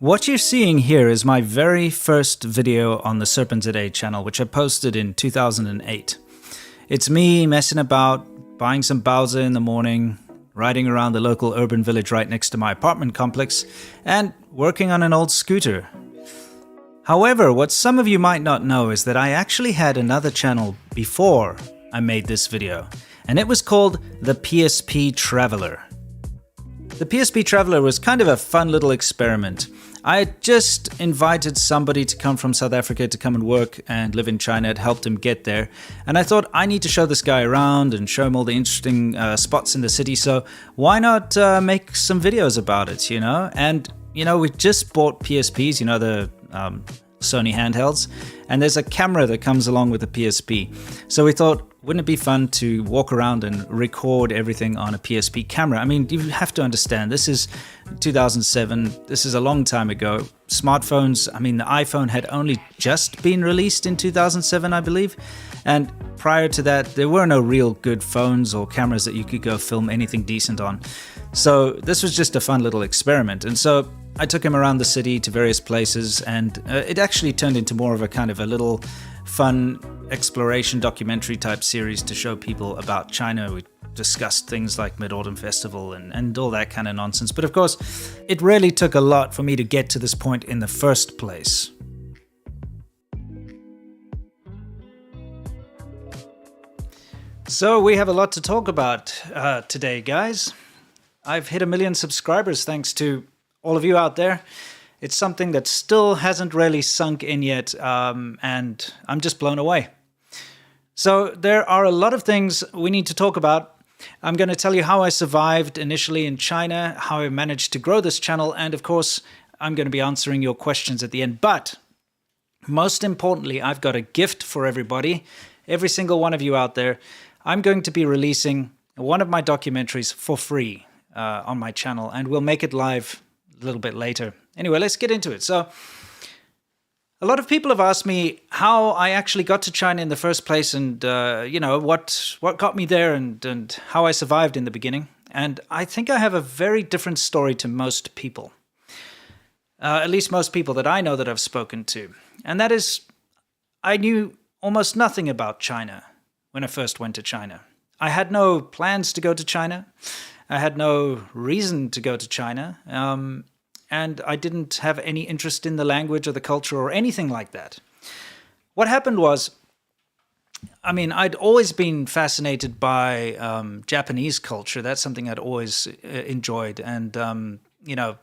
What you're seeing here is my very first video on the SerpentZA channel, which I posted in 2008. It's me messing about, buying some baozi in the morning, riding around the local urban village right next to my apartment complex, and working on an old scooter. However, what some of you might not know is that I actually had another channel before I made this video, and it was called the PSP Traveler. The PSP Traveler was kind of a fun little experiment. I had just invited somebody to come from South Africa to come and work and live in China. It helped him get there. And I thought, I need to show this guy around and show him all the interesting spots in the city. So why not make some videos about it, you know? And, you know, we just bought PSPs, you know, the Sony handhelds. And there's a camera that comes along with the PSP. So we thought, wouldn't it be fun to walk around and record everything on a PSP camera? I mean, you have to understand, this is 2007. This is a long time ago. Smartphones, I mean, the iPhone had only just been released in 2007, I believe. And prior to that, there were no real good phones or cameras that you could go film anything decent on. So this was just a fun little experiment. And so I took him around the city to various places, and it actually turned into more of a kind of a little fun exploration documentary type series to show people about China. We discussed things like Mid-Autumn Festival and all that kind of nonsense. But of course, it really took a lot for me to get to this point in the first place. So we have a lot to talk about today, guys. I've hit 1 million subscribers thanks to all of you out there. It's something that still hasn't really sunk in yet, and I'm just blown away. So there are a lot of things we need to talk about. I'm going to tell you how I survived initially in China, how I managed to grow this channel, and of course, I'm going to be answering your questions at the end. But most importantly, I've got a gift for everybody, every single one of you out there. I'm going to be releasing one of my documentaries for free on my channel, and we'll make it live a little bit later. Anyway, let's get into it. So a lot of people have asked me how I actually got to China in the first place, and you know, what got me there, and how I survived in the beginning. And I think I have a very different story to most people, at least most people that I know that I've spoken to. And that is, I knew almost nothing about China when I first went to China. I had no plans to go to China. I had no reason to go to China. And I didn't have any interest in the language or the culture or anything like that. What happened was, I mean, I'd always been fascinated by Japanese culture. That's something I'd always enjoyed. And, you know,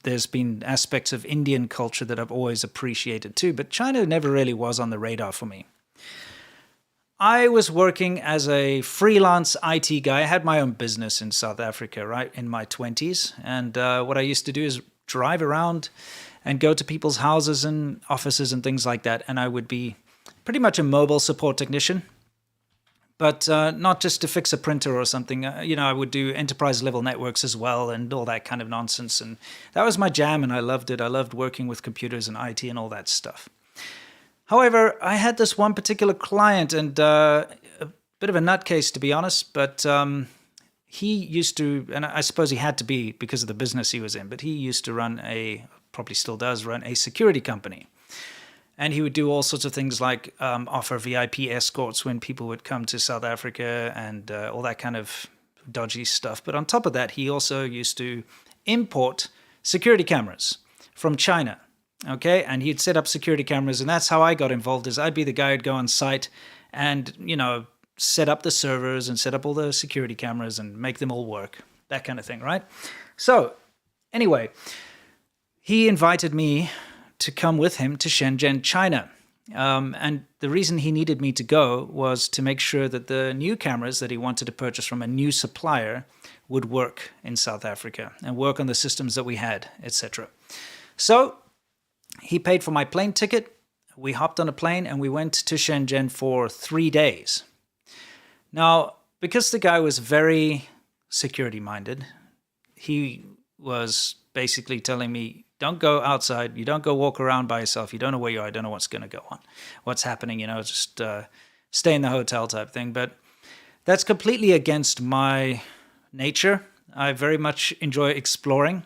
there's been aspects of Indian culture that I've always appreciated too. But China never really was on the radar for me. I was working as a freelance IT guy. I had my own business in South Africa, right, in my 20s. And what I used to do is drive around and go to people's houses and offices and things like that. And I would be pretty much a mobile support technician, but not just to fix a printer or something. You know, I would do enterprise level networks as well and all that kind of nonsense. And that was my jam, and I loved it. I loved working with computers and IT and all that stuff. However, I had this one particular client, and a bit of a nutcase, to be honest, but he used to, and I suppose he had to be because of the business he was in, but he used to run probably still does run a security company. And he would do all sorts of things like offer VIP escorts when people would come to South Africa and all that kind of dodgy stuff. But on top of that, he also used to import security cameras from China. Okay, and he'd set up security cameras, and that's how I got involved. Is I'd be the guy who'd go on site and, you know, set up the servers and set up all the security cameras and make them all work, that kind of thing, right? So anyway, he invited me to come with him to Shenzhen, China. And the reason he needed me to go was to make sure that the new cameras that he wanted to purchase from a new supplier would work in South Africa and work on the systems that we had, etc. So he paid for my plane ticket. We hopped on a plane and we went to Shenzhen for 3 days. Now, because the guy was very security-minded, he was basically telling me, don't go outside, you don't go walk around by yourself, you don't know where you are, I don't know what's going to go on, what's happening, you know, just stay in the hotel type thing. But that's completely against my nature. I very much enjoy exploring.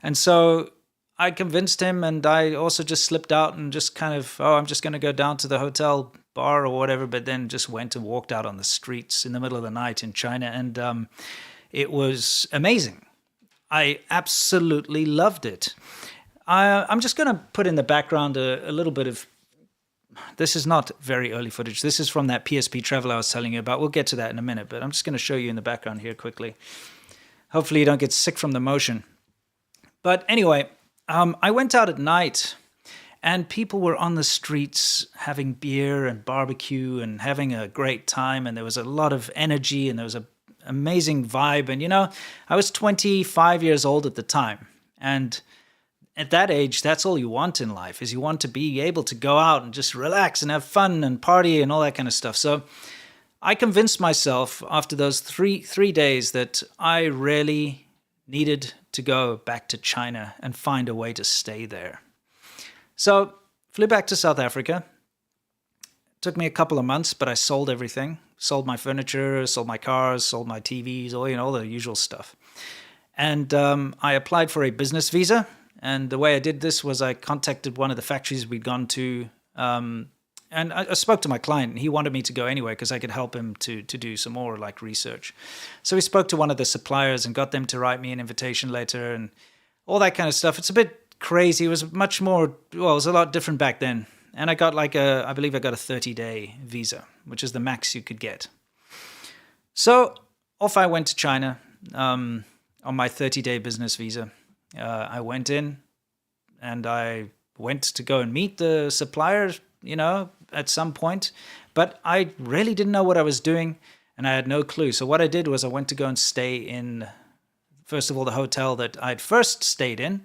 And so I convinced him, and I also just slipped out and just kind of, oh, I'm just going to go down to the hotel bar or whatever, but then just went and walked out on the streets in the middle of the night in China, and it was amazing. I absolutely loved it. I'm just going to put in the background a little bit of, this is not very early footage. This is from that PSP travel I was telling you about. We'll get to that in a minute, but I'm just going to show you in the background here quickly. Hopefully you don't get sick from the motion. But anyway, I went out at night, and people were on the streets having beer and barbecue and having a great time, and there was a lot of energy, and there was an amazing vibe. And, I was 25 years old at the time, and at that age, that's all you want in life, is you want to be able to go out and just relax and have fun and party and all that kind of stuff. So I convinced myself after those three days that I really needed to go back to China and find a way to stay there. So flew back to South Africa. Took me a couple of months, but I sold everything. Sold my furniture, sold my cars, sold my TVs, all the usual stuff. And I applied for a business visa. And the way I did this was I contacted one of the factories we'd gone to, and I spoke to my client, and he wanted me to go anyway because I could help him to do some more like research. So we spoke to one of the suppliers and got them to write me an invitation letter and all that kind of stuff. It's a bit crazy. It was much more, well, it was a lot different back then. And I got I believe I got a 30-day visa, which is the max you could get. So off I went to China on my 30-day business visa. I went in, and I went to go and meet the suppliers, at some point, but I really didn't know what I was doing, and I had no clue. So what I did was I went to go and stay in, first of all, the hotel that I'd first stayed in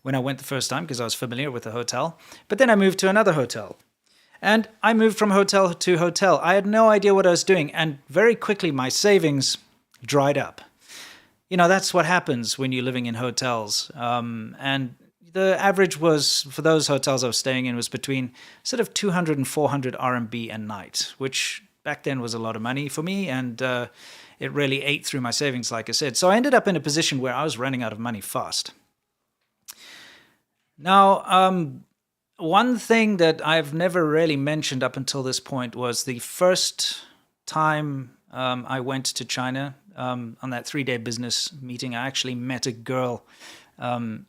when I went the first time, because I was familiar with the hotel. But then I moved to another hotel, and I moved from hotel to hotel. I had no idea what I was doing, and very quickly my savings dried up. That's what happens when you're living in hotels. And the average was, for those hotels I was staying in, was between sort of 200 and 400 RMB a night, which back then was a lot of money for me. And it really ate through my savings, like I said. So I ended up in a position where I was running out of money fast. Now, one thing that I've never really mentioned up until this point was the first time I went to China. On that 3-day business meeting, I actually met a girl, and,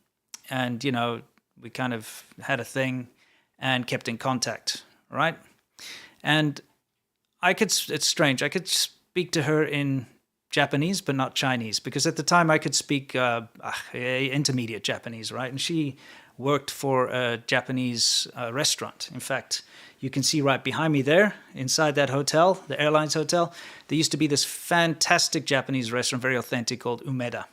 we kind of had a thing and kept in contact, right? And it's strange, I could speak to her in Japanese, but not Chinese, because at the time I could speak intermediate Japanese, right? And she worked for a Japanese restaurant. In fact, you can see right behind me there, inside that hotel, the airlines hotel, there used to be this fantastic Japanese restaurant, very authentic, called Umeda.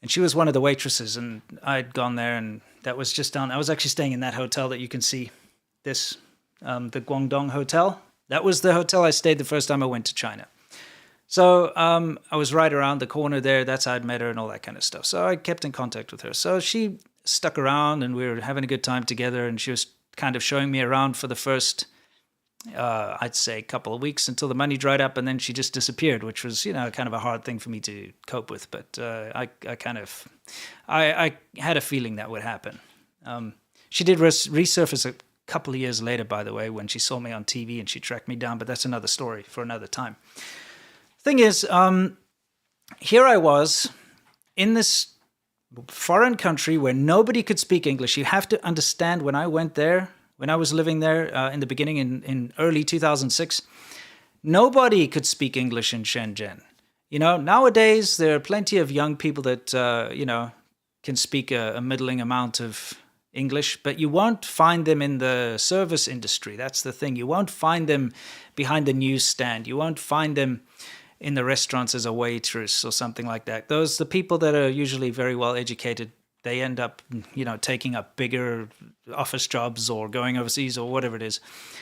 And she was one of the waitresses, and I'd gone there, and that was just down. I was actually staying in that hotel that you can see, the Guangdong Hotel. That was the hotel I stayed the first time I went to China. So I was right around the corner there. That's how I'd met her and all that kind of stuff. So I kept in contact with her. So she stuck around, and we were having a good time together, and she was kind of showing me around for the first, I'd say, couple of weeks until the money dried up, and then she just disappeared, which was, kind of a hard thing for me to cope with. But I had a feeling that would happen. She did resurface a couple of years later, by the way, when she saw me on TV and she tracked me down, but that's another story for another time. Thing is, here I was in this foreign country where nobody could speak English. You have to understand, when I went there, when I was living there in the beginning in early 2006, nobody could speak English in Shenzhen. Nowadays there are plenty of young people that, can speak a middling amount of English, but you won't find them in the service industry. That's the thing. You won't find them behind the newsstand. You won't find them in the restaurants as a waitress or something like that. The people that are usually very well educated, they end up, taking up bigger office jobs or going overseas or whatever it is.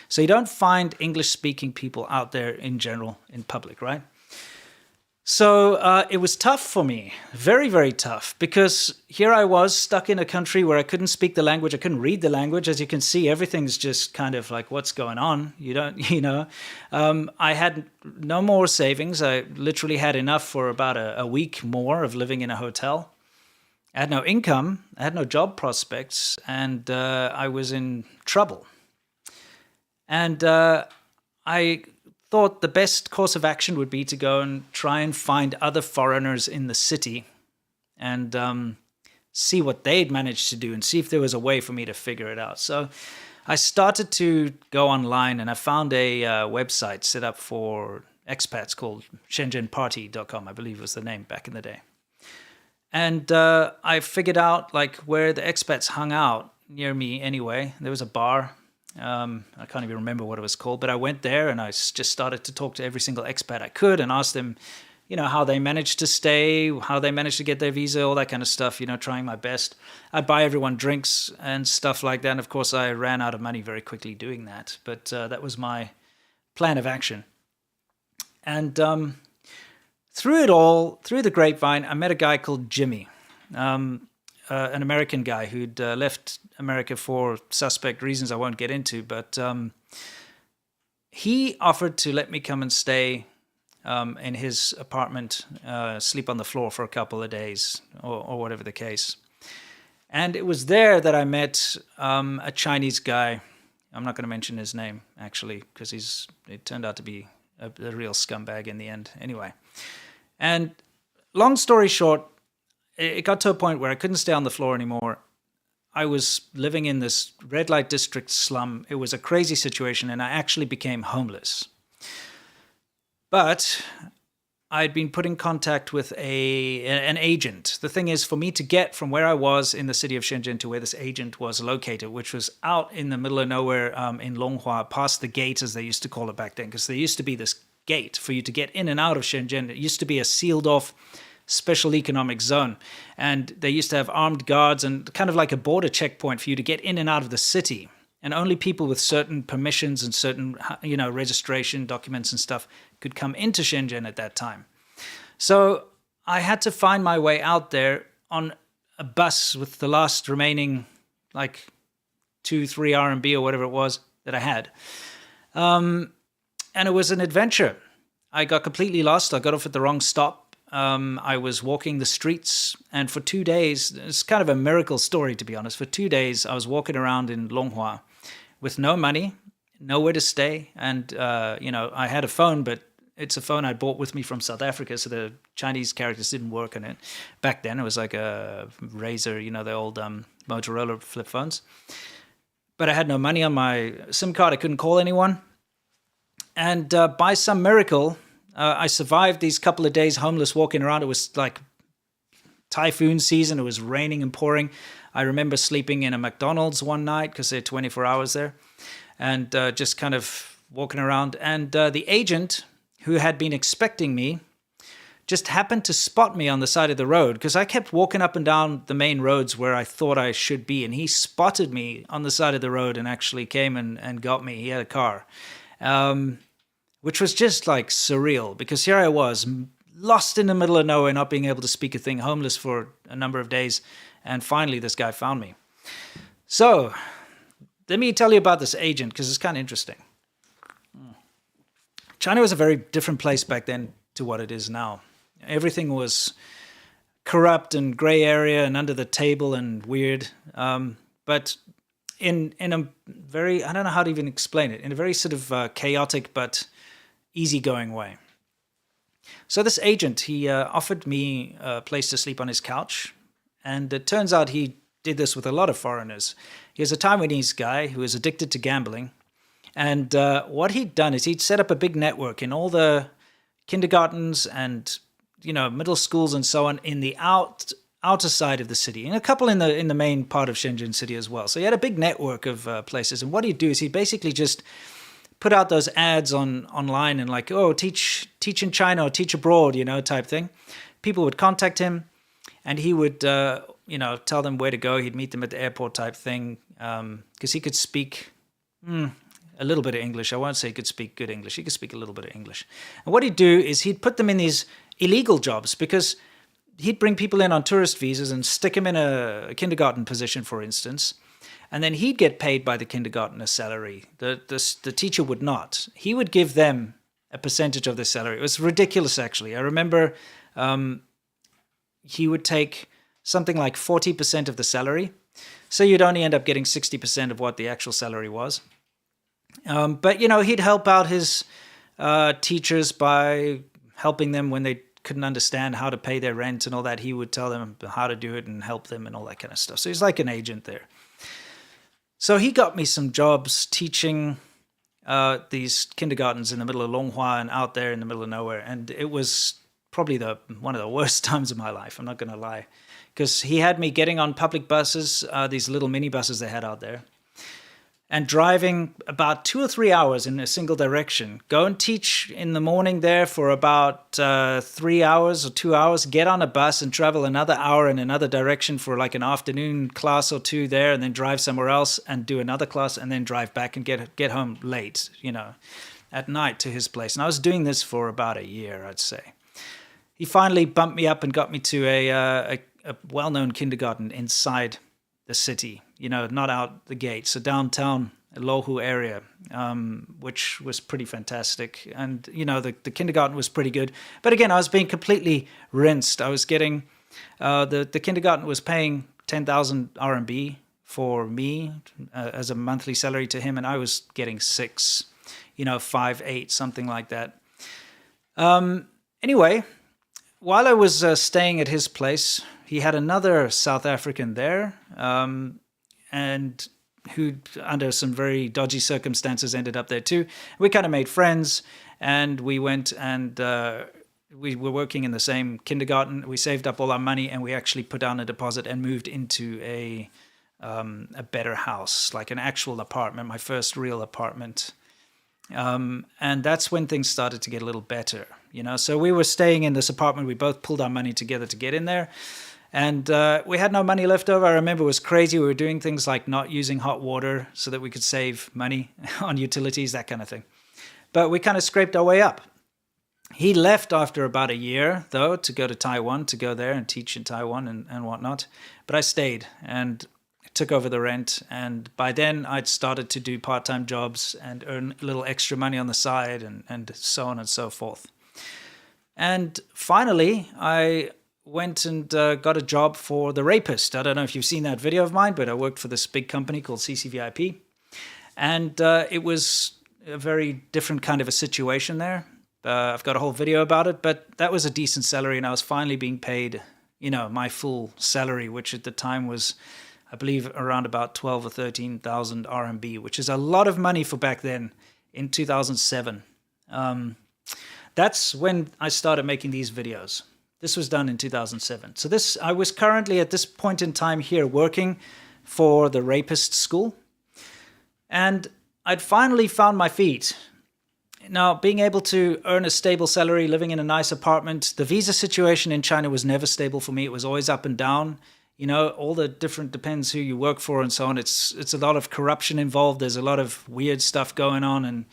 So you don't find English-speaking people out there in general, in public, right? So it was tough for me, very, very tough, because here I was stuck in a country where I couldn't speak the language, I couldn't read the language. As you can see, everything's just kind of like, what's going on? I had no more savings. I literally had enough for about a week more of living in a hotel. I had no income, I had no job prospects, and I was in trouble. And I thought the best course of action would be to go and try and find other foreigners in the city and see what they'd managed to do and see if there was a way for me to figure it out. So I started to go online and I found a website set up for expats called ShenzhenParty.com, I believe was the name back in the day. And I figured out like where the expats hung out near me anyway. There was a bar. I can't even remember what it was called, but I went there and I just started to talk to every single expat I could and ask them, how they managed to stay, how they managed to get their visa, all that kind of stuff, trying my best. I'd buy everyone drinks and stuff like that. And of course, I ran out of money very quickly doing that. But that was my plan of action. And through it all, through the grapevine, I met a guy called Jimmy, an American guy who'd left America for suspect reasons I won't get into. But he offered to let me come and stay in his apartment, sleep on the floor for a couple of days or whatever the case. And it was there that I met a Chinese guy. I'm not going to mention his name, actually, because it turned out to be a real scumbag in the end. Anyway, and long story short, it got to a point where I couldn't stay on the floor anymore. I was living in this red light district slum. It was a crazy situation, and I actually became homeless. But I'd been put in contact with an agent. The thing is, for me to get from where I was in the city of Shenzhen to where this agent was located, which was out in the middle of nowhere in Longhua, past the gate, as they used to call it back then, because there used to be this gate for you to get in and out of Shenzhen. It used to be a sealed-off special economic zone, and they used to have armed guards and kind of like a border checkpoint for you to get in and out of the city. And only people with certain permissions and certain, registration documents and stuff could come into Shenzhen at that time. So I had to find my way out there on a bus with the last remaining, 2-3 RMB or whatever it was that I had. And it was an adventure. I got completely lost. I got off at the wrong stop. I was walking the streets, and for 2 days, it's kind of a miracle story, to be honest. For 2 days, I was walking around in Longhua with no money, nowhere to stay. And, I had a phone, but it's a phone I bought with me from South Africa, so the Chinese characters didn't work on it. Back then, it was like a Razor, the old Motorola flip phones. But I had no money on my SIM card. I couldn't call anyone. And by some miracle, I survived these couple of days homeless walking around. It was like typhoon season. It was raining and pouring. I remember sleeping in a McDonald's one night because they're 24 hours there, and just kind of walking around. And the agent who had been expecting me just happened to spot me on the side of the road because I kept walking up and down the main roads where I thought I should be. And he spotted me on the side of the road and actually came and got me. He had a car. Which was just like surreal because here I was, lost in the middle of nowhere, not being able to speak a thing, homeless for a number of days, and finally this guy found me. So, let me tell you about this agent because it's kind of interesting. China was a very different place back then to what it is now. Everything was corrupt and gray area and under the table and weird, but in a very, I don't know how to even explain it, in a very sort of chaotic but easygoing way. So this agent, he offered me a place to sleep on his couch, and it turns out he did this with a lot of foreigners. He was a Taiwanese guy who was addicted to gambling, and what he'd done is he'd set up a big network in all the kindergartens and middle schools and so on in the outer side of the city, and a couple in the main part of Shenzhen city as well. So he had a big network of places, and what he'd do is he'd basically just put out those ads online and teach in China or teach abroad, type thing. People would contact him, and he would tell them where to go. He'd meet them at the airport type thing because he could speak a little bit of English. I won't say he could speak good English. He could speak a little bit of English. And what he'd do is he'd put them in these illegal jobs because he'd bring people in on tourist visas and stick them in a kindergarten position, for instance, and then he'd get paid by the kindergartner's salary. The teacher would not. He would give them a percentage of their salary. It was ridiculous, actually. I remember he would take something like 40% of the salary. So you'd only end up getting 60% of what the actual salary was. But, he'd help out his teachers by helping them when they couldn't understand how to pay their rent and all that. He would tell them how to do it and help them and all that kind of stuff. So he's like an agent there. So he got me some jobs teaching these kindergartens in the middle of Longhua and out there in the middle of nowhere. And it was probably one of the worst times of my life, I'm not going to lie. Because he had me getting on public buses, these little mini buses they had out there, and driving about 2 or 3 hours in a single direction. Go and teach in the morning there for about 3 hours or 2 hours, get on a bus and travel another hour in another direction for like an afternoon class or two there, and then drive somewhere else and do another class, and then drive back and get home late, at night to his place. And I was doing this for about a year, I'd say. He finally bumped me up and got me to a well-known kindergarten inside the city, not out the gate. So downtown Lohu area, which was pretty fantastic. And, the kindergarten was pretty good. But again, I was being completely rinsed. I was getting, the kindergarten was paying 10,000 RMB for me as a monthly salary to him. And I was getting 6, 5, 8, something like that. Anyway, while I was staying at his place, he had another South African there, and who, under some very dodgy circumstances, ended up there too. We kind of made friends, and we went and we were working in the same kindergarten. We saved up all our money, and we actually put down a deposit and moved into a better house, like an actual apartment, my first real apartment. And that's when things started to get a little better, So we were staying in this apartment. We both pulled our money together to get in there. And we had no money left over. I remember it was crazy. We were doing things like not using hot water so that we could save money on utilities, that kind of thing. But we kind of scraped our way up. He left after about a year, though, to go to Taiwan, to go there and teach in Taiwan and whatnot. But I stayed and took over the rent. And by then, I'd started to do part-time jobs and earn a little extra money on the side and so on and so forth. And finally, I went and got a job for The Rapist. I don't know if you've seen that video of mine, but I worked for this big company called CCVIP. And it was a very different kind of a situation there. I've got a whole video about it, but that was a decent salary, and I was finally being paid, my full salary, which at the time was, I believe, around about 12 or 13,000 RMB, which is a lot of money for back then in 2007. That's when I started making these videos. This was done in 2007. So I was currently at this point in time here working for the Rapist School. And I'd finally found my feet. Now, being able to earn a stable salary, living in a nice apartment, the visa situation in China was never stable for me. It was always up and down. All the different, depends who you work for and so on. It's a lot of corruption involved. There's a lot of weird stuff going on. And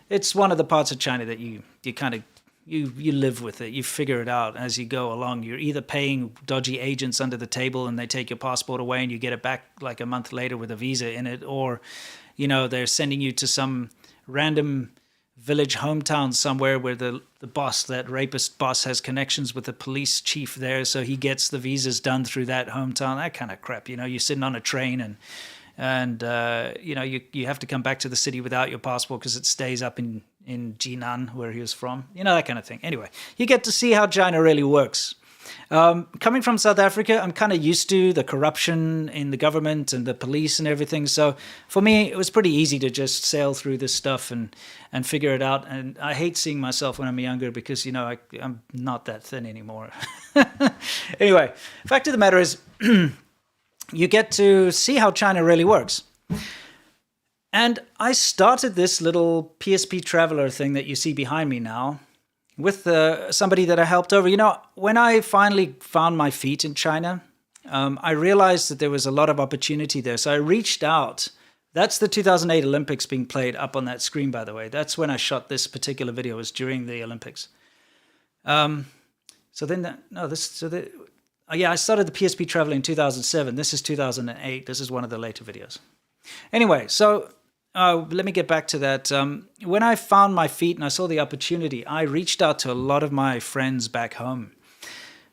it's one of the parts of China that you kind of, you live with it. You figure it out as you go along. You're either paying dodgy agents under the table and they take your passport away and you get it back like a month later with a visa in it, or, they're sending you to some random village hometown somewhere where the boss, that rapist boss, has connections with the police chief there, so he gets the visas done through that hometown, that kind of crap. You're sitting on a train and you have to come back to the city without your passport because it stays up in Jinan, where he was from, that kind of thing. Anyway, you get to see how China really works. Coming from South Africa, I'm kind of used to the corruption in the government and the police and everything. So for me, it was pretty easy to just sail through this stuff and figure it out. And I hate seeing myself when I'm younger because, I'm not that thin anymore. Anyway, fact of the matter is, you get to see how China really works. And I started this little PSP Traveler thing that you see behind me now with somebody that I helped over. When I finally found my feet in China, I realized that there was a lot of opportunity there. So I reached out. That's the 2008 Olympics being played up on that screen, by the way. That's when I shot this particular video. It was during the Olympics. I started the PSP Traveler in 2007. This is 2008. This is one of the later videos. Anyway, so let me get back to that. When I found my feet and I saw the opportunity, I reached out to a lot of my friends back home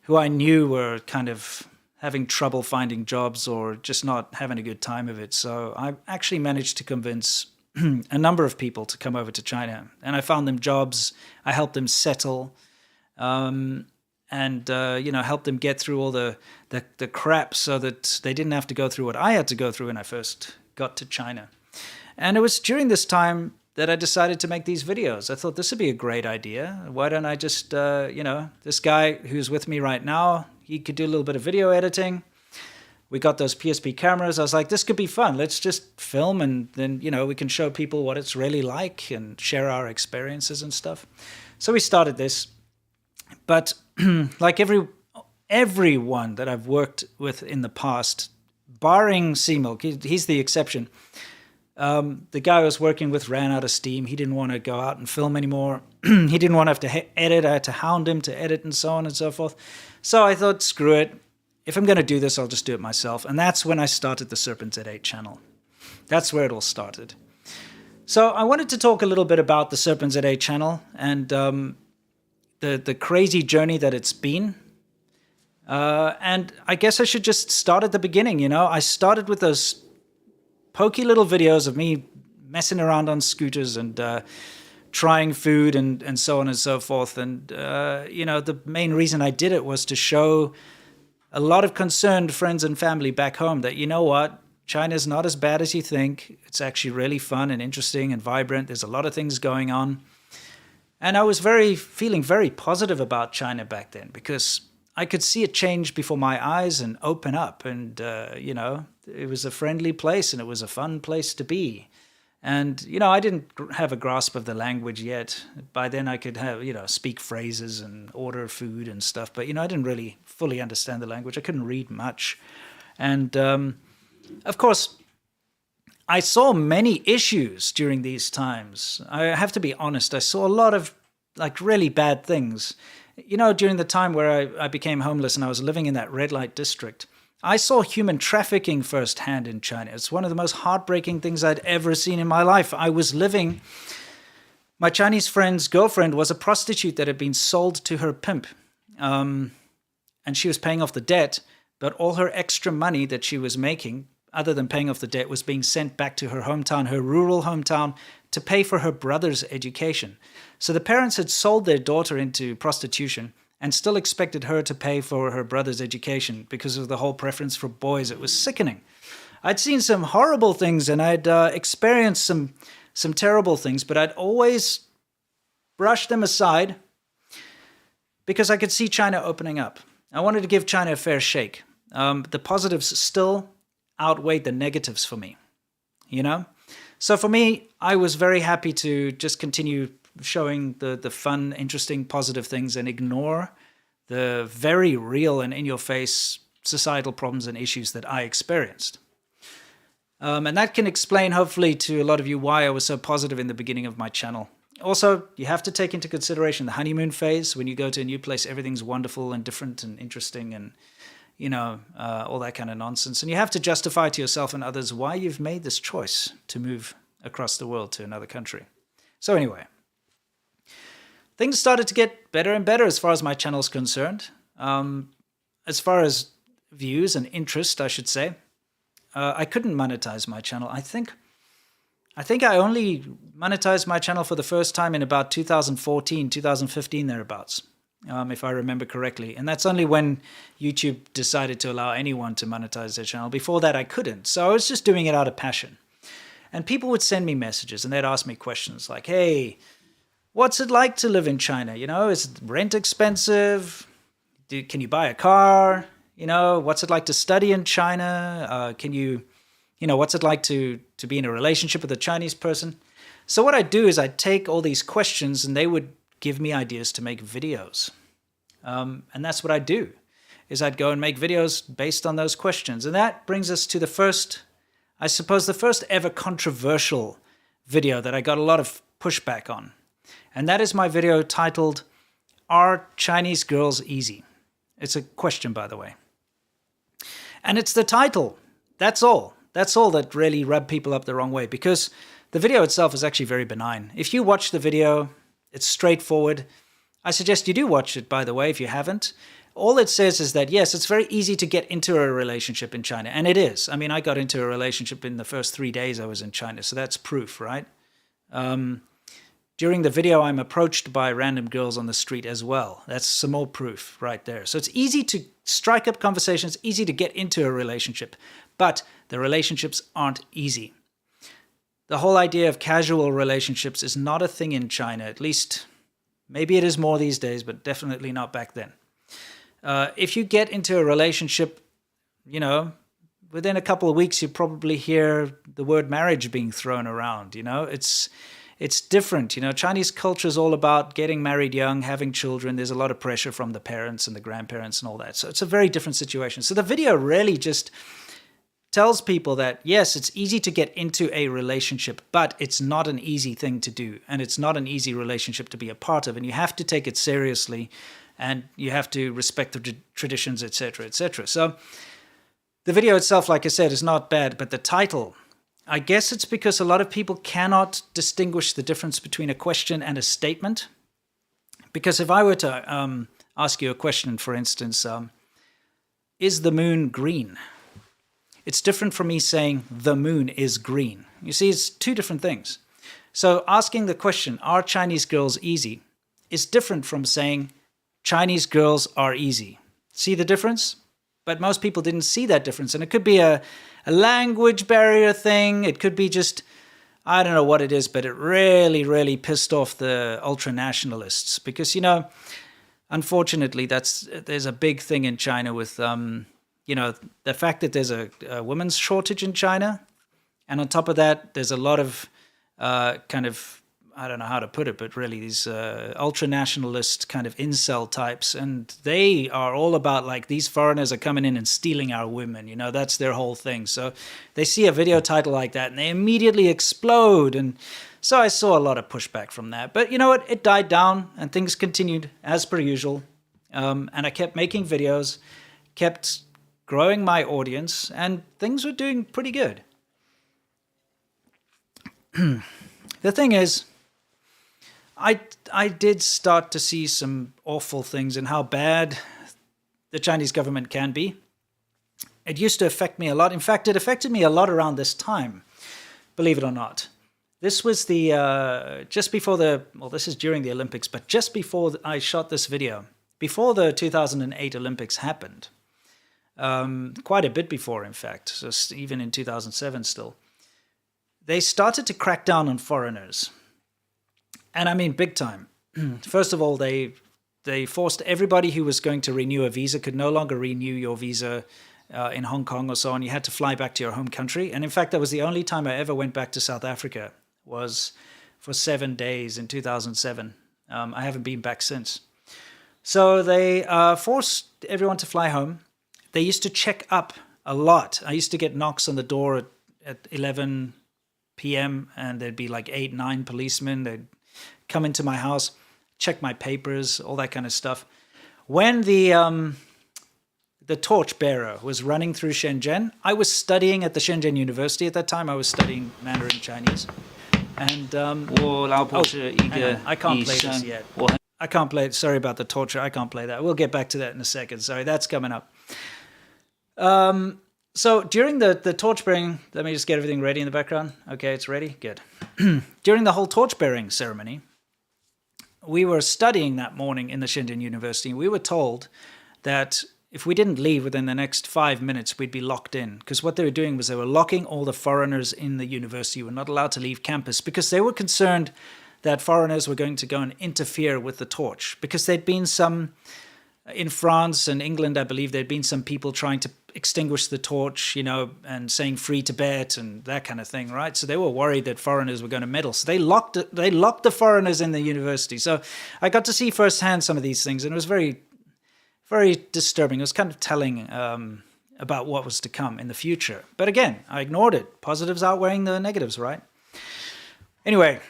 who I knew were kind of having trouble finding jobs or just not having a good time of it. So I actually managed to convince a number of people to come over to China, and I found them jobs. I helped them settle, and helped them get through all the crap so that they didn't have to go through what I had to go through when I first got to China. And it was during this time that I decided to make these videos. I thought this would be a great idea. Why don't I just, this guy who's with me right now, he could do a little bit of video editing. We got those PSP cameras. I was like, this could be fun. Let's just film, and then, we can show people what it's really like and share our experiences and stuff. So we started this. But like everyone that I've worked with in the past, barring Seamilk, he's the exception. The guy I was working with ran out of steam. He didn't want to go out and film anymore. He didn't want to have to edit. I had to hound him to edit and so on and so forth. So I thought, screw it. If I'm going to do this, I'll just do it myself. And that's when I started the SerpentZA channel. That's where it all started. So I wanted to talk a little bit about the SerpentZA channel and the crazy journey that it's been. And I guess I should just start at the beginning, I started with those pokey little videos of me messing around on scooters and trying food and so on and so forth. And, the main reason I did it was to show a lot of concerned friends and family back home that, what, China's not as bad as you think. It's actually really fun and interesting and vibrant. There's a lot of things going on. And I was feeling very positive about China back then because I could see it change before my eyes and open up. And, it was a friendly place and it was a fun place to be. And, I didn't have a grasp of the language yet. By then I could speak phrases and order food and stuff. But, I didn't really fully understand the language. I couldn't read much. And, of course, I saw many issues during these times. I have to be honest. I saw a lot of really bad things. During the time where I became homeless and I was living in that red light district, I saw human trafficking firsthand in China. It's one of the most heartbreaking things I'd ever seen in my life. My Chinese friend's girlfriend was a prostitute that had been sold to her pimp. And she was paying off the debt, but all her extra money that she was making, other than paying off the debt, was being sent back to her hometown, her rural hometown, to pay for her brother's education. So the parents had sold their daughter into prostitution and still expected her to pay for her brother's education because of the whole preference for boys. It was sickening. I'd seen some horrible things and I'd experienced some terrible things, but I'd always brushed them aside because I could see China opening up. I wanted to give China a fair shake. The positives still outweighed the negatives for me, So for me, I was very happy to just continue showing the fun, interesting, positive things and ignore the very real and in-your-face societal problems and issues that I experienced. And that can explain, hopefully, to a lot of you why I was so positive in the beginning of my channel. Also, you have to take into consideration the honeymoon phase. When you go to a new place, everything's wonderful and different and interesting and, all that kind of nonsense. And you have to justify to yourself and others why you've made this choice to move across the world to another country. So anyway, things started to get better and better as far as my channel's concerned. As far as views and interest, I should say, I couldn't monetize my channel. I think I only monetized my channel for the first time in about 2014, 2015, thereabouts, if I remember correctly. And that's only when YouTube decided to allow anyone to monetize their channel. Before that, I couldn't. So I was just doing it out of passion. And people would send me messages and they'd ask me questions like, hey, what's it like to live in China? Is rent expensive? Can you buy a car? What's it like to study in China? What's it like to be in a relationship with a Chinese person? So what I'd do is I'd take all these questions and they would give me ideas to make videos. And that's what I'd do, is I'd go and make videos based on those questions. And that brings us to the first ever controversial video that I got a lot of pushback on. And that is my video titled, Are Chinese Girls Easy? It's a question, by the way. And it's the title. That's all. That's all that really rubbed people up the wrong way, because the video itself is actually very benign. If you watch the video, it's straightforward. I suggest you do watch it, by the way, if you haven't. All it says is that, yes, it's very easy to get into a relationship in China. And it is. I mean, I got into a relationship in the first 3 days I was in China. So that's proof, right? During the video, I'm approached by random girls on the street as well. That's some more proof right there. So it's easy to strike up conversations, easy to get into a relationship. But the relationships aren't easy. The whole idea of casual relationships is not a thing in China. At least, maybe it is more these days, but definitely not back then. If you get into a relationship, you know, within a couple of weeks, you probably hear the word marriage being thrown around. You know, it's different. You know, Chinese culture is all about getting married young, having children. There's a lot of pressure from the parents and the grandparents and all that. So it's a very different situation. So the video really just tells people that, yes, it's easy to get into a relationship, but it's not an easy thing to do. And it's not an easy relationship to be a part of. And you have to take it seriously. And you have to respect the traditions, etc., etc. So the video itself, like I said, is not bad. But the title, I guess it's because a lot of people cannot distinguish the difference between a question and a statement. Because if I were to ask you a question, for instance, is the moon green? It's different from me saying the moon is green. You see, it's two different things. So asking the question, are Chinese girls easy, is different from saying Chinese girls are easy. See the difference? But most people didn't see that difference. And it could be a language barrier thing. It could be just, I don't know what it is, but it really, really pissed off the ultra-nationalists. Because, you know, unfortunately, there's a big thing in China with, you know, the fact that there's a women's shortage in China. And on top of that, there's a lot of kind of, I don't know how to put it, but really these ultra-nationalist kind of incel types. And they are all about like, these foreigners are coming in and stealing our women. You know, that's their whole thing. So they see a video title like that and they immediately explode. And so I saw a lot of pushback from that. But you know what? It died down and things continued as per usual. And I kept making videos, kept growing my audience, and things were doing pretty good. The thing is, I did start to see some awful things and how bad the Chinese government can be. It used to affect me a lot. In fact, it affected me a lot around this time, believe it or not. This was just before this is during the Olympics, but just before I shot this video, before the 2008 Olympics happened, quite a bit before, in fact, so even in 2007 still, they started to crack down on foreigners. And I mean big time. First of all, they forced everybody who was going to renew a visa could no longer renew your visa in Hong Kong or so on. You had to fly back to your home country. And in fact, that was the only time I ever went back to South Africa, was for 7 days in 2007. I haven't been back since. So they forced everyone to fly home. They used to check up a lot. I used to get knocks on the door at 11 p.m. and there'd be like 8, 9 policemen. They'd come into my house, check my papers, all that kind of stuff. When the torchbearer was running through Shenzhen, I was studying at the Shenzhen University at that time. I was studying Mandarin Chinese. And I can't play this yet. I can't play it. Sorry about the torture. I can't play that. We'll get back to that in a second. Sorry, that's coming up. So during the torch-bearing, let me just get everything ready in the background. Okay, it's ready? Good. During the whole torch-bearing ceremony, we were studying that morning in the Shenzhen University. We were told that if we didn't leave within the next 5 minutes, we'd be locked in. Because what they were doing was they were locking all the foreigners in the university. Were not allowed to leave campus because they were concerned that foreigners were going to go and interfere with the torch. Because there'd been some, in France and England, I believe, there'd been some people trying to extinguish the torch, you know, and saying free Tibet and that kind of thing, right? So they were worried that foreigners were going to meddle. So they locked the foreigners in the university. So I got to see firsthand some of these things, and it was very, very disturbing. It was kind of telling about what was to come in the future. But again, I ignored it. Positives outweighing the negatives, right? Anyway,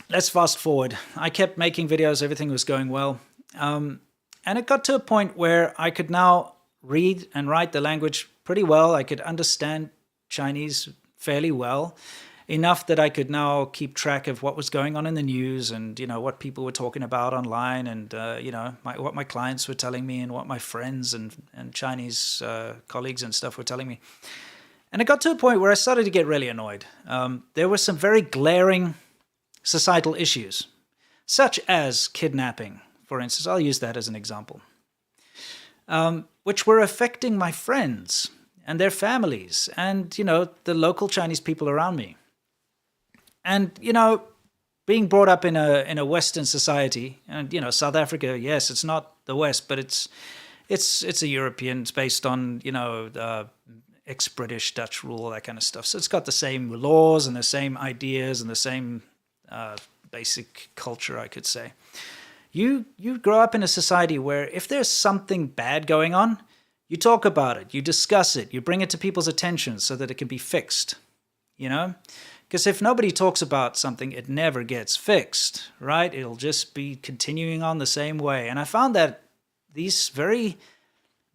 let's fast forward. I kept making videos. Everything was going well. And it got to a point where I could now read and write the language pretty well. I could understand Chinese fairly well. enough that I could now keep track of what was going on in the news and, what people were talking about online and, what my clients were telling me and what my friends and Chinese colleagues and stuff were telling me. And it got to a point where I started to get really annoyed. There were some very glaring societal issues, such as kidnapping, for instance. I'll use that as an example, which were affecting my friends and their families and, the local Chinese people around me. And, being brought up in a Western society, and, South Africa, yes, it's not the West, but it's a European. It's based on, ex-British, Dutch rule, that kind of stuff. So it's got the same laws and the same ideas and the same basic culture, I could say. You grow up in a society where if there's something bad going on, you talk about it, you discuss it, you bring it to people's attention so that it can be fixed, Because if nobody talks about something, it never gets fixed, right? It'll just be continuing on the same way. And I found that these very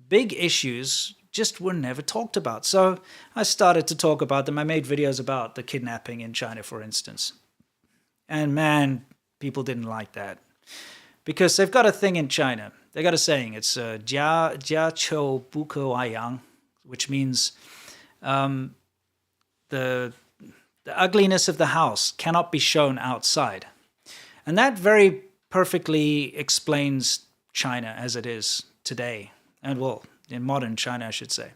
big issues just were never talked about. So I started to talk about them. I made videos about the kidnapping in China, for instance. And man, people didn't like that. Because they've got a thing in China. They got a saying. It's jia qiu bu ke wai yang, which means the ugliness of the house cannot be shown outside. And that very perfectly explains China as it is today. And well, in modern China, I should say.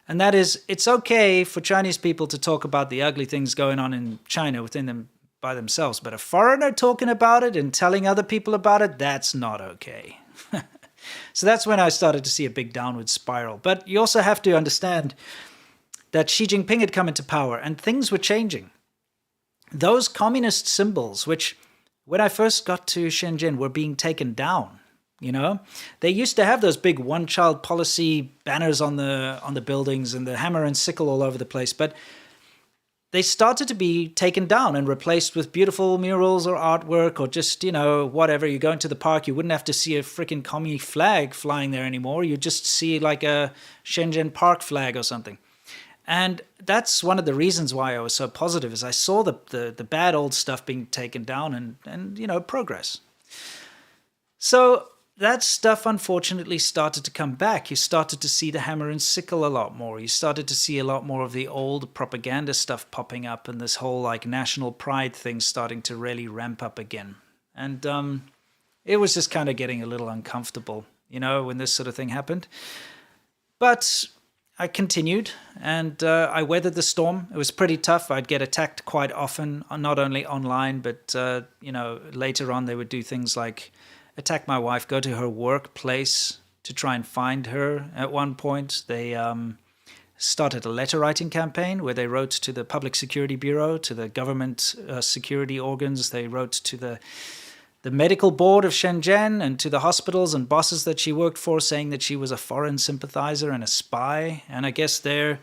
And that is, it's okay for Chinese people to talk about the ugly things going on in China within them by themselves. But a foreigner talking about it and telling other people about it, that's not okay. So that's when I started to see a big downward spiral. But you also have to understand that Xi Jinping had come into power and things were changing. Those communist symbols, which when I first got to Shenzhen were being taken down, they used to have those big one-child policy banners on the buildings and the hammer and sickle all over the place, but they started to be taken down and replaced with beautiful murals or artwork or just, whatever. You go into the park, you wouldn't have to see a freaking commie flag flying there anymore. You just see like a Shenzhen Park flag or something. And that's one of the reasons why I was so positive, is I saw the bad old stuff being taken down and progress. So that stuff unfortunately started to come back. You started to see the hammer and sickle a lot more. You started to see a lot more of the old propaganda stuff popping up and this whole like national pride thing starting to really ramp up again. And it was just kind of getting a little uncomfortable, when this sort of thing happened. But I continued and I weathered the storm. It was pretty tough. I'd get attacked quite often, not only online, but, later on they would do things like attack my wife, go to her workplace to try and find her. At one point, they started a letter writing campaign where they wrote to the Public Security Bureau, to the government security organs. They wrote to the medical board of Shenzhen and to the hospitals and bosses that she worked for, saying that she was a foreign sympathizer and a spy. And I guess they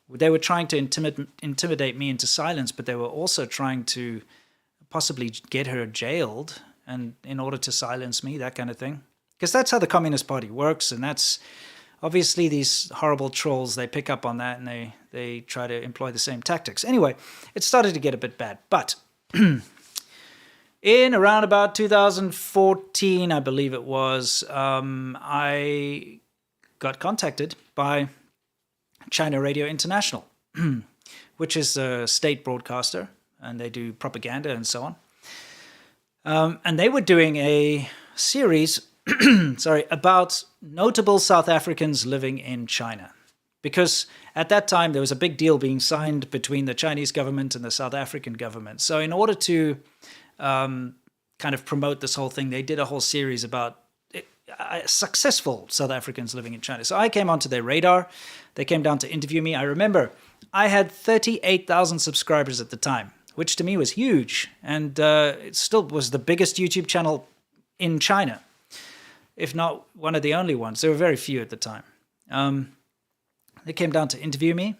were trying to intimidate me into silence, but they were also trying to possibly get her jailed, and in order to silence me, that kind of thing. Because that's how the Communist Party works, and that's obviously these horrible trolls, they pick up on that and they try to employ the same tactics. Anyway, it started to get a bit bad. But in around about 2014, I believe it was, I got contacted by China Radio International, which is a state broadcaster, and they do propaganda and so on. And they were doing a series, about notable South Africans living in China. Because at that time, there was a big deal being signed between the Chinese government and the South African government. So in order to kind of promote this whole thing, they did a whole series about successful South Africans living in China. So I came onto their radar. They came down to interview me. I remember I had 38,000 subscribers at the time, which to me was huge. And it still was the biggest YouTube channel in China, if not one of the only ones. There were very few at the time. They came down to interview me.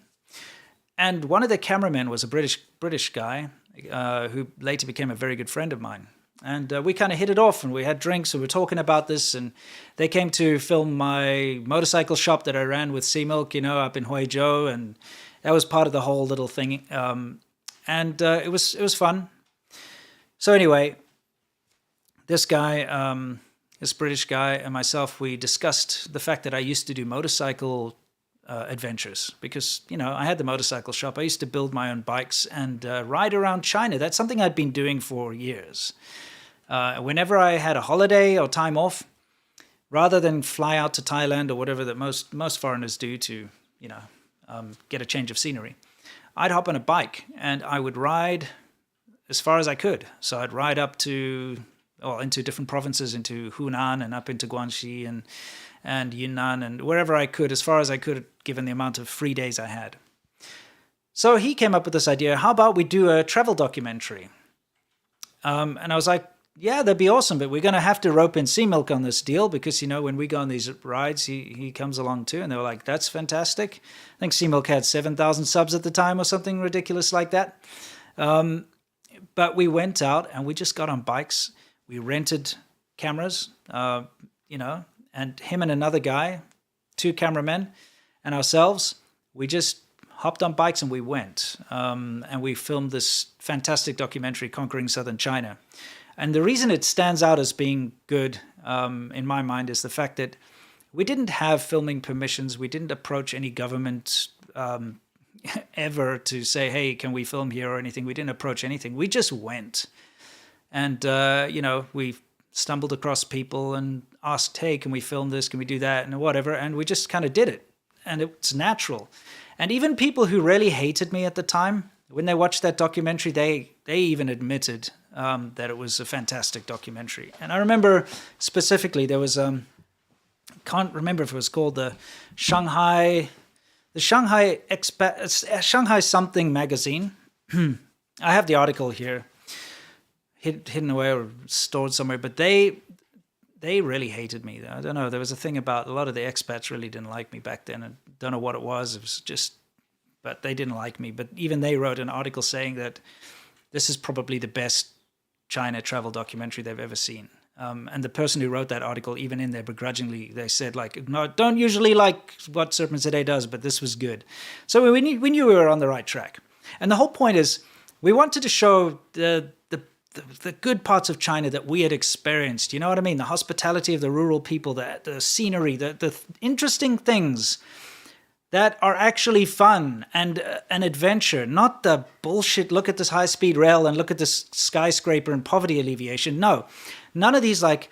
And one of the cameramen was a British guy who later became a very good friend of mine. And we kind of hit it off, and we had drinks, and we were talking about this. And they came to film my motorcycle shop that I ran with Sea Milk, up in Huizhou. And that was part of the whole little thing. and it was fun. So anyway, this guy, this British guy, and myself, we discussed the fact that I used to do motorcycle adventures because, I had the motorcycle shop. I used to build my own bikes and ride around China. That's something I'd been doing for years. Whenever I had a holiday or time off, rather than fly out to Thailand or whatever that most foreigners do to, get a change of scenery, I'd hop on a bike and I would ride as far as I could. So I'd ride up into different provinces, into Hunan and up into Guangxi and Yunnan and wherever I could, as far as I could, given the amount of free days I had. So he came up with this idea, how about we do a travel documentary? And I was like, yeah, that'd be awesome, but we're going to have to rope in Sea Milk on this deal because, when we go on these rides, he comes along too. And they were like, that's fantastic. I think Sea Milk had 7,000 subs at the time or something ridiculous like that. But we went out and we just got on bikes. We rented cameras, and him and another guy, 2 cameramen, and ourselves, we just hopped on bikes and we went. And we filmed this fantastic documentary, Conquering Southern China. And the reason it stands out as being good, in my mind, is the fact that we didn't have filming permissions. We didn't approach any government ever to say, hey, can we film here or anything. We didn't approach anything. We just went. And, we stumbled across people and asked, hey, can we film this? Can we do that? And whatever. And we just kind of did it. And it's natural. And even people who really hated me at the time, when they watched that documentary, they even admitted that it was a fantastic documentary. And I remember specifically there was, can't remember if it was called the Shanghai something magazine. I have the article here, hidden away or stored somewhere, but they really hated me. I don't know. There was a thing about a lot of the expats really didn't like me back then. I don't know what it was. It was just, but they didn't like me. But even they wrote an article saying that this is probably the best China travel documentary they've ever seen. And the person who wrote that article, even in there begrudgingly, they said, like, no, don't usually like what SerpentZA does, but this was good. So we knew we were on the right track. And the whole point is we wanted to show the good parts of China that we had experienced. You know what I mean? The hospitality of the rural people, the scenery, the interesting things that are actually fun and an adventure, not the bullshit, look at this high-speed rail and look at this skyscraper and poverty alleviation. No, none of these like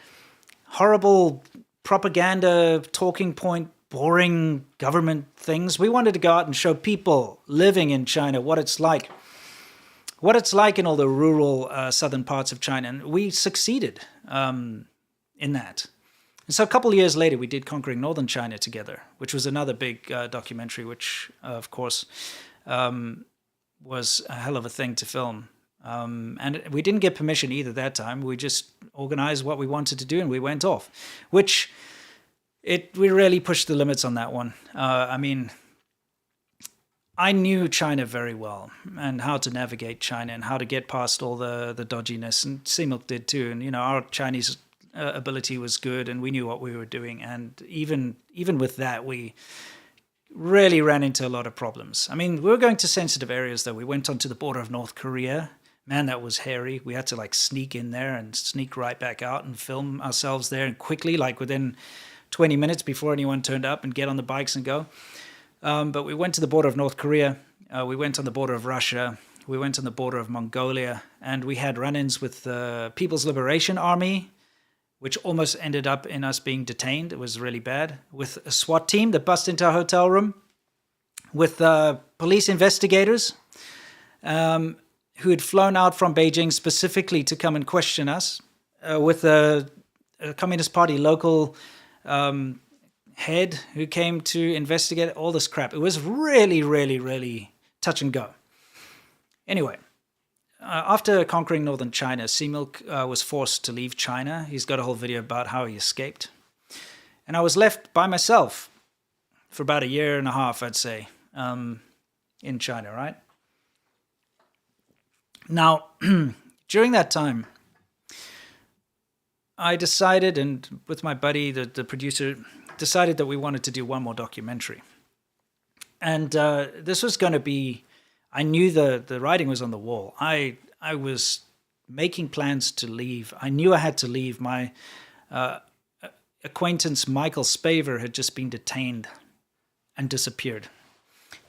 horrible propaganda, talking point, boring government things. We wanted to go out and show people living in China what it's like in all the rural southern parts of China. And we succeeded in that. And so a couple of years later, we did Conquering Northern China together, which was another big documentary, which, of course, was a hell of a thing to film. And we didn't get permission either that time. We just organized what we wanted to do, and we went off, we really pushed the limits on that one. I knew China very well and how to navigate China and how to get past all the dodginess, and Seamilk did too. And, our Chinese ability was good, and we knew what we were doing. And even with that, we really ran into a lot of problems. We were going to sensitive areas, though. We went onto the border of North Korea. Man, that was hairy. We had to sneak in there and sneak right back out and film ourselves there, and quickly, within 20 minutes before anyone turned up, and get on the bikes and go. But we went to the border of North Korea. We went on the border of Russia. We went on the border of Mongolia, and we had run-ins with the People's Liberation Army, which almost ended up in us being detained. It was really bad. With a SWAT team that bust into our hotel room, with police investigators who had flown out from Beijing specifically to come and question us, with a Communist Party local head who came to investigate all this crap. It was really, really, really touch and go. Anyway, after conquering northern China, Seamilk was forced to leave China. He's got a whole video about how he escaped. And I was left by myself for about a year and a half, I'd say, in China, right? Now, during that time, I decided, and with my buddy, the producer, decided that we wanted to do one more documentary. And this was going to be I knew the writing was on the wall. I was making plans to leave. I knew I had to leave. My acquaintance Michael Spaver had just been detained and disappeared.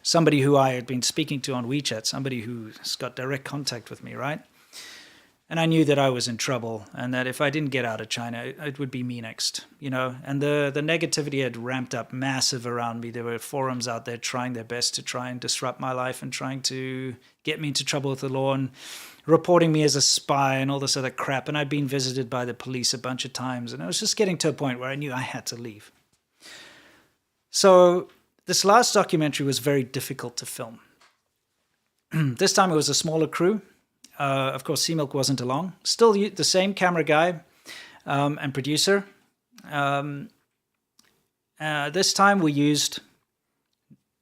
Somebody who I had been speaking to on WeChat, somebody who's got direct contact with me, right? And I knew that I was in trouble and that if I didn't get out of China, it would be me next, you know. And the negativity had ramped up massive around me. There were forums out there trying their best to try and disrupt my life and trying to get me into trouble with the law and reporting me as a spy and all this other crap. And I'd been visited by the police a bunch of times. And I was just getting to a point where I knew I had to leave. So this last documentary was very difficult to film. This time it was a smaller crew. Of course, Seamilk wasn't along. Still the same camera guy and producer. This time we used,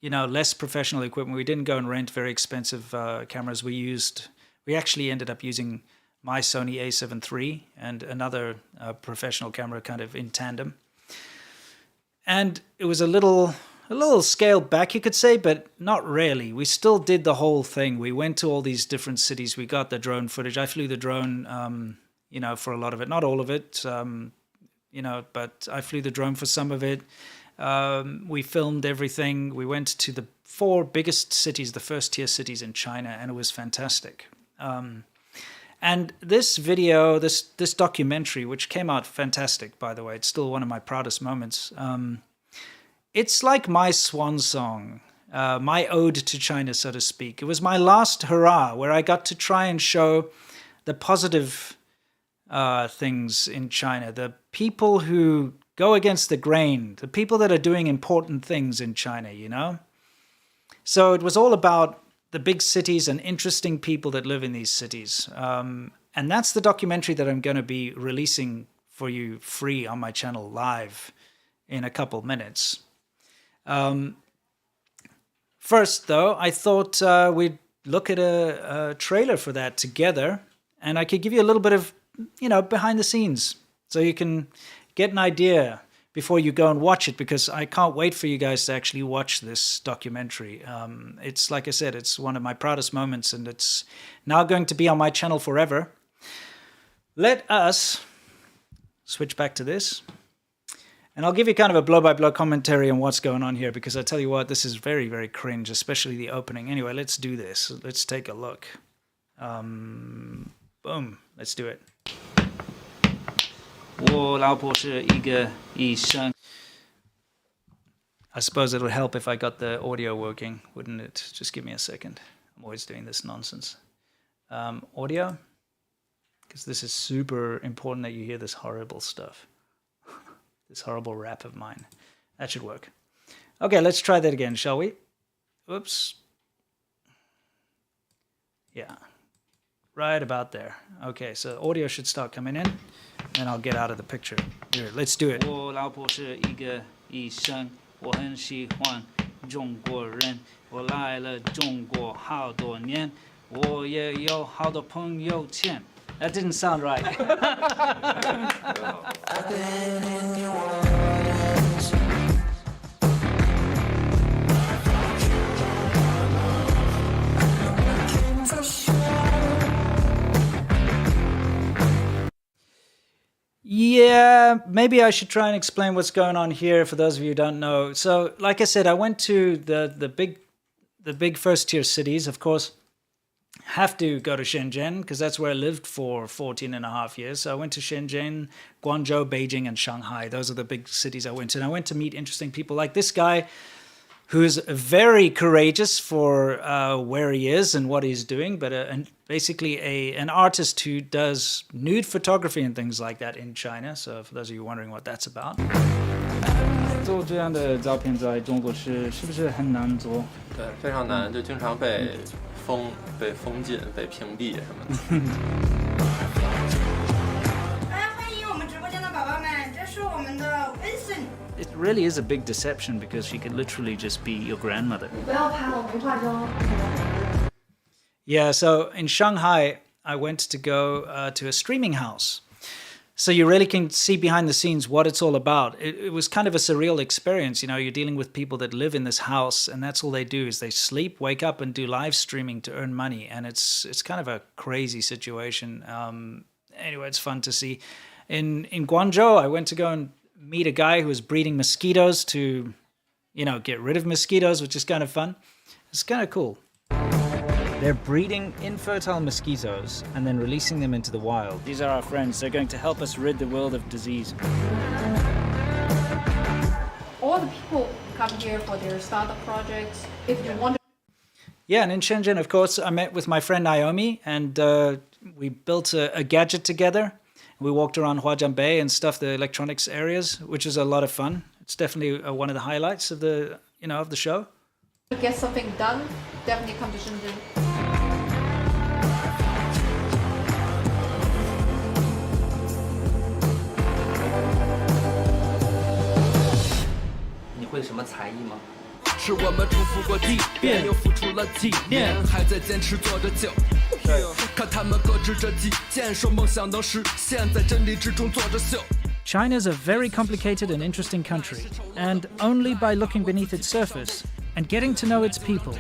less professional equipment. We didn't go and rent very expensive cameras. We actually ended up using my Sony a7 III and another professional camera kind of in tandem. And it was a little scaled back, you could say, but not really. We still did the whole thing. We went to all these different cities. We got the drone footage. I flew the drone, for a lot of it. Not all of it, but I flew the drone for some of it. We filmed everything. We went to the 4 biggest cities, the first-tier cities in China, and it was fantastic. And this video, this documentary, which came out fantastic, by the way, it's still one of my proudest moments. It's like my swan song, my ode to China, so to speak. It was my last hurrah, where I got to try and show the positive things in China, the people who go against the grain, the people that are doing important things in China, you know? So it was all about the big cities and interesting people that live in these cities. And that's the documentary that I'm going to be releasing for you free on my channel live in a couple minutes. First, though, I thought we'd look at a trailer for that together, and I could give you a little bit of, behind the scenes, so you can get an idea before you go and watch it, because I can't wait for you guys to actually watch this documentary. It's, like I said, it's one of my proudest moments, and it's now going to be on my channel forever. Let us switch back to this. And I'll give you kind of a blow-by-blow commentary on what's going on here, because I tell you what, this is very, very cringe, especially the opening. Anyway, let's do this. Let's take a look. Boom. Let's do it. 我老婆是一个医生. I suppose it would help if I got the audio working, wouldn't it? Just give me a second. I'm always doing this nonsense. Audio? Because this is super important that you hear this horrible stuff. This horrible rap of mine. That should work. Okay, let's try that again, shall we? Oops. Yeah. Right about there. Okay, so audio should start coming in, and I'll get out of the picture. Here, let's do it. 我老婆是一个医生，我很喜欢中国人，我来了中国好多年，我也有好多朋友圈。That didn't sound right. Yeah, maybe I should try and explain what's going on here for those of you who don't know. So, like I said, I went to the big first-tier cities, of course. Have to go to Shenzhen, because that's where I lived for 14 and a half years. So I went to Shenzhen, Guangzhou, Beijing, and Shanghai. Those are the big cities I went to. And I went to meet interesting people like this guy, who's very courageous for where he is and what he's doing, but basically an artist who does nude photography and things like that in China. So for those of you wondering what that's about. 做这样的照片在中国是不是很难做？对，非常难，就经常被封禁、被屏蔽什么的。欢迎我们直播间的宝宝们，这是我们的 Vincent。 It really is a big deception, because she could literally just be your grandmother. 不要拍了，不化妆。 Yeah, so in Shanghai, I went to go to a streaming house. So you really can see behind the scenes what it's all about. It was kind of a surreal experience. You know, you're dealing with people that live in this house, and that's all they do is they sleep, wake up, and do live streaming to earn money. And it's kind of a crazy situation. Anyway, it's fun to see. In Guangzhou, I went to go and meet a guy who was breeding mosquitoes to, you know, get rid of mosquitoes, which is kind of fun. It's kind of cool. They're breeding infertile mosquitoes and then releasing them into the wild. These are our friends. They're going to help us rid the world of disease. All the people come here for their startup projects. If you want to... Yeah, and in Shenzhen, of course, I met with my friend Naomi, and we built a gadget together. We walked around Huajian Bay and stuff, the electronics areas, which is a lot of fun. It's definitely one of the highlights of the, you know, of the show. To get something done, definitely come to Shenzhen. 你会什么才艺吗？是我们重复过地遍，又付出了几年，还在坚持做着酒。看他们各执着己见，说梦想能实现，在真理之中做着秀。 China's a very complicated and interesting country, and only by looking beneath its surface and getting to know its people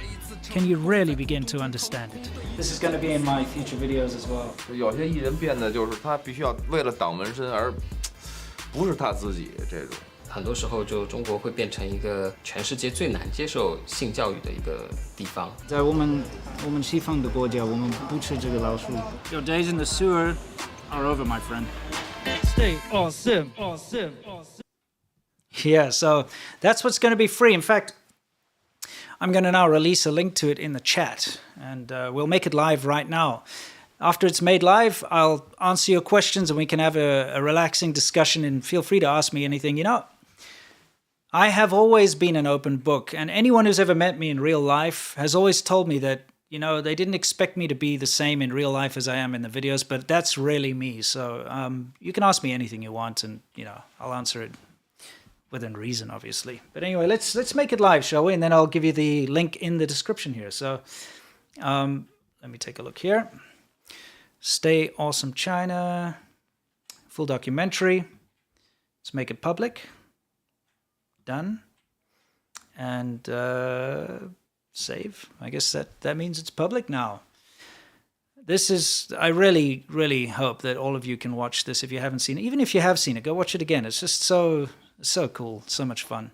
can you really begin to understand it. This is going to be in my future videos as well. 有些艺人变得就是他必须要为了挡纹身而不是他自己这种。很多时候，就中国会变成一个全世界最难接受性教育的一个地方。在我们西方的国家，我们不吃这个老鼠。Your days in the sewer are over, my friend. Stay awesome, awesome, awesome. Yeah, so that's what's going to be free. In fact, I'm going to now release a link to it in the chat, and we'll make it live right now. After it's made live, I'll answer your questions and we can have a relaxing discussion, and feel free to ask me anything. You know, I have always been an open book, and anyone who's ever met me in real life has always told me that, you know, they didn't expect me to be the same in real life as I am in the videos, but that's really me. So you can ask me anything you want, and, you know, I'll answer it within reason, obviously. But anyway, let's make it live, shall we? And then I'll give you the link in the description here. So let me take a look here. Stay Awesome China, full documentary. Let's make it public. Done. And save. I guess that means it's public now. This is, I really, really hope that all of you can watch this if you haven't seen it. Even if you have seen it, go watch it again. It's just so cool, so much fun.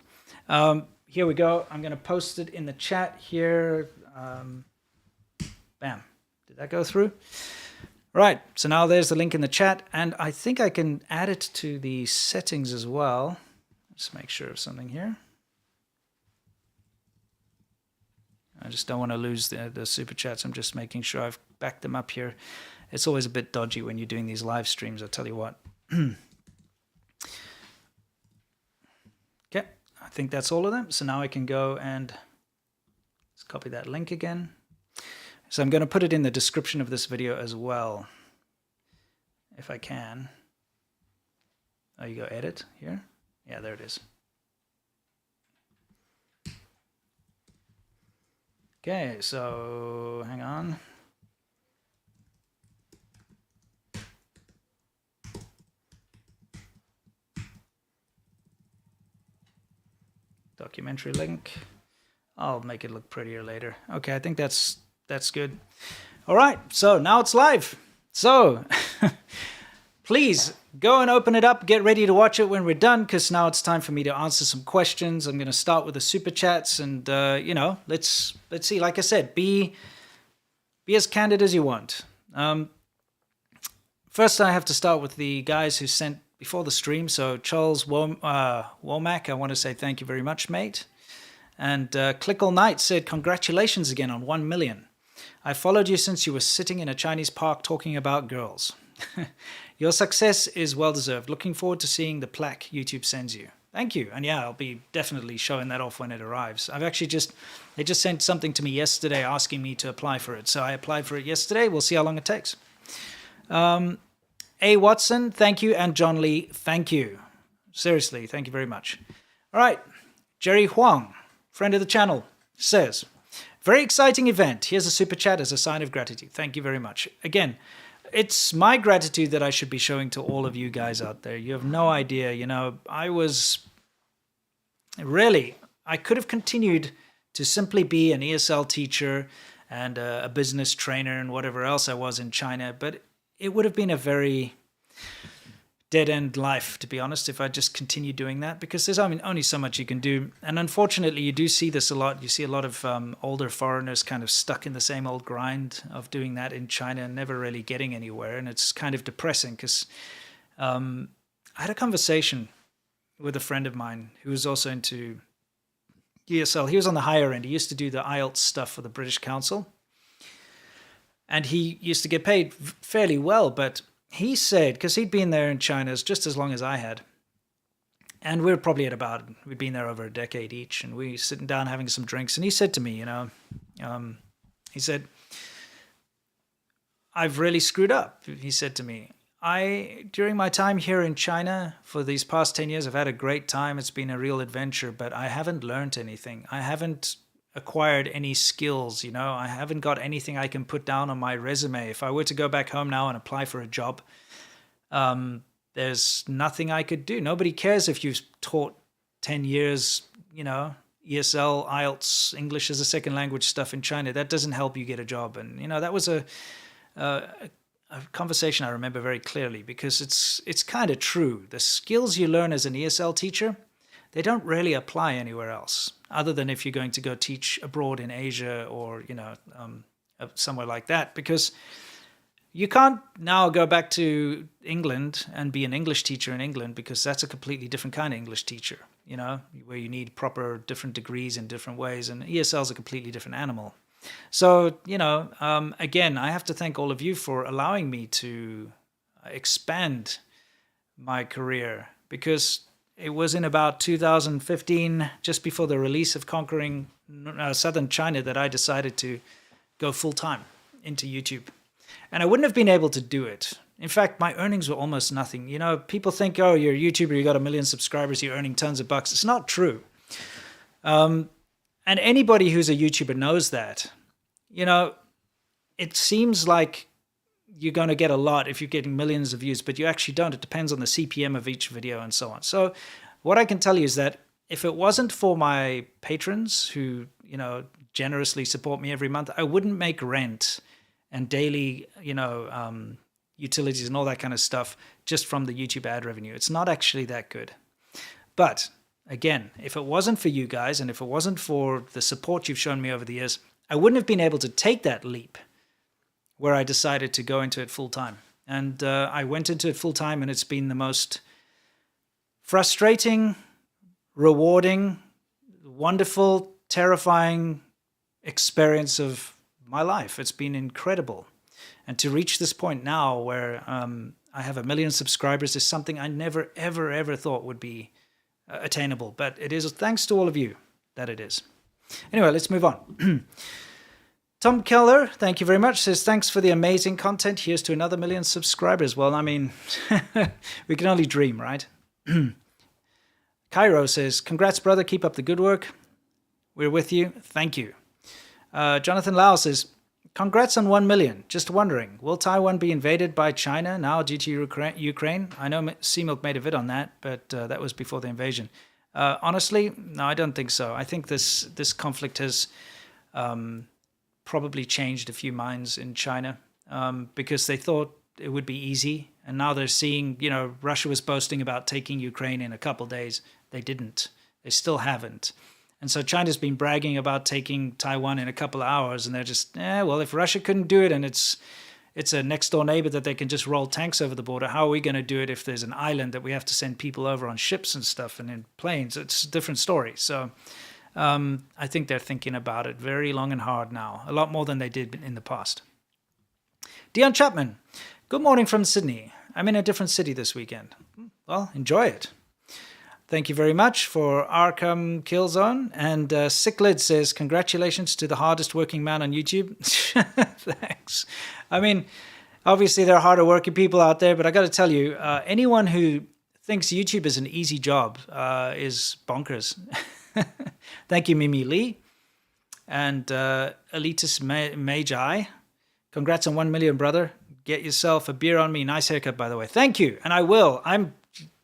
Here we go. I'm going to post it in the chat here. Bam. Did that go through? Right, so now there's the link in the chat, and I think I can add it to the settings as well. Just make sure of something here. I just don't want to lose the super chats. I'm just making sure I've backed them up here. It's always a bit dodgy when you're doing these live streams, I'll tell you what. Okay, I think that's all of them. So now I can go and let's copy that link again. So I'm going to put it in the description of this video as well, if I can. Oh, you go edit here? Yeah, there it is. Okay, so hang on. Documentary link. I'll make it look prettier later. Okay, I think that's good. All right, so now it's live. So please go and open it up. Get ready to watch it when we're done, because now it's time for me to answer some questions. I'm going to start with the super chats, and you know, let's see. Like I said, be as candid as you want. First, I have to start with the guys who sent before the stream. So Charles Womack, I want to say thank you very much, mate. And Click All Night said, congratulations again on 1 million. I followed you since you were sitting in a Chinese park talking about girls. Your success is well-deserved. Looking forward to seeing the plaque YouTube sends you. Thank you. And yeah, I'll be definitely showing that off when it arrives. I've actually they just sent something to me yesterday asking me to apply for it. So I applied for it yesterday. We'll see how long it takes. A. Watson, thank you. And John Lee, thank you. Seriously, thank you very much. All right. Jerry Huang, friend of the channel, says, very exciting event. Here's a super chat as a sign of gratitude. Thank you very much. Again, it's my gratitude that I should be showing to all of you guys out there. You have no idea. I was really, I could have continued to simply be an ESL teacher and a business trainer and whatever else I was in China, but it would have been a very dead-end life, to be honest, if I just continue doing that, because there's only so much you can do. And unfortunately, you do see this a lot. You see a lot of older foreigners kind of stuck in the same old grind of doing that in China and never really getting anywhere. And it's kind of depressing because I had a conversation with a friend of mine who was also into ESL. He was on the higher end. He used to do the IELTS stuff for the British Council. And he used to get paid fairly well, but he said, because he'd been there in China just as long as I had, and we'd been there over a decade each, and we were sitting down having some drinks, and he said to me, he said, I've really screwed up. He said to me, during my time here in China for these past 10 years, I've had a great time. It's been a real adventure, but I haven't learned anything. I haven't acquired any skills, I haven't got anything I can put down on my resume. If I were to go back home now and apply for a job, there's nothing I could do. Nobody cares if you've taught 10 years, ESL, IELTS, English as a second language stuff in China. That doesn't help you get a job. And, that was a conversation I remember very clearly, because it's kind of true. The skills you learn as an ESL teacher, they don't really apply anywhere else, other than if you're going to go teach abroad in Asia or, somewhere like that, because you can't now go back to England and be an English teacher in England, because that's a completely different kind of English teacher, where you need proper different degrees in different ways, and ESL is a completely different animal. So, again, I have to thank all of you for allowing me to expand my career, because it was in about 2015, just before the release of Conquering Southern China, that I decided to go full-time into YouTube. And I wouldn't have been able to do it. In fact, my earnings were almost nothing. People think, oh, you're a YouTuber, you got 1 million subscribers, you're earning tons of bucks. It's not true. And anybody who's a YouTuber knows that. It seems like you're going to get a lot if you're getting millions of views, but you actually don't. It depends on the CPM of each video and so on. So what I can tell you is that if it wasn't for my patrons who, generously support me every month, I wouldn't make rent and daily, utilities and all that kind of stuff just from the YouTube ad revenue. It's not actually that good. But again, if it wasn't for you guys, and if it wasn't for the support you've shown me over the years, I wouldn't have been able to take that leap where I decided to go into it full time. And I went into it full time, and it's been the most frustrating, rewarding, wonderful, terrifying experience of my life. It's been incredible. And to reach this point now where I have 1 million subscribers is something I never, ever, ever thought would be attainable. But it is thanks to all of you that it is. Anyway, let's move on. Tom Keller, thank you very much, says, thanks for the amazing content. Here's to another 1 million subscribers. Well, I mean, we can only dream, right? Cairo says, congrats, brother. Keep up the good work. We're with you. Thank you. Jonathan Lau says, congrats on 1 million. Just wondering, will Taiwan be invaded by China now due to Ukraine? I know C-Milk made a vid on that, but that was before the invasion. Honestly, no, I don't think so. I think this conflict has probably changed a few minds in China because they thought it would be easy. And now they're seeing, Russia was boasting about taking Ukraine in a couple days. They didn't. They still haven't. And so China's been bragging about taking Taiwan in a couple of hours. And they're just, well, if Russia couldn't do it and it's a next door neighbor that they can just roll tanks over the border, how are we going to do it if there's an island that we have to send people over on ships and stuff and in planes? It's a different story. So I think they're thinking about it very long and hard now, a lot more than they did in the past. Dion Chapman, good morning from Sydney. I'm in a different city this weekend. Well, enjoy it. Thank you very much for Arkham Killzone. And Sicklid says, congratulations to the hardest working man on YouTube. Thanks. I mean, obviously there are harder working people out there, but I got to tell you, anyone who thinks YouTube is an easy job is bonkers. Thank you, Mimi Lee. And Elitus Magi. Congrats on 1 million, brother. get yourself a beer on me. Nice haircut, by the way. Thank you. And I will. I'm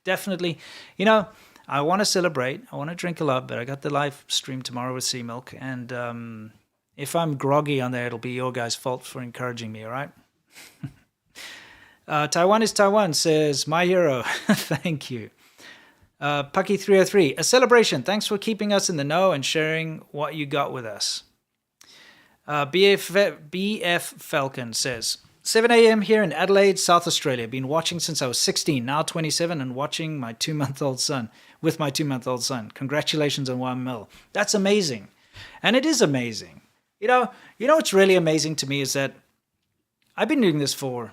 definitely, you know, I want to celebrate. I want to drink a lot, but I got the live stream tomorrow with Sea Milk. And if I'm groggy on there, it'll be your guys' fault for encouraging me, all right? Taiwan is Taiwan says, my hero. Thank you. Pucky303, a celebration. Thanks for keeping us in the know and sharing what you got with us. BF Falcon says, 7 a.m. here in Adelaide, South Australia. Been watching since I was 16, now 27, and watching my 2-month-old son, with my 2-month-old son. Congratulations on 1 mil. That's amazing. And it is amazing. You know what's really amazing to me is that I've been doing this for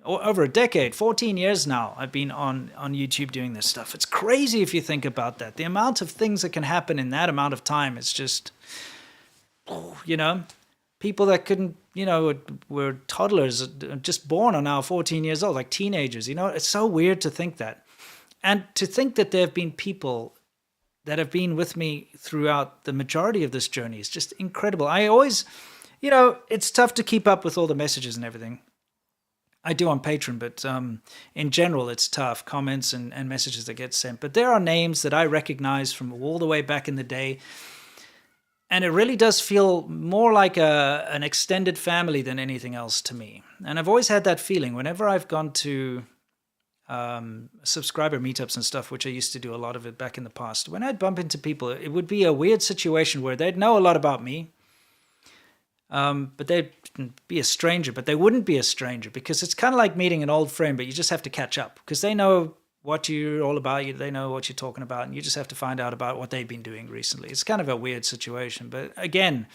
over a decade, 14 years now. I've been on YouTube doing this stuff. It's crazy if you think about that. The amount of things that can happen in that amount of time, it's just, you know, people that couldn't, you know, were toddlers, just born are now 14 years old, like teenagers. You know, it's so weird to think that. And to think that there have been people that have been with me throughout the majority of this journey is just incredible. I always, you know, it's tough to keep up with all the messages and everything. I do on Patreon, but in general, it's tough. Comments and messages that get sent. But there are names that I recognize from all the way back in the day. And it really does feel more like an extended family than anything else to me. And I've always had that feeling whenever I've gone to subscriber meetups and stuff, which I used to do a lot of it back in the past. When I'd bump into people, it would be a weird situation where they'd know a lot about me. But they'd be a stranger, but they wouldn't be a stranger because it's kind of like meeting an old friend, but you just have to catch up because they know what you're all about. They know what you're talking about, and you just have to find out about what they've been doing recently. It's kind of a weird situation. But again,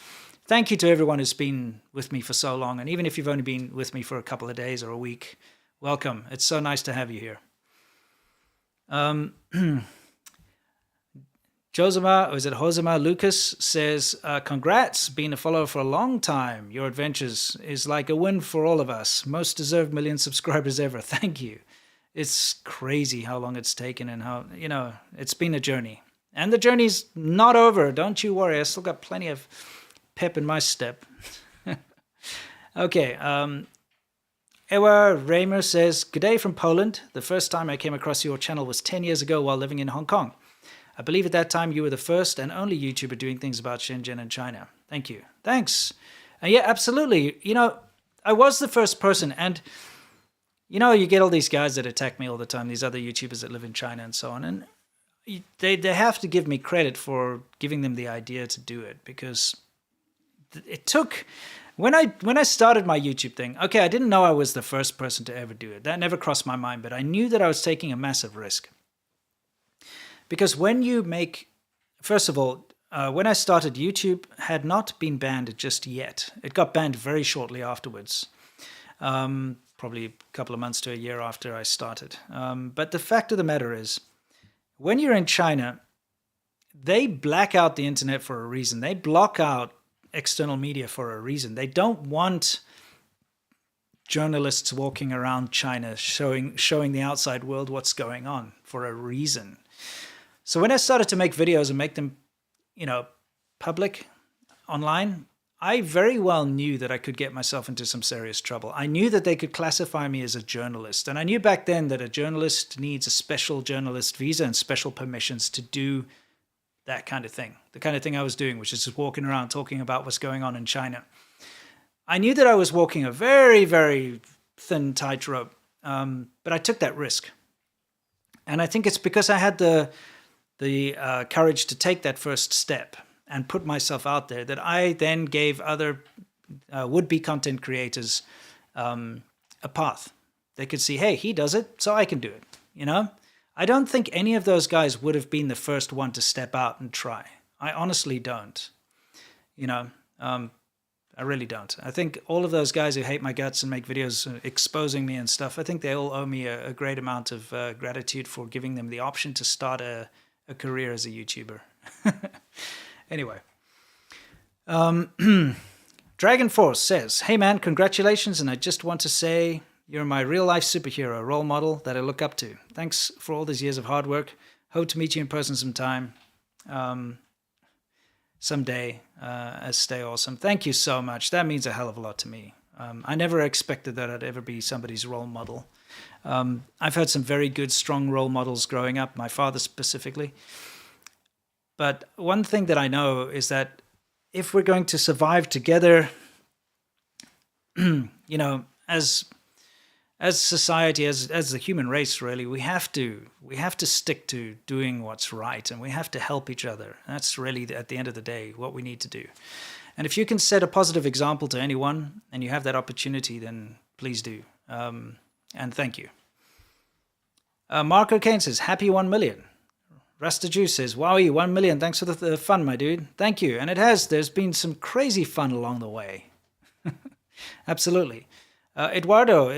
thank you to everyone who's been with me for so long. And even if you've only been with me for a couple of days or a week, welcome. It's so nice to have you here. Josema Lucas says, congrats, been a follower for a long time. Your adventures is like a win for all of us. Most deserved million subscribers ever. Thank you. It's crazy how long it's taken and how, you know, it's been a journey. And the journey's not over. Don't you worry. I still got plenty of pep in my step. Okay. Ewa Raymer says, good day from Poland. The first time I came across your channel was 10 years ago while living in Hong Kong. I believe at that time you were the first and only YouTuber doing things about Shenzhen and China. Thank you. Thanks. Yeah, absolutely. You know, I was the first person. And, you know, you get all these guys that attack me all the time, these other YouTubers that live in China and so on. And they have to give me credit for giving them the idea to do it because it took... When I started my YouTube thing, okay, I didn't know I was the first person to ever do it. That never crossed my mind, but I knew that I was taking a massive risk. Because when you make, first of all, when I started, YouTube had not been banned just yet. It got banned very shortly afterwards, probably a couple of months to a year after I started. But the fact of the matter is, when you're in China, they black out the internet for a reason. They block out external media for a reason. They don't want journalists walking around China showing the outside world what's going on for a reason. So when I started to make videos and make them, you know, public online, I very well knew that I could get myself into some serious trouble. I knew that they could classify me as a journalist. And I knew back then that a journalist needs a special journalist visa and special permissions to do that kind of thing. The kind of thing I was doing, which is just walking around talking about what's going on in China. I knew that I was walking a very, very thin tightrope, but I took that risk. And I think it's because I had the courage to take that first step and put myself out there that I then gave other would-be content creators a path. They could see, hey, he does it, so I can do it, you know? I don't think any of those guys would have been the first one to step out and try. I honestly don't, you know? I really don't. I think all of those guys who hate my guts and make videos exposing me and stuff, I think they all owe me a great amount of gratitude for giving them the option to start a career as a YouTuber. Anyway. Dragon Force says, hey man, congratulations, and I just want to say you're my real-life superhero, role model that I look up to. Thanks for all these years of hard work. Hope to meet you in person sometime. Someday, stay awesome. Thank you so much. That means a hell of a lot to me. I never expected that I'd ever be somebody's role model. I've had some very good, strong role models growing up, my father specifically. But one thing that I know is that if we're going to survive together, as society, as the human race, really, we have to stick to doing what's right, and we have to help each other. That's really, at the end of the day, what we need to do. And if you can set a positive example to anyone, and you have that opportunity, then please do. And thank you. Mark O'Kane says, happy 1 million. Rasta Juice says, wowie, 1 million. Thanks for the fun, my dude. Thank you. And there's been some crazy fun along the way. Absolutely. Eduardo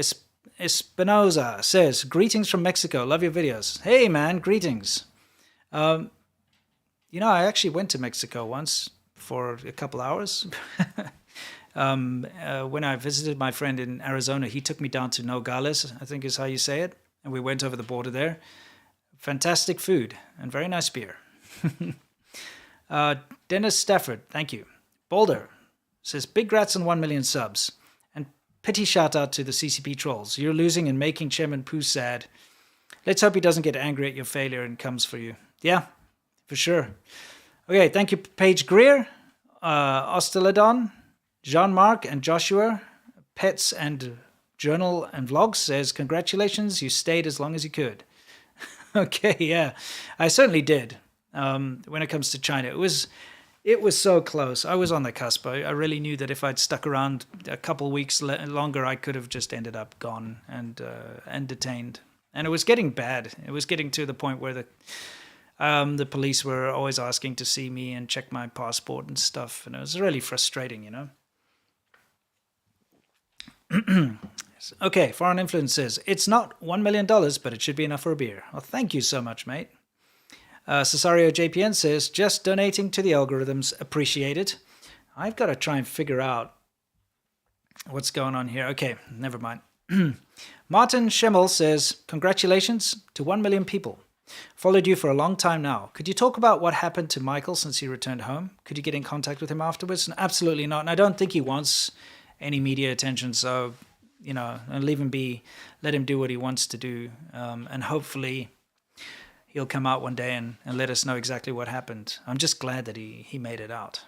Espinoza says, greetings from Mexico. Love your videos. Hey, man, greetings. I actually went to Mexico once for a couple hours. When I visited my friend in Arizona, he took me down to Nogales, I think is how you say it. And we went over the border there. Fantastic food and very nice beer. Dennis Stafford, thank you. Boulder says, big grats on 1 million subs. And pity shout out to the CCP trolls. You're losing and making Chairman Pooh sad. Let's hope he doesn't get angry at your failure and comes for you. Yeah, for sure. Okay, thank you, Paige Greer, Osteladon, Jean-Marc and Joshua, Pets and Journal and Vlogs says, congratulations, you stayed as long as you could. Okay, yeah, I certainly did. When it comes to China, it was so close. I was on the cusp. I really knew that if I'd stuck around a couple weeks longer, I could have just ended up gone and detained. And it was getting bad. It was getting to the point where the police were always asking to see me and check my passport and stuff, and it was really frustrating, Okay, Foreign Influence says, it's not $1 million, but it should be enough for a beer. Well, thank you so much, mate. Cesario JPN says, just donating to the algorithms, appreciate it. I've got to try and figure out what's going on here. Okay, never mind. Martin Schemmel says, congratulations to 1 million people. Followed you for a long time now. Could you talk about what happened to Michael since he returned home? Could you get in contact with him afterwards? Absolutely not. And I don't think he wants any media attention, so and leave him be, let him do what he wants to do, and hopefully he'll come out one day and let us know exactly what happened. I'm just glad that he made it out.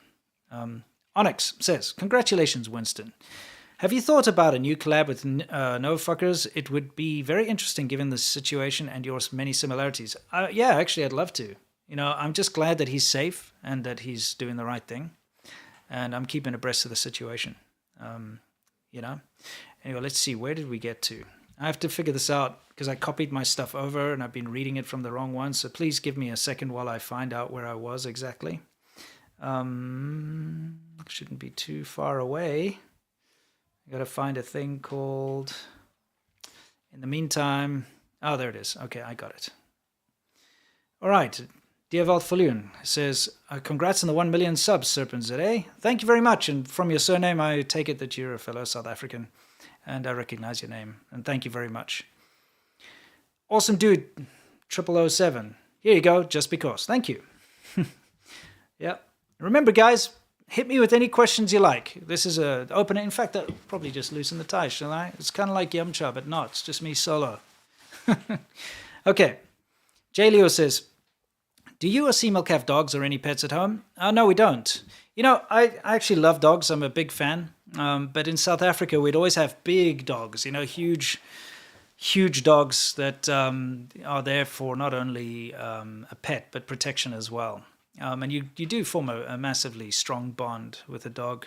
Onyx says, congratulations, Winston. Have you thought about a new collab with No Fuckers? It would be very interesting given the situation and your many similarities. Yeah, actually, I'd love to. I'm just glad that he's safe and that he's doing the right thing, and I'm keeping abreast of the situation. Anyway, let's see, where did we get to? I have to figure this out because I copied my stuff over and I've been reading it from the wrong one, so please give me a second while I find out where I was exactly. Shouldn't be too far away. I gotta find a thing called, in the meantime, oh, there it is. Okay, I got it. All right, Dievald Falun says, congrats on the 1 million subs, SerpentZA. Thank you very much, and from your surname, I take it that you're a fellow South African, and I recognize your name, and thank you very much. Awesome dude, 0007. Here you go, just because. Thank you. Yeah. Remember, guys, hit me with any questions you like. This is an open. In fact, I'll probably just loosen the ties, shall I? It's kind of like Yamcha, but not. It's just me solo. Okay. J. Leo says, do you or Seamilk have dogs or any pets at home? No, we don't. I actually love dogs. I'm a big fan. But in South Africa, we'd always have big dogs, huge dogs that are there for not only a pet, but protection as well. And you do form a massively strong bond with a dog.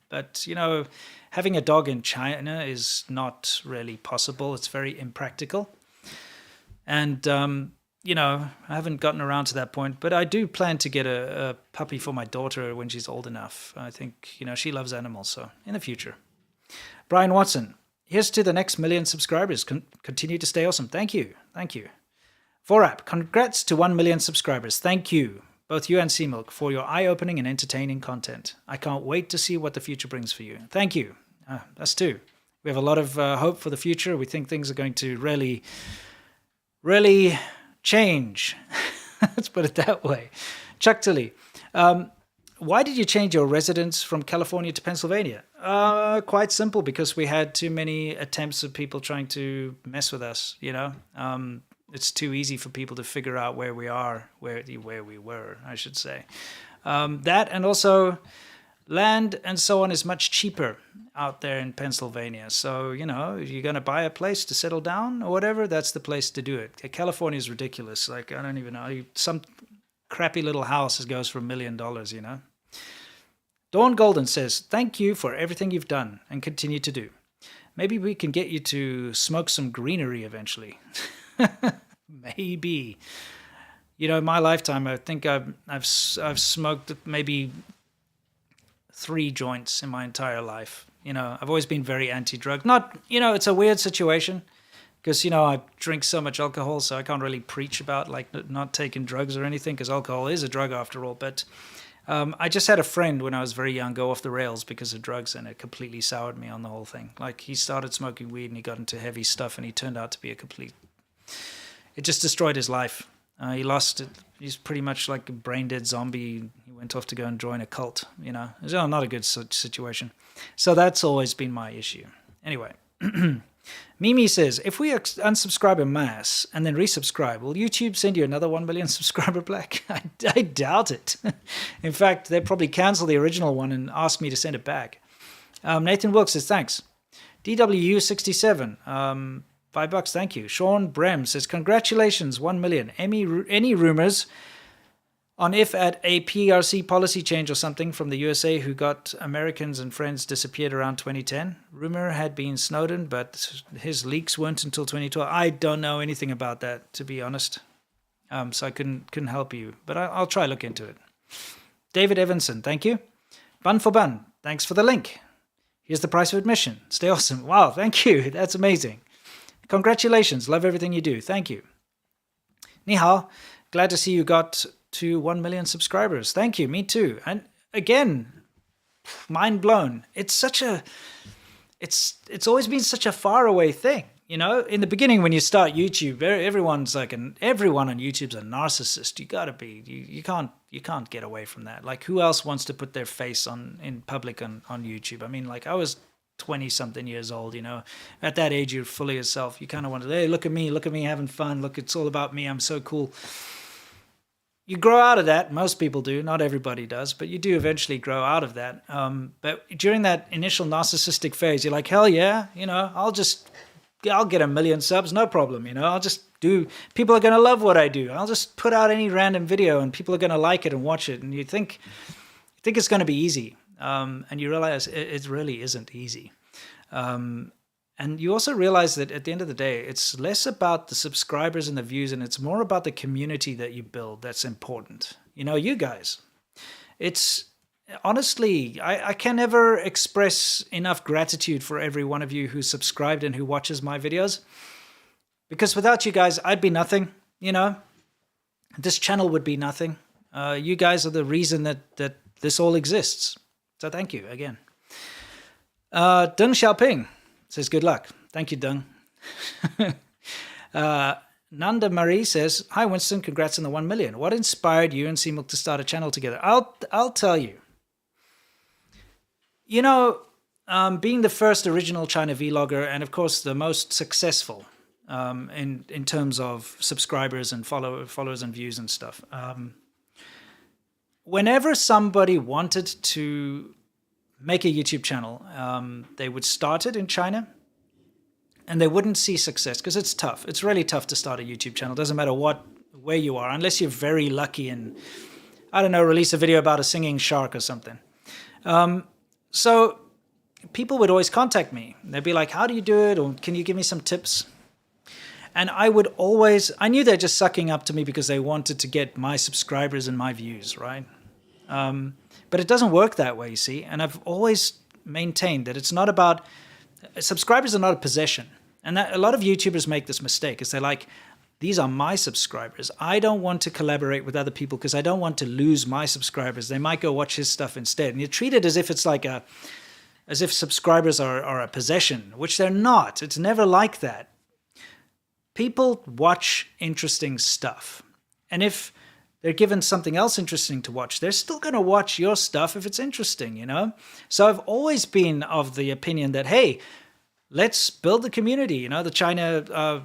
But, having a dog in China is not really possible. It's very impractical. And, I haven't gotten around to that point. But I do plan to get a puppy for my daughter when she's old enough. I think, she loves animals. So in the future. Brian Watson, here's to the next million subscribers. Continue to stay awesome. Thank you. Thank you. 4app, congrats to 1 million subscribers. Thank you, both you and Seamilk, for your eye-opening and entertaining content. I can't wait to see what the future brings for you. Thank you. Us too. We have a lot of hope for the future. We think things are going to really, really change. Let's put it that way. Chuck Tilly, why did you change your residence from California to Pennsylvania? Quite simple, because we had too many attempts of people trying to mess with us, you know. It's too easy for people to figure out where we are, where we were, I should say. That, and also land and so on, is much cheaper out there in Pennsylvania. So, you know, if you're going to buy a place to settle down or whatever, that's the place to do it. California is ridiculous. Like, I don't even know. Some crappy little house goes for $1 million, you know. Dawn Golden says, thank you for everything you've done and continue to do. Maybe we can get you to smoke some greenery eventually. Maybe. You know, in my lifetime, I think I've smoked maybe 3 joints in my entire life. You know, I've always been very anti-drug. Not, you know, it's a weird situation because, you know, I drink so much alcohol, so I can't really preach about like not taking drugs or anything, because alcohol is a drug after all. But I just had a friend when I was very young go off the rails because of drugs, and it completely soured me on the whole thing. Like, he started smoking weed and he got into heavy stuff, and he turned out to be it just destroyed his life. He lost it. He's pretty much like a brain dead zombie. He went off to go and join a cult, you know. It's not a good situation. So that's always been my issue. Anyway, Mimi says, if we unsubscribe en masse and then resubscribe, will YouTube send you another 1 million subscriber plaque? I doubt it. In fact, they'll probably cancel the original one and ask me to send it back. Nathan Wilkes says, thanks. DWU67, $5, thank you. Sean Brem says, congratulations, 1 million. Any rumors on if at a PRC policy change or something from the USA who got Americans and friends disappeared around 2010? Rumor had been Snowden, but his leaks weren't until 2012. I don't know anything about that, to be honest. So I couldn't help you, but I'll try look into it. David Evanson, thank you. Bun for Bun, thanks for the link. Here's the price of admission. Stay awesome. Wow, thank you. That's amazing. Congratulations. Love everything you do. Thank you. Ni hao. Glad to see you got to 1 million subscribers. Thank you. Me too. And again, mind blown. It's always been such a far away thing. You know, in the beginning when you start YouTube, everyone's like, everyone on YouTube's a narcissist. You can't get away from that. Like, who else wants to put their face in public on YouTube? I mean, like, I was 20-something years old, you know. At that age, you're fully yourself. You kind of want to, hey, look at me having fun. Look, it's all about me. I'm so cool. You grow out of that. Most people do. Not everybody does, but you do eventually grow out of that. But during that initial narcissistic phase, you're like, hell yeah, you know, I'll get 1 million subs, no problem, you know. People are going to love what I do. I'll just put out any random video and people are going to like it and watch it. And you think it's going to be easy. And you realize it really isn't easy. And you also realize that at the end of the day, it's less about the subscribers and the views, and it's more about the community that you build that's important. You know, you guys. It's honestly, I can never express enough gratitude for every one of you who subscribed and who watches my videos. Because without you guys, I'd be nothing, you know. This channel would be nothing. You guys are the reason that this all exists. So thank you again. Deng Xiaoping says, good luck. Thank you, Deng. Nanda Marie says, hi, Winston. Congrats on the 1 million. What inspired you and Seamilk to start a channel together? I'll tell you. You know, being the first original China vlogger and, of course, the most successful in terms of subscribers and followers and views and stuff, whenever somebody wanted to make a YouTube channel, they would start it in China and they wouldn't see success because it's tough. It's really tough to start a YouTube channel. It doesn't matter where you are, unless you're very lucky and, I don't know, release a video about a singing shark or something. So people would always contact me. They'd be like, how do you do it? Or can you give me some tips? And I knew they're just sucking up to me because they wanted to get my subscribers and my views, right? But it doesn't work that way, you see. And I've always maintained that it's not about, subscribers are not a possession. And that, a lot of YouTubers make this mistake, is they're like, these are my subscribers. I don't want to collaborate with other people because I don't want to lose my subscribers. They might go watch his stuff instead. And you treat it as if it's like as if subscribers are a possession, which they're not. It's never like that. People watch interesting stuff. And if they're given something else interesting to watch, they're still going to watch your stuff if it's interesting, you know? So I've always been of the opinion that, hey, let's build the community, you know, the China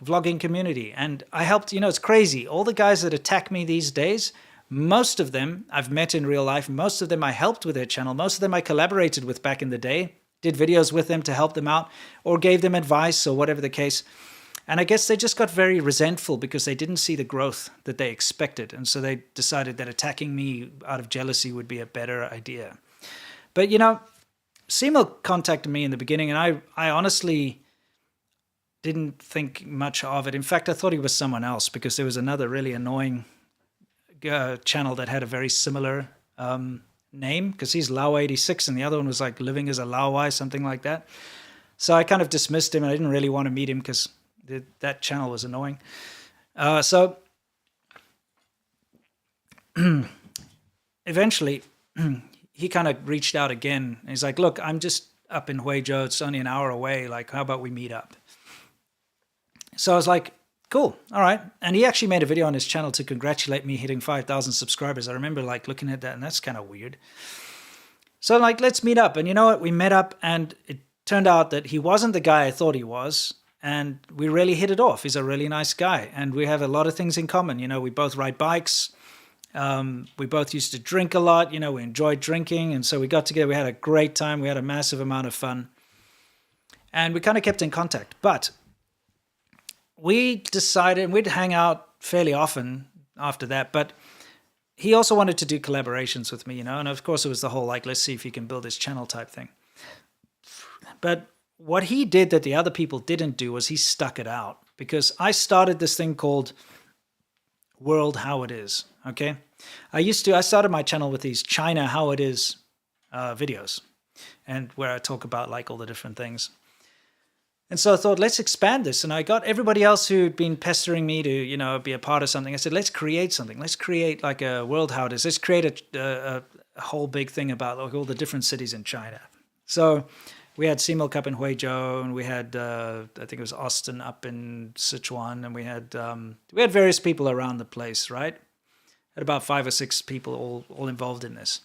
vlogging community. And I helped, you know, it's crazy. All the guys that attack me these days, most of them I've met in real life. Most of them I helped with their channel. Most of them I collaborated with back in the day, did videos with them to help them out or gave them advice or whatever the case. And I guess they just got very resentful because they didn't see the growth that they expected. And so they decided that attacking me out of jealousy would be a better idea. But, you know, Seamilk contacted me in the beginning, and I honestly didn't think much of it. In fact, I thought he was someone else because there was another really annoying channel that had a very similar name, because he's Lao86 and the other one was like Living as a Laowai, something like that. So I kind of dismissed him, and I didn't really want to meet him because that channel was annoying. So eventually he kind of reached out again. And he's like, look, I'm just up in Huizhou. It's only an hour away. Like, how about we meet up? So I was like, cool. All right. And he actually made a video on his channel to congratulate me hitting 5,000 subscribers. I remember like looking at that, and that's kind of weird. So like, let's meet up. And you know what? We met up, and it turned out that he wasn't the guy I thought he was. And we really hit it off. He's a really nice guy. And we have a lot of things in common. You know, we both ride bikes. We both used to drink a lot. You know, we enjoyed drinking. And so we got together. We had a great time. We had a massive amount of fun. And we kind of kept in contact. But we decided we'd hang out fairly often after that. But he also wanted to do collaborations with me, you know. And of course, it was the whole, like, let's see if he can build his channel type thing. But what he did that the other people didn't do was he stuck it out, because I started this thing called World How It Is, okay? I started my channel with these China How It Is videos, and where I talk about like all the different things. And so I thought, let's expand this. And I got everybody else who'd been pestering me to, you know, be a part of something. I said, let's create something. Let's create like a World How It Is. Let's create a whole big thing about like all the different cities in China. So we had Seamilk up in Huizhou, and we had, I think it was Austin up in Sichuan, and we had various people around the place, right? Had about 5 or 6 people all involved in this.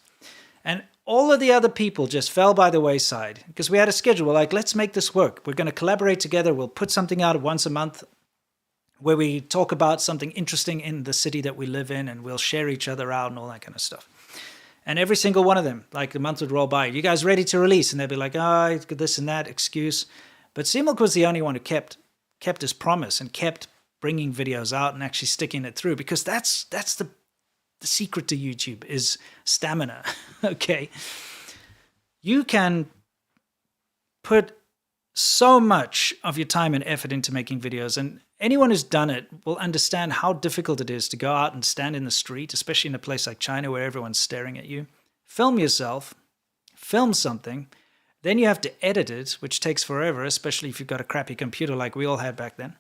And all of the other people just fell by the wayside because we had a schedule. We're like, let's make this work. We're going to collaborate together. We'll put something out once a month where we talk about something interesting in the city that we live in, and we'll share each other out and all that kind of stuff. And every single one of them, like the month would roll by, you guys ready to release? And they'd be like, oh, this and that excuse. But Seamilk was the only one who kept his promise and kept bringing videos out and actually sticking it through, because that's the secret to YouTube is stamina. Okay. You can put so much of your time and effort into making videos, and anyone who's done it will understand how difficult it is to go out and stand in the street, especially in a place like China where everyone's staring at you. Film yourself, film something, then you have to edit it, which takes forever, especially if you've got a crappy computer like we all had back then.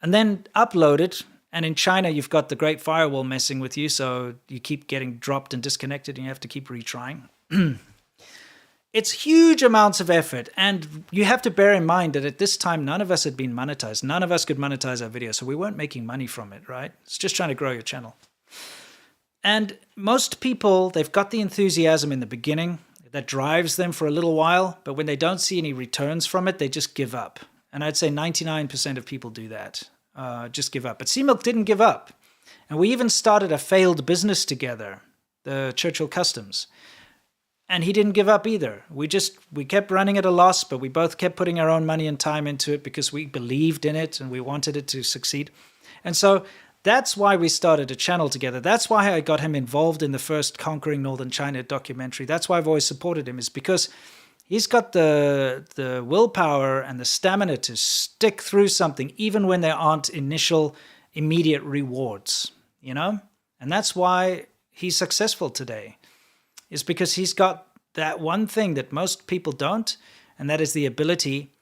And then upload it. And in China, you've got the Great Firewall messing with you, so you keep getting dropped and disconnected, and you have to keep retrying. It's huge amounts of effort, and you have to bear in mind that at this time, none of us had been monetized. None of us could monetize our video, so we weren't making money from it, right? It's just trying to grow your channel. And most people, they've got the enthusiasm in the beginning that drives them for a little while, but when they don't see any returns from it, they just give up. And I'd say 99% of people do that. Just give up. But Seamilk didn't give up. And we even started a failed business together, the Churchill Customs. And he didn't give up either. We kept running at a loss, but we both kept putting our own money and time into it because we believed in it and we wanted it to succeed. And so that's why we started a channel together. That's why I got him involved in the first Conquering Northern China documentary. That's why I've always supported him, is because he's got the willpower and the stamina to stick through something even when there aren't initial immediate rewards, you know? And that's why he's successful today, is because he's got that one thing that most people don't, and that is the ability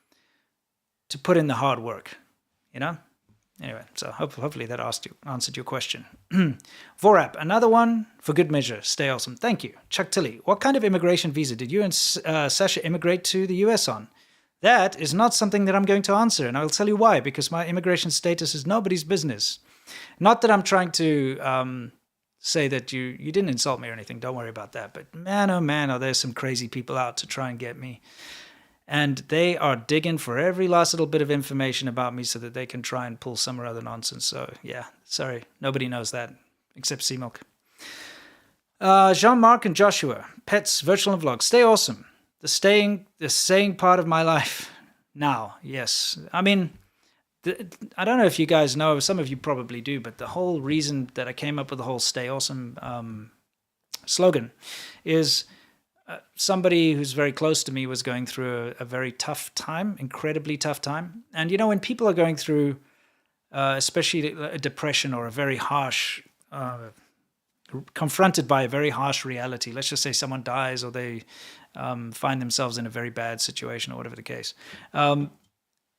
to put in the hard work, you know? Anyway, so hopefully that answered your question. Vorap, another one for good measure. Stay awesome. Thank you. Chuck Tilley, what kind of immigration visa did you and Sasha immigrate to the US on? That is not something that I'm going to answer, and I'll tell you why, because my immigration status is nobody's business. Not that I'm trying to say that you didn't insult me or anything, don't worry about that, but man, oh man, are there some crazy people out to try and get me. And they are digging for every last little bit of information about me so that they can try and pull some or other nonsense. So yeah, sorry, nobody knows that except Seamilk. Jean-Marc and Joshua, pets, virtual and vlog, stay awesome. The staying part of my life now, yes. I mean, I don't know if you guys know, some of you probably do, but the whole reason that I came up with the whole stay awesome slogan is somebody who's very close to me was going through a very tough time, incredibly tough time. And, you know, when people are going through, especially a depression or a very harsh, confronted by a very harsh reality, let's just say someone dies or they find themselves in a very bad situation or whatever the case,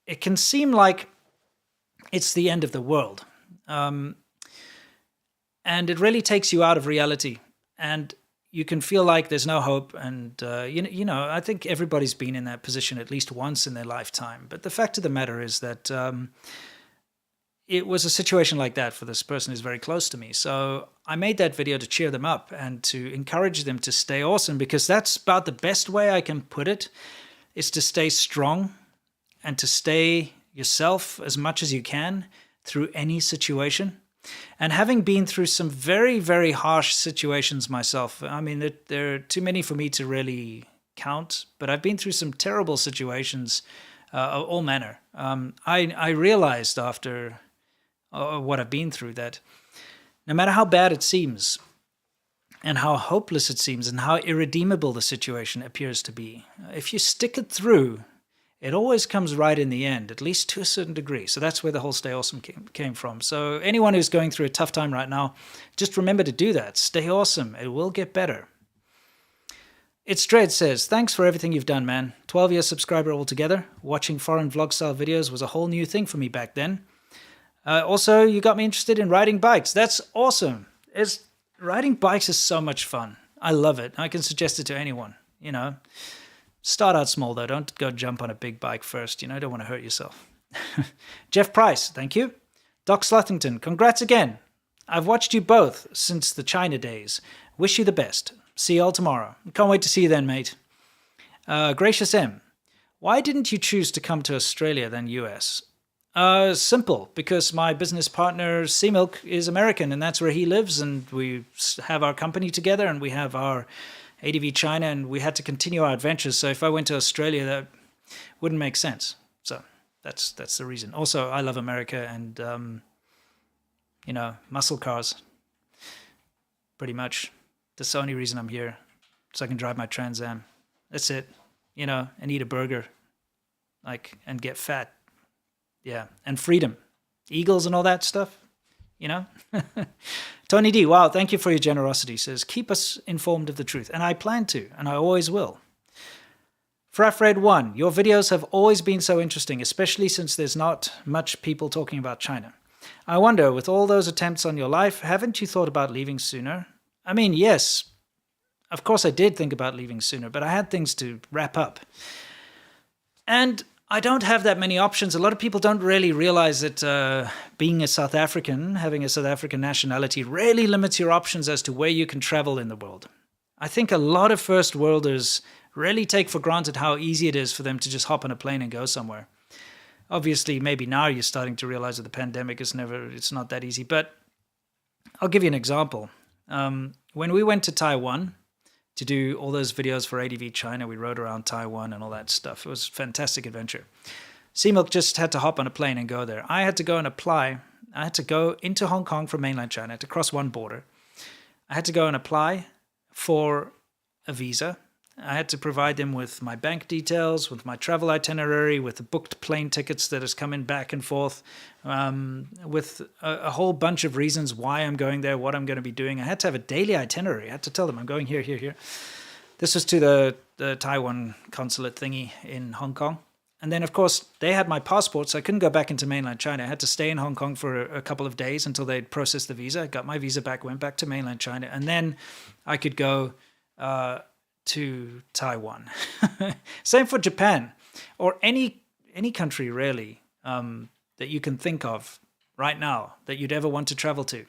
it can seem like it's the end of the world. And it really takes you out of reality. And you can feel like there's no hope. And, you know, I think everybody's been in that position at least once in their lifetime. But the fact of the matter is that it was a situation like that for this person who's very close to me. So I made that video to cheer them up and to encourage them to stay awesome, because that's about the best way I can put it, is to stay strong and to stay yourself as much as you can through any situation. And having been through some very, very harsh situations myself, I mean, there are too many for me to really count, but I've been through some terrible situations of all manner. I realized after what I've been through that no matter how bad it seems and how hopeless it seems and how irredeemable the situation appears to be, if you stick it through, it always comes right in the end, at least to a certain degree. So that's where the whole stay awesome came from. So anyone who's going through a tough time right now, just remember to do that. Stay awesome. It will get better. It's Dread says, thanks for everything you've done, man. 12-year subscriber altogether. Watching foreign vlog-style videos was a whole new thing for me back then. Also, you got me interested in riding bikes. That's awesome. Riding bikes is so much fun. I love it. I can suggest it to anyone, you know. Start out small, though. Don't go jump on a big bike first. You know, don't want to hurt yourself. Jeff Price, thank you. Doc Sluthington, congrats again. I've watched you both since the China days. Wish you the best. See you all tomorrow. Can't wait to see you then, mate. Gracious M, why didn't you choose to come to Australia than US? Simple, because my business partner, Seamilk, is American, and that's where he lives, and we have our company together, and we have our ADVChina, and we had to continue our adventures. So if I went to Australia, that wouldn't make sense. So that's the reason. Also, I love America, and you know, muscle cars. Pretty much, that's the only reason I'm here, so I can drive my Trans Am. That's it. You know, and eat a burger, like, and get fat. Yeah, and freedom, eagles and all that stuff. You know? Tony D, wow, thank you for your generosity. Says, keep us informed of the truth. And I plan to, and I always will. Frafred1, your videos have always been so interesting, especially since there's not much people talking about China. I wonder, with all those attempts on your life, haven't you thought about leaving sooner? I mean, yes, of course I did think about leaving sooner, but I had things to wrap up. And I don't have that many options. A lot of people don't really realize that being a South African, having a South African nationality, really limits your options as to where you can travel in the world. I think a lot of first worlders really take for granted how easy it is for them to just hop on a plane and go somewhere. Obviously, maybe now you're starting to realize that the pandemic it's not that easy. But I'll give you an example. When we went to Taiwan to do all those videos for ADVChina, we rode around Taiwan and all that stuff. It was a fantastic adventure. Seamilk just had to hop on a plane and go there. I had to go and apply. I had to go into Hong Kong from mainland China, I had to cross one border. I had to go and apply for a visa. I had to provide them with my bank details, with my travel itinerary, with the booked plane tickets that is coming back and forth, with a whole bunch of reasons why I'm going there, what I'm going to be doing. I had to have a daily itinerary. I had to tell them I'm going here, here, here. This was to the Taiwan consulate thingy in Hong Kong. And then, of course, they had my passport, so I couldn't go back into mainland China. I had to stay in Hong Kong for a couple of days until they'd processed the visa. I got my visa back, went back to mainland China, and then I could go to Taiwan. Same for Japan. or any country really that you can think of right now that you'd ever want to travel to.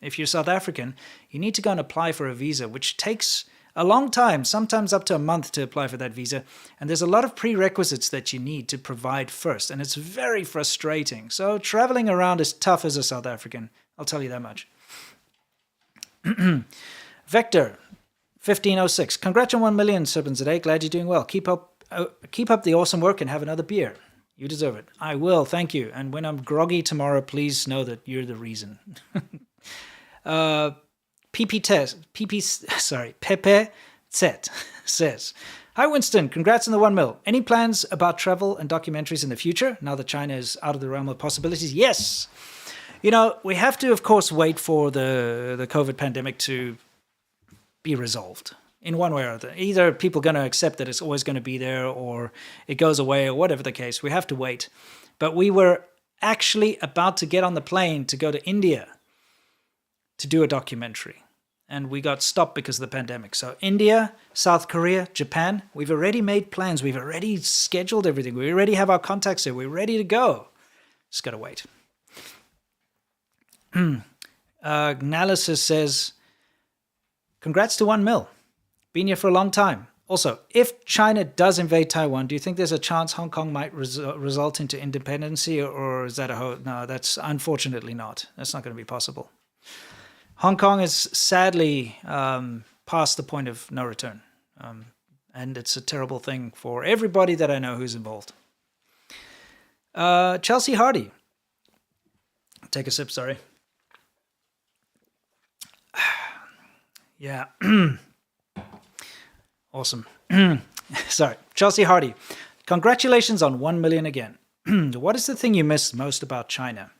If you're South African, you need to go and apply for a visa, which takes a long time, sometimes up to a month to apply for that visa. And there's a lot of prerequisites that you need to provide first. And it's very frustrating. So traveling around is tough as a South African. I'll tell you that much. Vector 1506. Congrats on 1 million, SerpentZA. Glad you're doing well. Keep up the awesome work and have another beer. You deserve it. I will. Thank you. And when I'm groggy tomorrow, please know that you're the reason. Pepe Zet says, "Hi Winston, congrats on the 1 mil. Any plans about travel and documentaries in the future now that China is out of the realm of possibilities?" Yes. You know, we have to, of course, wait for the COVID pandemic to be resolved in one way or other. Either people are going to accept that it's always going to be there, or it goes away, or whatever the case. We have to wait. But we were actually about to get on the plane to go to India to do a documentary. And we got stopped because of the pandemic. So India, South Korea, Japan, we've already made plans. We've already scheduled everything. We already have our contacts there. We're ready to go. Just got to wait. Analysis says, congrats to 1 mil. Been here for a long time. Also, if China does invade Taiwan, do you think there's a chance Hong Kong might result into independency, or is that no, that's unfortunately not. That's not going to be possible. Hong Kong is sadly past the point of no return. And it's a terrible thing for everybody that I know who's involved. Chelsea Hardy. Take a sip, sorry. Yeah. Awesome. Sorry. Chelsea Hardy. Congratulations on 1 million again. What is the thing you miss most about China?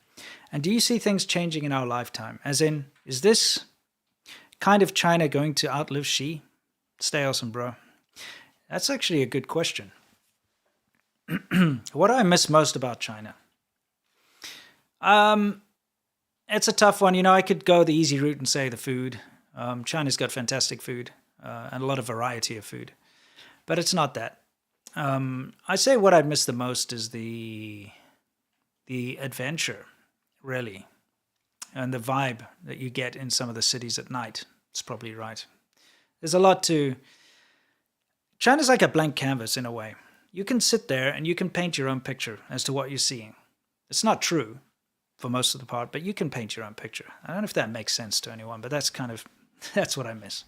And do you see things changing in our lifetime? As in, is this kind of China going to outlive Xi? Stay awesome, bro. That's actually a good question. What do I miss most about China? It's a tough one. You know, I could go the easy route and say the food. China's got fantastic food and a lot of variety of food. But it's not that. I say what I miss the most is the adventure, really, and the vibe that you get in some of the cities at night. It's probably right. There's a lot to... China's like a blank canvas in a way. You can sit there and you can paint your own picture as to what you're seeing. It's not true for most of the part, but you can paint your own picture. I don't know if that makes sense to anyone, but that's what I miss.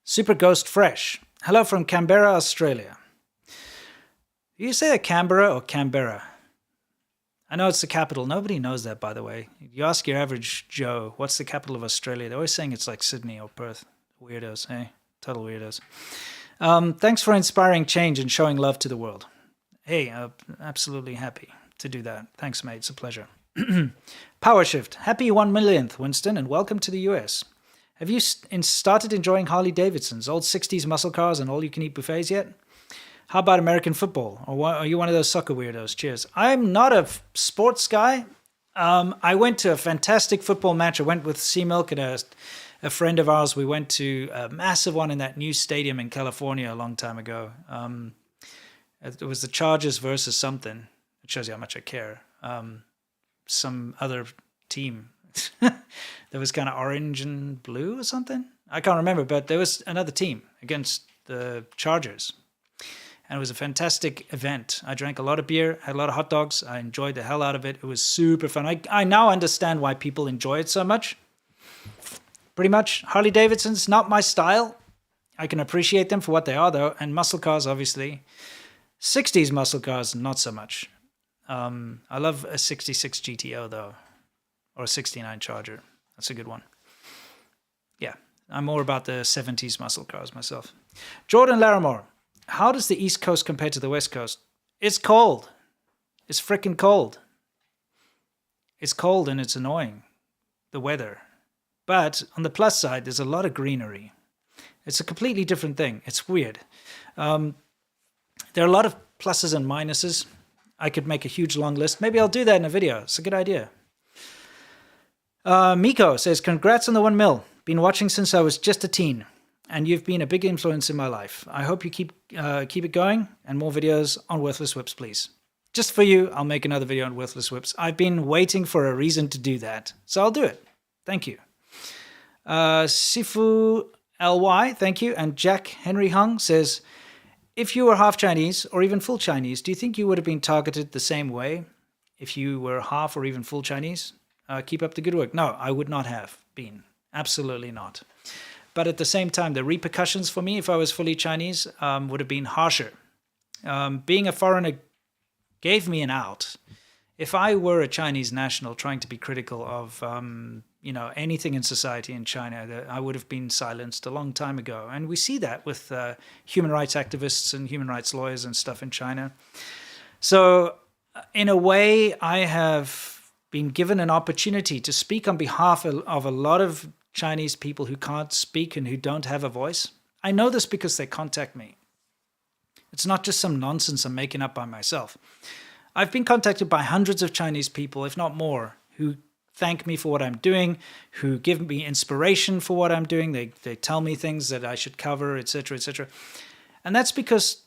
Super Ghost Fresh. Hello from Canberra, Australia. Do you say Canberra or Canberra? I know it's the capital. Nobody knows that, by the way. You ask your average Joe, what's the capital of Australia? They're always saying it's like Sydney or Perth. Weirdos, eh? Total weirdos. Thanks for inspiring change and showing love to the world. Hey, I'm absolutely happy to do that. Thanks, mate. It's a pleasure. Power Shift. Happy 1 millionth, Winston, and welcome to the US. Have you started enjoying Harley Davidson's, old 60s muscle cars and all-you-can-eat buffets yet? How about American football? Or are you one of those soccer weirdos? Cheers. I'm not a sports guy. I went to a fantastic football match. I went with C-Milk and a friend of ours. We went to a massive one in that new stadium in California a long time ago. It was the Chargers versus something. It shows you how much I care. Some other team that was kind of orange and blue or something. I can't remember, but there was another team against the Chargers. And it was a fantastic event. I drank a lot of beer, had a lot of hot dogs. I enjoyed the hell out of it. It was super fun. I now understand why people enjoy it so much. Pretty much. Harley Davidson's not my style. I can appreciate them for what they are, though. And muscle cars, obviously. 60s muscle cars, not so much. I love a 66 GTO, though. Or a 69 Charger. That's a good one. Yeah. I'm more about the 70s muscle cars myself. Jordan Larimore. How does the East Coast compare to the West Coast? It's cold. It's freaking cold. It's cold and it's annoying. The weather. But on the plus side, there's a lot of greenery. It's a completely different thing. It's weird. There are a lot of pluses and minuses. I could make a huge long list. Maybe I'll do that in a video. It's a good idea. Miko says, congrats on the 1 mil. Been watching since I was just a teen. and you've been a big influence in my life. I hope you keep it going, and more videos on worthless whips, please. Just for you, I'll make another video on worthless whips. I've been waiting for a reason to do that, so I'll do it. Thank you. Sifu LY, thank you. And Jack Henry Hung says, if you were half Chinese or even full Chinese, do you think you would have been targeted the same way if you were half or even full Chinese? Keep up the good work. No, I would not have been. Absolutely not. But at the same time, the repercussions for me, if I was fully Chinese, would have been harsher. Being a foreigner gave me an out. If I were a Chinese national trying to be critical of anything in society in China, I would have been silenced a long time ago. And we see that with human rights activists and human rights lawyers and stuff in China. So in a way, I have been given an opportunity to speak on behalf of a lot of Chinese people who can't speak and who don't have a voice. I know this because they contact me. It's not just some nonsense I'm making up by myself. I've been contacted by hundreds of Chinese people, if not more, who thank me for what I'm doing, who give me inspiration for what I'm doing. They tell me things that I should cover, etc., etc. And that's because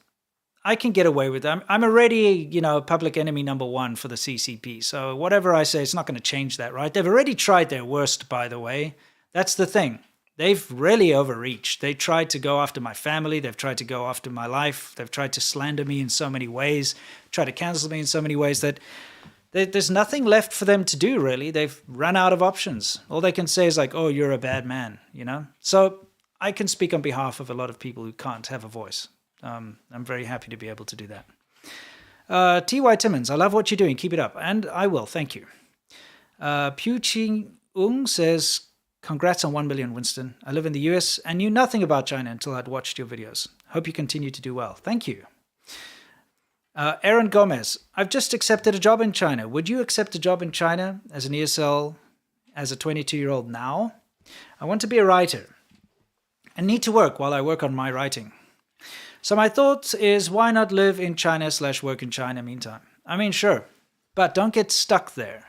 I can get away with it. I'm already, public enemy number one for the CCP. So whatever I say, it's not going to change that, right? They've already tried their worst, by the way. That's the thing. They've really overreached. They tried to go after my family. They've tried to go after my life. They've tried to slander me in so many ways, try to cancel me in so many ways that there's nothing left for them to do, really. They've run out of options. All they can say is like, oh, you're a bad man, So I can speak on behalf of a lot of people who can't have a voice. I'm very happy to be able to do that. T.Y. Timmons, I love what you're doing. Keep it up. And I will. Thank you. Pu Ching Ung says, congrats on 1 million, Winston. I live in the US and knew nothing about China until I'd watched your videos. Hope you continue to do well. Thank you. Aaron Gomez, I've just accepted a job in China. Would you accept a job in China as an ESL as a 22-year-old now? I want to be a writer and need to work while I work on my writing. So my thought is, why not live in China / work in China meantime? I mean, sure, but don't get stuck there.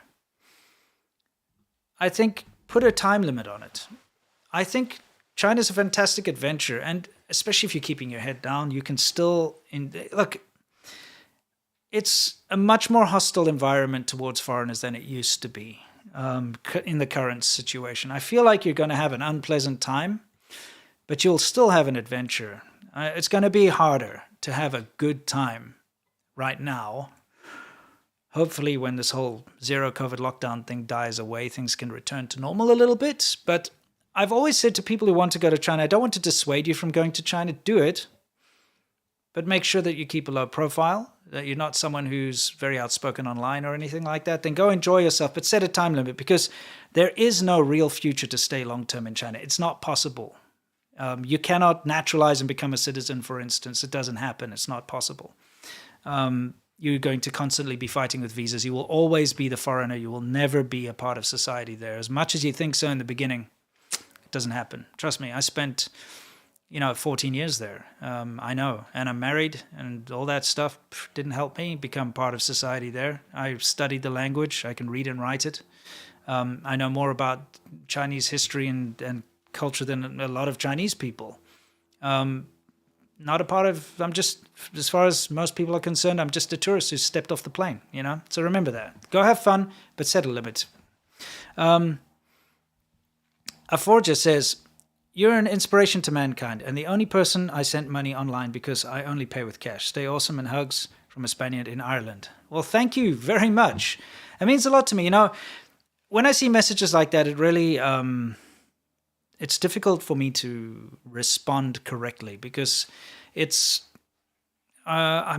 I think put a time limit on it. I think China's a fantastic adventure, and especially if you're keeping your head down, you can still... Look, it's a much more hostile environment towards foreigners than it used to be in the current situation. I feel like you're going to have an unpleasant time, but you'll still have an adventure. It's going to be harder to have a good time right now. Hopefully when this whole zero COVID lockdown thing dies away, things can return to normal a little bit. But I've always said to people who want to go to China, I don't want to dissuade you from going to China. Do it. But make sure that you keep a low profile, that you're not someone who's very outspoken online or anything like that. Then go enjoy yourself, but set a time limit, because there is no real future to stay long-term in China. It's not possible. You cannot naturalize and become a citizen, for instance. It doesn't happen. It's not possible. You're going to constantly be fighting with visas. You will always be the foreigner. You will never be a part of society there. As much as you think so in the beginning, it doesn't happen. Trust me, I spent 14 years there. I know. And I'm married, and all that stuff didn't help me become part of society there. I studied the language. I can read and write it. I know more about Chinese history and culture than a lot of Chinese people. Not a part of, I'm just, as far as most people are concerned, I'm just a tourist who stepped off the plane, So remember that. Go have fun, but set a limit. A forger says, you're an inspiration to mankind and the only person I sent money online because I only pay with cash. Stay awesome and hugs from a Spaniard in Ireland. Well, thank you very much. It means a lot to me. When I see messages like that, it really, it's difficult for me to respond correctly because it's, I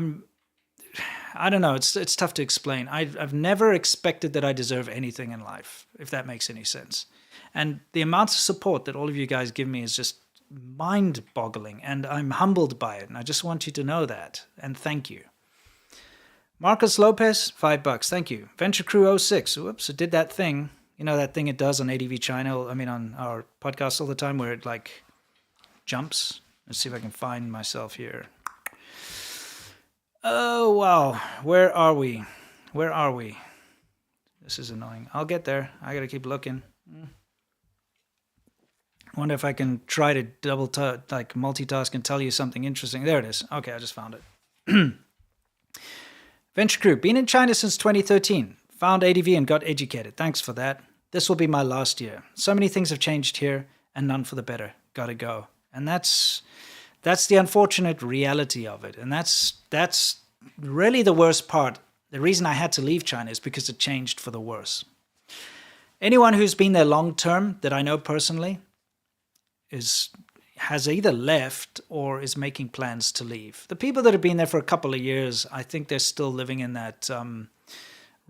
don't know, it's tough to explain. I've never expected that I deserve anything in life, if that makes any sense. And the amount of support that all of you guys give me is just mind-boggling, and I'm humbled by it, and I just want you to know that, and thank you. Marcus Lopez, $5, thank you. Venture Crew 06, whoops, it did that thing, that thing it does on ADVChina, on our podcast all the time, where it, jumps. Let's see if I can find myself here. Oh, wow, where are we? This is annoying. I'll get there. I gotta keep looking. wonder if I can try to multitask and tell you something interesting. There it is. Okay, I just found it. Venture Crew, been in China since 2013. Found ADV and got educated. Thanks for that. This will be my last year. So many things have changed here and none for the better. Gotta go. And that's the unfortunate reality of it. And that's really the worst part. The reason I had to leave China is because it changed for the worse. Anyone who's been there long term that I know personally has either left or is making plans to leave. The people that have been there for a couple of years, I think they're still living in that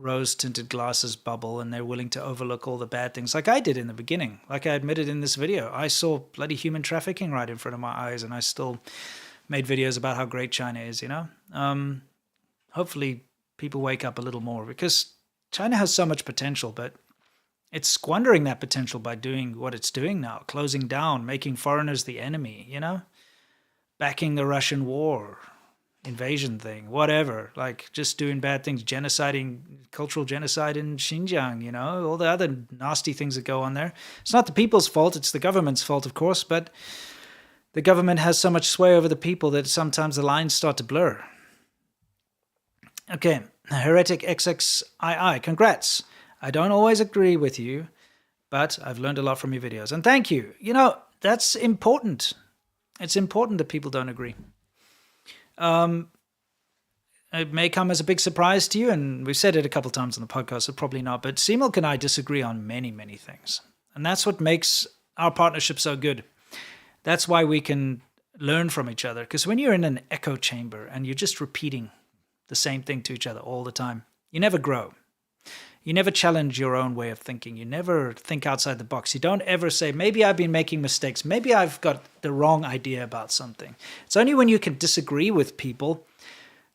rose-tinted glasses bubble, and they're willing to overlook all the bad things like I did in the beginning. Like I admitted in this video, I saw bloody human trafficking right in front of my eyes, and I still made videos about how great China is, you know? Hopefully people wake up a little more, because China has so much potential, but it's squandering that potential by doing what it's doing now, closing down, making foreigners the enemy, you know? Backing the Russian war, invasion thing, whatever, like just doing bad things, genociding, cultural genocide in Xinjiang, you know, all the other nasty things that go on there. It's not the people's fault, it's the government's fault, of course, but the government has so much sway over the people that sometimes the lines start to blur. Okay, Heretic XXII, congrats. I don't always agree with you, but I've learned a lot from your videos. And thank you. You know, that's important. It's important that people don't agree. It may come as a big surprise to you, and we've said it a couple times on the podcast, so probably not. But C-Milk and I disagree on many, many things. And that's what makes our partnership so good. That's why we can learn from each other. Because when you're in an echo chamber and you're just repeating the same thing to each other all the time, you never grow. You never challenge your own way of thinking. You never think outside the box. You don't ever say, maybe I've been making mistakes. Maybe I've got the wrong idea about something. It's only when you can disagree with people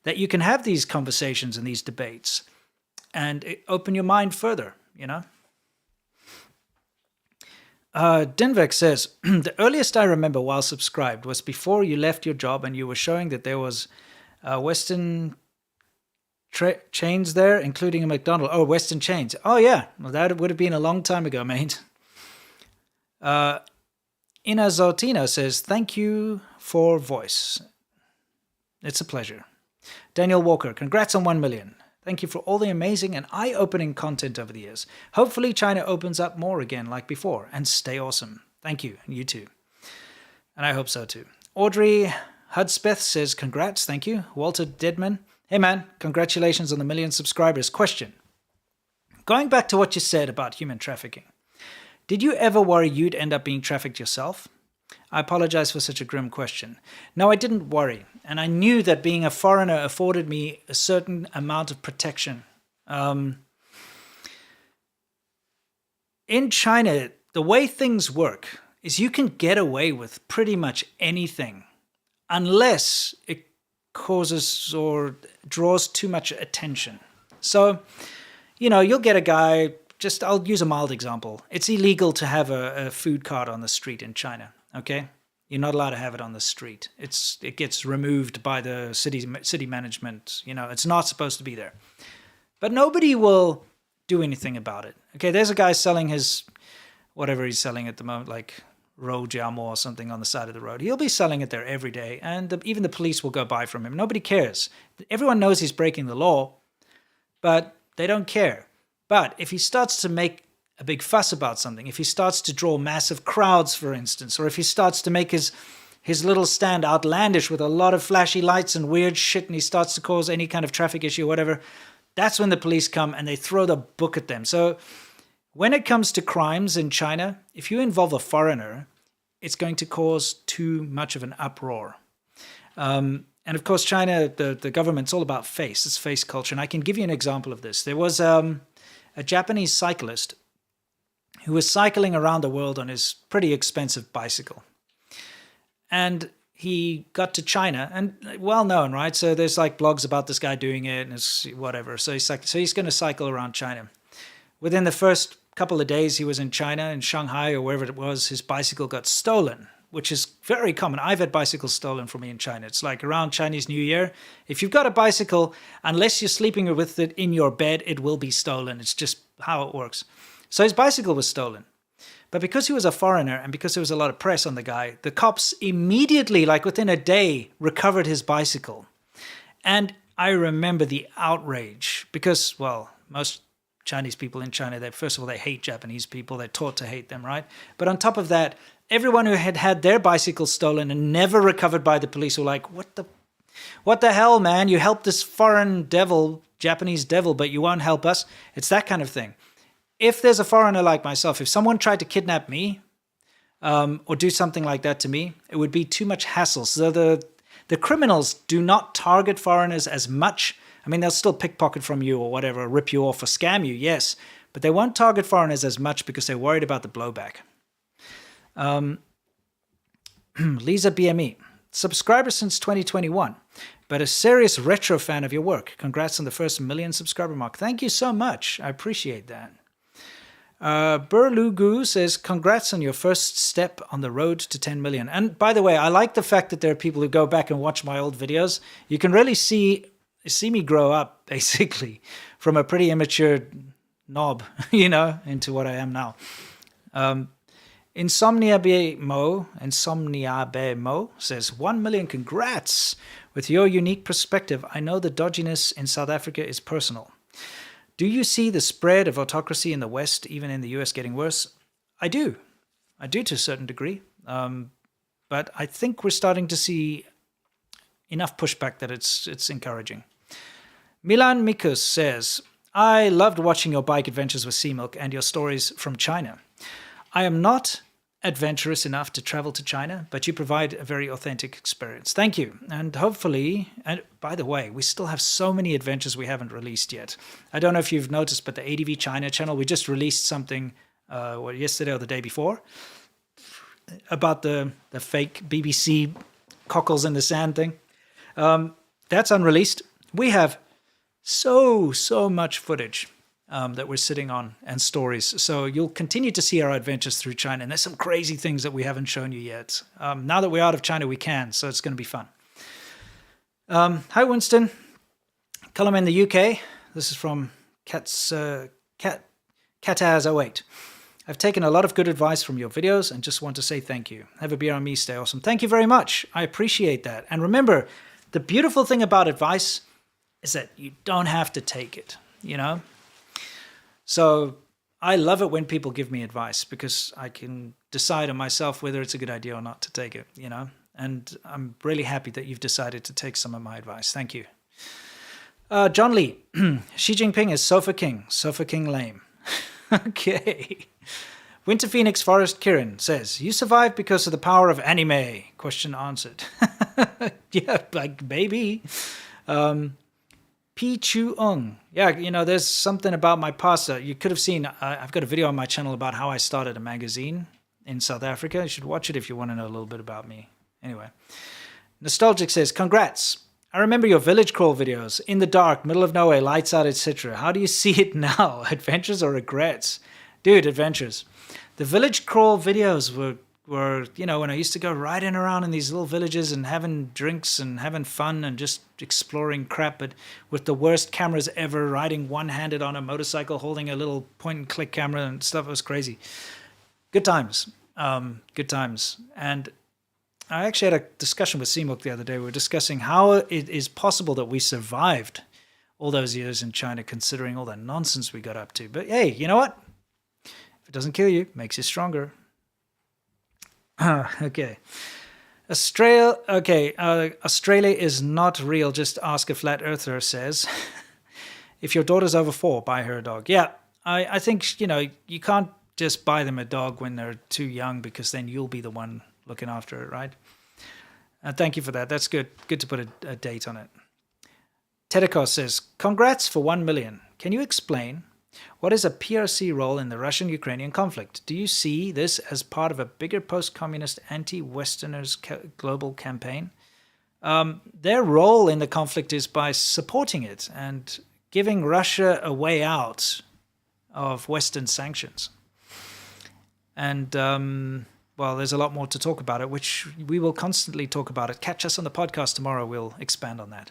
that you can have these conversations and these debates and open your mind further, you know? Dinvek says, the earliest I remember while subscribed was before you left your job and you were showing that there was Western chains there, including a McDonald's. Oh, Western chains. Oh, yeah. Well, that would have been a long time ago, mate. Inazotina says, thank you for voice. It's a pleasure. Daniel Walker, congrats on 1 million. Thank you for all the amazing and eye-opening content over the years. Hopefully China opens up more again like before, and stay awesome. Thank you, and you too. And I hope so too. Audrey Hudspeth says, congrats, thank you. Walter Deadman, hey man, congratulations on the 1 million subscribers. Question. Going back to what you said about human trafficking, did you ever worry you'd end up being trafficked yourself? I apologize for such a grim question. No, I didn't worry, and I knew that being a foreigner afforded me a certain amount of protection. In China, the way things work is you can get away with pretty much anything unless it causes or draws too much attention. So, you know, you'll get a guy, I'll use a mild example. It's illegal to have a food cart on the street in China, okay? You're not allowed to have it on the street. It gets removed by the city management. You know, it's not supposed to be there. But nobody will do anything about it. Okay, there's a guy selling his, whatever he's selling at the moment, like Rojamo or something on the side of the road. He'll be selling it there every day, and even the police will go buy from him. Nobody cares. Everyone knows he's breaking the law, but they don't care. But if he starts to make a big fuss about something, if he starts to draw massive crowds, for instance, or if he starts to make his little stand outlandish with a lot of flashy lights and weird shit, and he starts to cause any kind of traffic issue or whatever, that's when the police come and they throw the book at them. So when it comes to crimes in China, if you involve a foreigner, it's going to cause too much of an uproar. And of course, China, the government's all about face. It's face culture. And I can give you an example of this. There was a Japanese cyclist who was cycling around the world on his pretty expensive bicycle. And he got to China, and well known, right? So there's like blogs about this guy doing it and it's whatever. So he's going to cycle around China. Within the first couple of days he was in China, in Shanghai or wherever it was, his bicycle got stolen, which is very common. I've had bicycles stolen from me in China. It's like around Chinese New Year. If you've got a bicycle, unless you're sleeping with it in your bed, it will be stolen. It's just how it works. So his bicycle was stolen. But because he was a foreigner and because there was a lot of press on the guy, the cops immediately, like within a day, recovered his bicycle. And I remember the outrage because, well, most Chinese people in China, first of all, they hate Japanese people. They're taught to hate them, right? But on top of that, everyone who had had their bicycle stolen and never recovered by the police were like, what the hell, man? You helped this foreign devil, Japanese devil, but you won't help us. It's that kind of thing. If there's a foreigner like myself, if someone tried to kidnap me or do something like that to me, it would be too much hassle. So the criminals do not target foreigners as much. I mean, they'll still pickpocket from you or whatever, rip you off or scam you, yes. But they won't target foreigners as much because they're worried about the blowback. Lisa BME, subscriber since 2021, but a serious retro fan of your work. Congrats on the first 1 million subscriber mark. Thank you so much. I appreciate that. Burlugu says, congrats on your first step on the road to 10 million. And by the way, I like the fact that there are people who go back and watch my old videos. You can really see me grow up, basically, from a pretty immature knob, into what I am now. Insomnia Be Mo says, 1 million congrats. With your unique perspective, I know the dodginess in South Africa is personal. Do you see the spread of autocracy in the West, even in the US, getting worse? I do. I do to a certain degree. But I think we're starting to see enough pushback that it's encouraging. Milan Mikus says, I loved watching your bike adventures with Sea Milk and your stories from China. I am not adventurous enough to travel to China, but you provide a very authentic experience. Thank you. And hopefully, and by the way, we still have so many adventures we haven't released yet. I don't know if you've noticed, but the ADVChina channel, we just released something yesterday or the day before about the fake BBC cockles in the sand thing. That's unreleased. We have so much footage that we're sitting on and stories. So you'll continue to see our adventures through China. And there's some crazy things that we haven't shown you yet. Now that we're out of China, we can. So it's going to be fun. Hi, Winston. Column in the UK. This is from Cataz08. I've taken a lot of good advice from your videos and just want to say thank you. Have a beer on me. Stay awesome. Thank you very much. I appreciate that. And remember, the beautiful thing about advice is that you don't have to take it, So I love it when people give me advice because I can decide on myself whether it's a good idea or not to take it, And I'm really happy that you've decided to take some of my advice. Thank you. John Lee, Xi Jinping is Sofa King lame. Okay. Winter Phoenix Forest Kirin says, you survived because of the power of anime. Question answered. Yeah, like maybe. P. Chu Ung. Yeah, there's something about my past. You could have seen, I've got a video on my channel about how I started a magazine in South Africa. You should watch it if you want to know a little bit about me. Anyway. Nostalgic says, congrats. I remember your village crawl videos. In the dark, middle of nowhere, lights out, etc. How do you see it now? Adventures or regrets? Dude, adventures. The village crawl videos were when I used to go riding around in these little villages and having drinks and having fun and just exploring crap, but with the worst cameras ever, riding one-handed on a motorcycle, holding a little point-and-click camera and stuff. It was crazy. Good times. Good times. And I actually had a discussion with Seamook the other day. We were discussing how it is possible that we survived all those years in China, considering all the nonsense we got up to. But hey, you know what? If it doesn't kill you, it makes you stronger. Okay. Australia is not real. Just ask a flat earther says. If your daughter's over 4, buy her a dog. Yeah, I think, you can't just buy them a dog when they're too young because then you'll be the one looking after it, right? Thank you for that. That's good. Good to put a date on it. Tedekos says, congrats for 1 million. Can you explain what is a PRC role in the Russian-Ukrainian conflict? Do you see this as part of a bigger post-communist anti-Westerners global campaign? Their role in the conflict is by supporting it and giving Russia a way out of Western sanctions. And, there's a lot more to talk about it, which we will constantly talk about it. Catch us on the podcast tomorrow. We'll expand on that.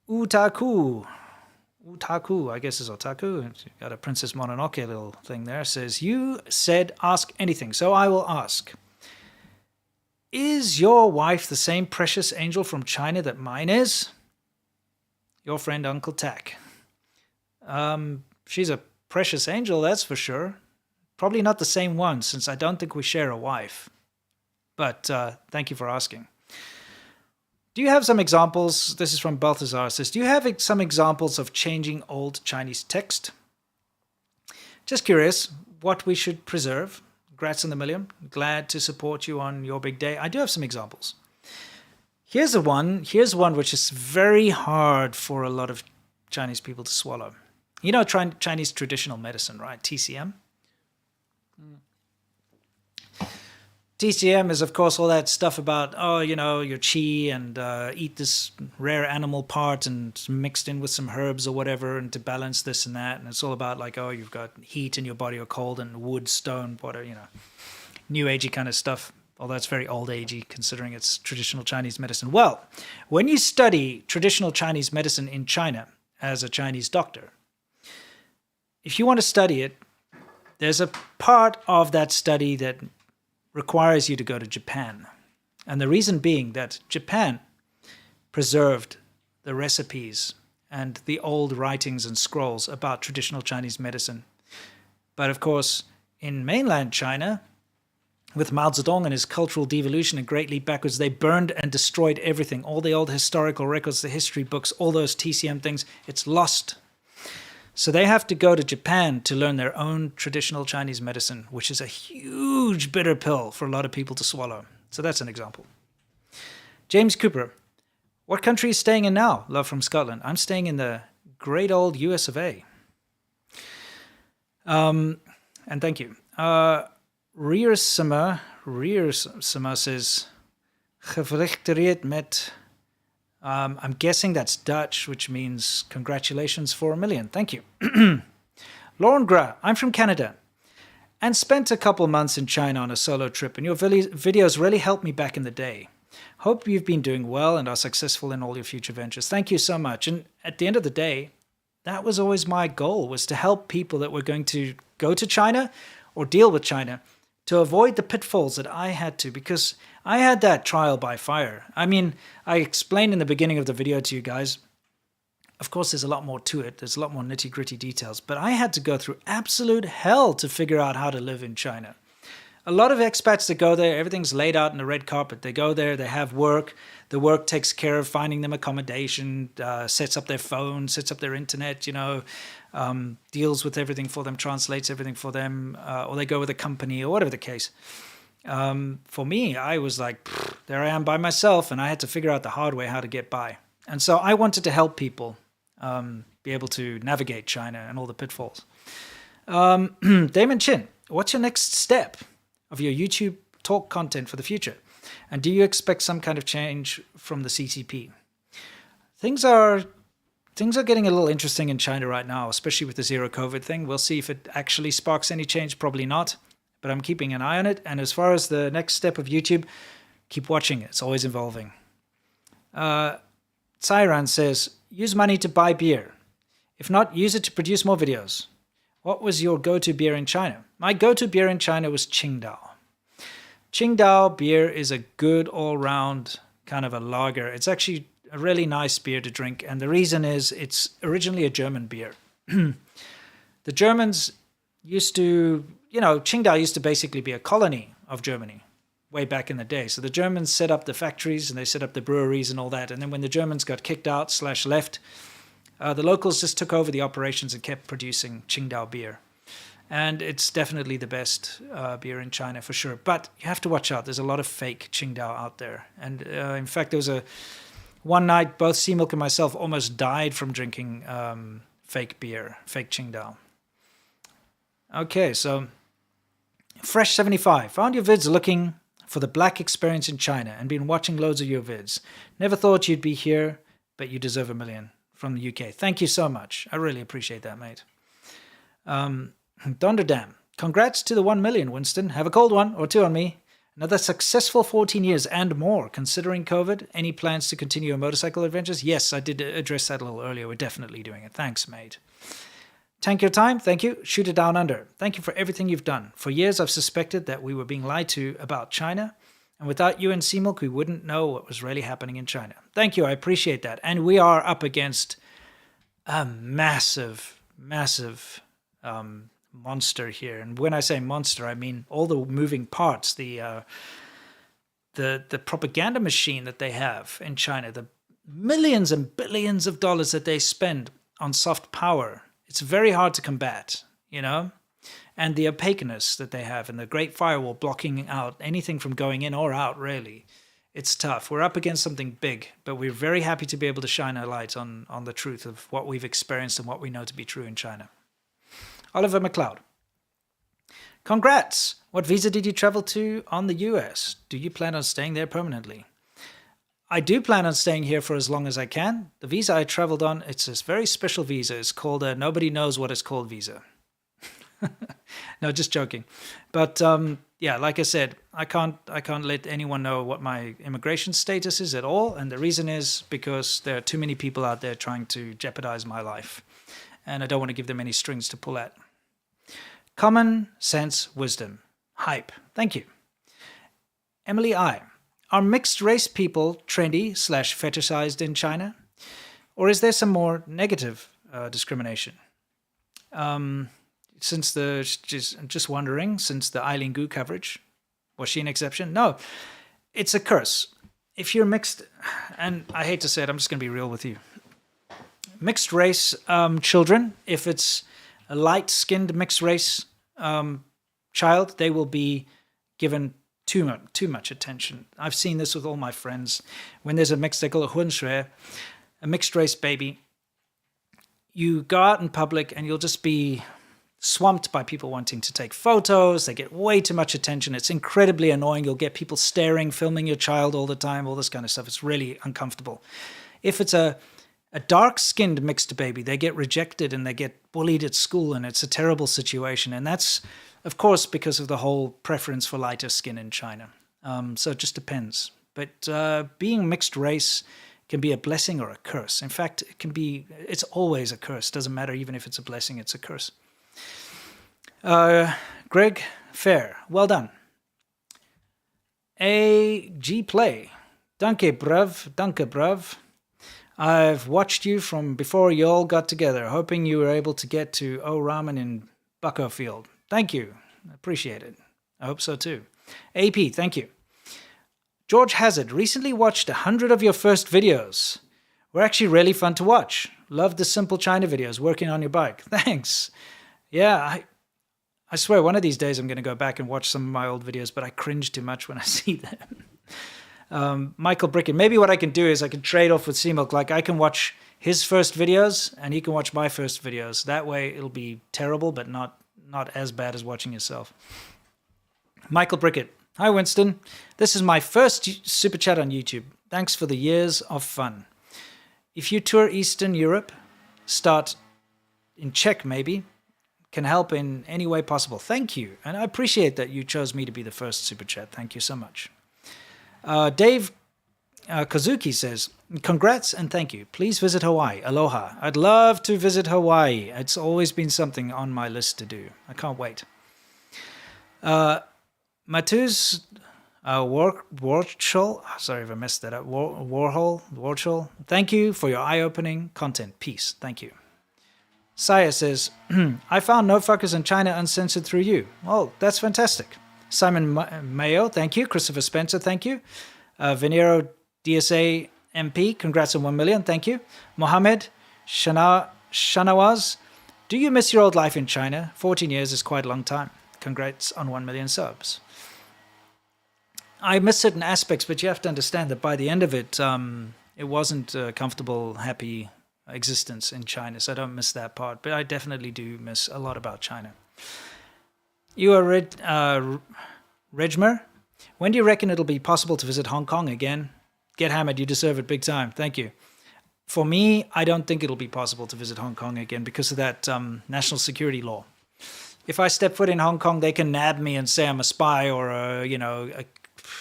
Utaku. Utaku, I guess is otaku. Got a Princess Mononoke little thing there. Says, you said ask anything, so I will ask. Is your wife the same precious angel from China that mine is? Your friend Uncle Tack. She's a precious angel, that's for sure. Probably not the same one, since I don't think we share a wife. But thank you for asking. Do you have some examples? This is from Balthazar. Says, do you have some examples of changing old Chinese text? Just curious what we should preserve. Congrats on the million. Glad to support you on your big day. I do have some examples. Here's one which is very hard for a lot of Chinese people to swallow. You know Chinese traditional medicine, right? TCM? TCM is, of course, all that stuff about, your qi and eat this rare animal part and mixed in with some herbs or whatever and to balance this and that. And it's all about like, you've got heat in your body or cold and wood, stone, whatever, new agey kind of stuff. Although it's very old agey considering it's traditional Chinese medicine. Well, when you study traditional Chinese medicine in China as a Chinese doctor, if you want to study it, there's a part of that study that requires you to go to Japan. And the reason being that Japan preserved the recipes and the old writings and scrolls about traditional Chinese medicine. But of course, in mainland China, with Mao Zedong and his cultural devolution and Great Leap Backwards, they burned and destroyed everything. All the old historical records, the history books, all those TCM things, it's lost. So they have to go to Japan to learn their own traditional Chinese medicine, which is a huge bitter pill for a lot of people to swallow. So that's an example. James Cooper, what country are you staying in now? Love from Scotland. I'm staying in the great old US of A. And thank you. Riersema says, gefeliciteerd met... I'm guessing that's Dutch, which means congratulations for 1 million. Thank you. Lauren Gra, I'm from Canada and spent a couple months in China on a solo trip, and your videos really helped me back in the day. Hope you've been doing well and are successful in all your future ventures. Thank you so much. And at the end of the day, that was always my goal, was to help people that were going to go to China or deal with China to avoid the pitfalls that I had to, because I had that trial by fire. I mean, I explained in the beginning of the video to you guys, of course there's a lot more to it, there's a lot more nitty-gritty details, but I had to go through absolute hell to figure out how to live in China. A lot of expats that go there, everything's laid out in the red carpet. They go there, they have work, the work takes care of finding them accommodation, sets up their phone, sets up their internet, deals with everything for them, translates everything for them, or they go with a company or whatever the case. For me, I was like, there I am by myself, and I had to figure out the hard way how to get by. And so I wanted to help people be able to navigate China and all the pitfalls. Damon Chin, what's your next step of your YouTube talk content for the future? And do you expect some kind of change from the CCP? Things are getting a little interesting in China right now, especially with the zero COVID thing. We'll see if it actually sparks any change, probably not. But I'm keeping an eye on it. And as far as the next step of YouTube, keep watching it. It's always evolving. Cyran says, use money to buy beer. If not, use it to produce more videos. What was your go-to beer in China? My go-to beer in China was Qingdao. Qingdao beer is a good all-round kind of a lager. It's actually a really nice beer to drink. And the reason is it's originally a German beer. The Germans used to, Qingdao used to basically be a colony of Germany way back in the day. So the Germans set up the factories and they set up the breweries and all that. And then when the Germans got kicked out / left, the locals just took over the operations and kept producing Qingdao beer. And it's definitely the best beer in China for sure. But you have to watch out. There's a lot of fake Qingdao out there. And in fact, there was one night, both Seamilk and myself almost died from drinking fake beer, fake Qingdao. Okay, so Fresh75. Found your vids looking for the black experience in China and been watching loads of your vids. Never thought you'd be here, but you deserve 1 million from the UK. Thank you so much. I really appreciate that, mate. Donderdam. Congrats to the 1 million, Winston. Have a cold one or two on me. Another successful 14 years and more, considering COVID. Any plans to continue your motorcycle adventures? Yes, I did address that a little earlier. We're definitely doing it. Thanks, mate. Tank your time. Thank you. Shoot it down under. Thank you for everything you've done. For years, I've suspected that we were being lied to about China. And without you and Seamilk, we wouldn't know what was really happening in China. Thank you. I appreciate that. And we are up against a massive monster here. And when I say monster, I mean all the moving parts, the propaganda machine that they have in China, the millions and billions of dollars that they spend on soft power. It's very hard to combat, you know? And the opaqueness that they have and the Great Firewall blocking out anything from going in or out, really. It's tough. We're up against something big, but we're very happy to be able to shine a light on the truth of what we've experienced and what we know to be true in China. Oliver McLeod. Congrats! What visa did you travel to on the US? Do you plan on staying there permanently? I do plan on staying here for as long as I can. The visa I traveled on, it's this very special visa. It's called a nobody knows what it's called visa. No, just joking. But yeah, like I said, I can't let anyone know what my immigration status is at all. And the reason is because there are too many people out there trying to jeopardize my life. And I don't want to give them any strings to pull at. Common sense wisdom. Hype. Thank you. Emily I. Are mixed race people trendy/fetishized in China? Or is there some more negative discrimination? I'm just wondering, since the Eileen Gu coverage, was she an exception? No, it's a curse. If you're mixed, and I hate to say it, I'm just going to be real with you. Mixed race children, if it's a light-skinned mixed race child, they will be given too much attention. I've seen this with all my friends. When there's a mixed, they call it hunshui, a mixed race baby, you go out in public and you'll just be swamped by people wanting to take photos. They get way too much attention. It's incredibly annoying. You'll get people staring, filming your child all the time, all this kind of stuff. It's really uncomfortable. If it's a dark-skinned mixed baby, they get rejected and they get bullied at school, and it's a terrible situation. And that's, of course, because of the whole preference for lighter skin in China. So it just depends. But being mixed race can be a blessing or a curse. In fact, it's always a curse. Doesn't matter, even if it's a blessing, it's a curse. Greg Fair, well done. AG Play, danke bruv. I've watched you from before you all got together, hoping you were able to get to O Ramen in Bucko Field. Thank you. I appreciate it. I hope so too. AP, thank you. George Hazard, recently watched 100 of your first videos. Were actually really fun to watch. Loved the simple China videos, working on your bike. Thanks. Yeah, I swear one of these days I'm going to go back and watch some of my old videos, but I cringe too much when I see them. Michael Bricken, maybe what I can do is I can trade off with Seamilk. Like I can watch his first videos and he can watch my first videos. That way it'll be terrible, but not as bad as watching yourself. Michael Brickett, hi Winston. This is my first super chat on YouTube. Thanks for the years of fun. If you tour Eastern Europe, start in Czech maybe, can help in any way possible. Thank you. And I appreciate that you chose me to be the first super chat. Thank you so much. Dave Kazuki says, congrats and thank you. Please visit Hawaii. Aloha. I'd love to visit Hawaii. It's always been something on my list to do. I can't wait. Matuz Warchel, sorry if I messed that up. Warchel. Thank you for your eye-opening content. Peace. Thank you. Saya says, I found No Fuckers in China uncensored through you. Oh, that's fantastic. Simon Mayo, thank you. Christopher Spencer, thank you. Venero DSA MP, congrats on 1 million, thank you. Mohammed Shanawaz, do you miss your old life in China? 14 years is quite a long time. Congrats on 1 million subs. I miss certain aspects, but you have to understand that by the end of it, it wasn't a comfortable, happy existence in China, so I don't miss that part. But I definitely do miss a lot about China. You are Regmer. When do you reckon it'll be possible to visit Hong Kong again? Get hammered, you deserve it big time. Thank you. For me, I don't think it'll be possible to visit Hong Kong again because of that national security law. If I step foot in Hong Kong, they can nab me and say I'm a spy or a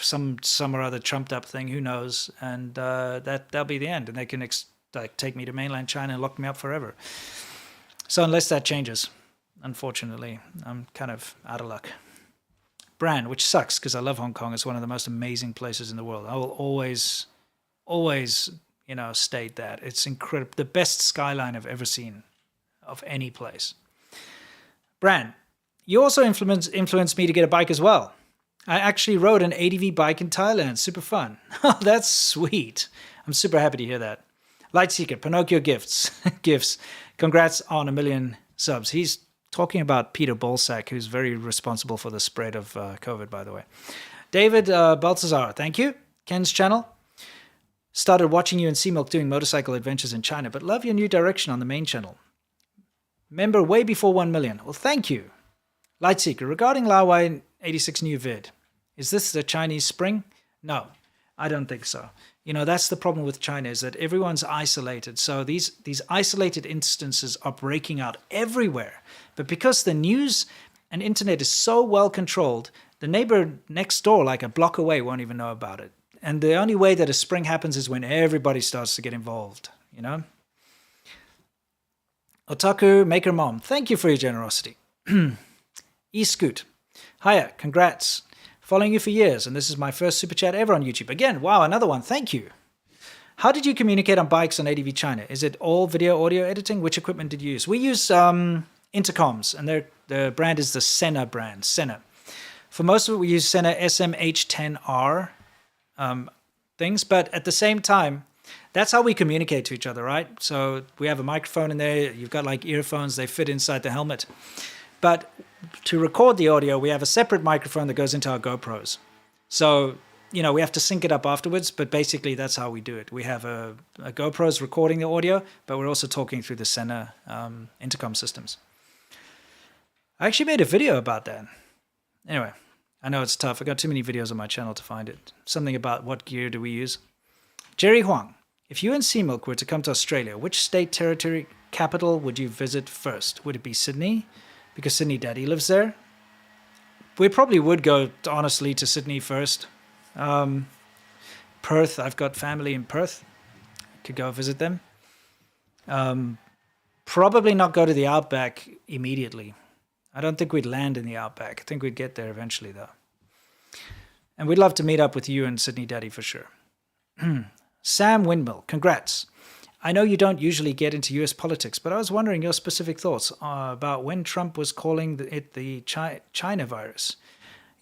some or other trumped up thing, who knows? And that'll be the end, and they can take me to mainland China and lock me up forever. So unless that changes, unfortunately, I'm kind of out of luck. Bran, which sucks because I love Hong Kong. It's one of the most amazing places in the world. I will always, state that. It's incredible. The best skyline I've ever seen of any place. Bran, you also influenced me to get a bike as well. I actually rode an ADV bike in Thailand. Super fun. Oh, that's sweet. I'm super happy to hear that. Lightseeker, Pinocchio gifts. Congrats on 1 million subs. He's talking about Peter Bolsack, who's very responsible for the spread of COVID, by the way. David Balthazar, thank you. Ken's channel. Started watching you and C-Milk doing motorcycle adventures in China, but love your new direction on the main channel. Member way before 1 million. Well, thank you. Lightseeker, regarding Lawai 86 new vid, is this the Chinese spring? No, I don't think so. That's the problem with China, is that everyone's isolated. So these isolated instances are breaking out everywhere. But because the news and internet is so well controlled, the neighbor next door, like a block away, won't even know about it. And the only way that a spring happens is when everybody starts to get involved, Otaku Maker Mom, thank you for your generosity. E-Scoot, hiya, congrats. Following you for years, and this is my first super chat ever on YouTube. Again, wow, another one, thank you. How did you communicate on bikes on ADVChina? Is it all video audio editing? Which equipment did you use? We use intercoms, and the brand is the Sena brand, Sena. For most of it, we use Sena SMH10R things, but at the same time, that's how we communicate to each other, right? So we have a microphone in there, you've got like earphones, they fit inside the helmet. But to record the audio, we have a separate microphone that goes into our GoPros. So, we have to sync it up afterwards, but basically that's how we do it. We have a GoPro's recording the audio, but we're also talking through the Sena intercom systems. I actually made a video about that. Anyway, I know it's tough. I got too many videos on my channel to find it. Something about what gear do we use. Jerry Huang, if you and C-Milk were to come to Australia, which state, territory, capital would you visit first? Would it be Sydney? Because Sydney Daddy lives there. We probably would go, honestly, to Sydney first. Perth, I've got family in Perth. Could go visit them. Probably not go to the Outback immediately. I don't think we'd land in the Outback. I think we'd get there eventually, though. And we'd love to meet up with you and Sydney Daddy for sure. Sam Windmill, congrats. I know you don't usually get into US politics, but I was wondering your specific thoughts about when Trump was calling it the China virus.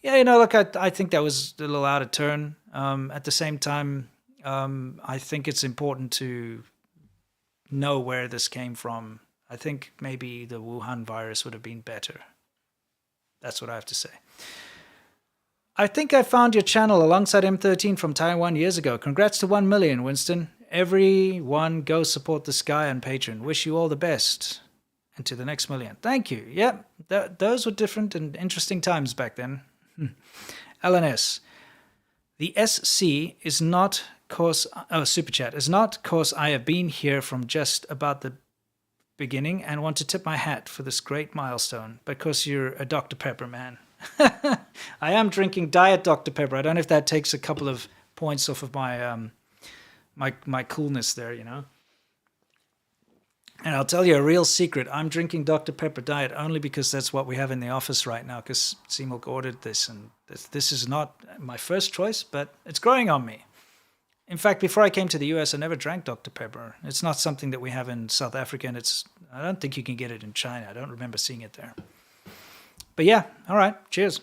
Yeah, look, I think that was a little out of turn. At the same time, I think it's important to know where this came from. I think maybe the Wuhan virus would have been better. That's what I have to say. I think I found your channel alongside M13 from Taiwan years ago. Congrats to 1 million, Winston. Everyone go support this guy on Patreon. Wish you all the best. And to the next million. Thank you. Yep, those were different and interesting times back then. LNS. The SC is not cause... Oh, Super Chat. Is not cause I have been here from just about the beginning and want to tip my hat for this great milestone. Because you're a Dr. Pepper man. I am drinking Diet Dr. Pepper. I don't know if that takes a couple of points off of my my coolness there, And I'll tell you a real secret. I'm drinking Dr. Pepper Diet only because that's what we have in the office right now, because C-Milk ordered this, and this is not my first choice, but it's growing on me. In fact, before I came to the US, I never drank Dr. Pepper. It's not something that we have in South Africa, and I don't think you can get it in China. I don't remember seeing it there. But yeah, all right, cheers.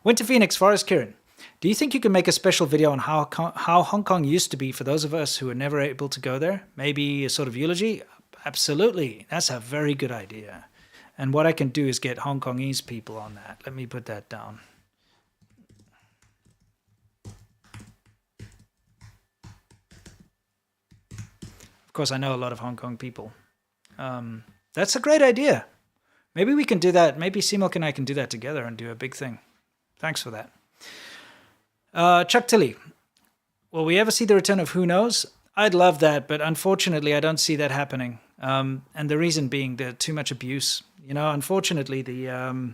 Winter Phoenix, Forest Kirin. Do you think you can make a special video on how Hong Kong used to be for those of us who were never able to go there? Maybe a sort of eulogy? Absolutely. That's a very good idea. And what I can do is get Hong Kongese people on that. Let me put that down. Of course, I know a lot of Hong Kong people. That's a great idea. Maybe we can do that. Maybe C-Milk and I can do that together and do a big thing. Thanks for that. Chuck Tilley. Will we ever see the return of Who Knows? I'd love that, but unfortunately I don't see that happening. And the reason being there's too much abuse. Unfortunately the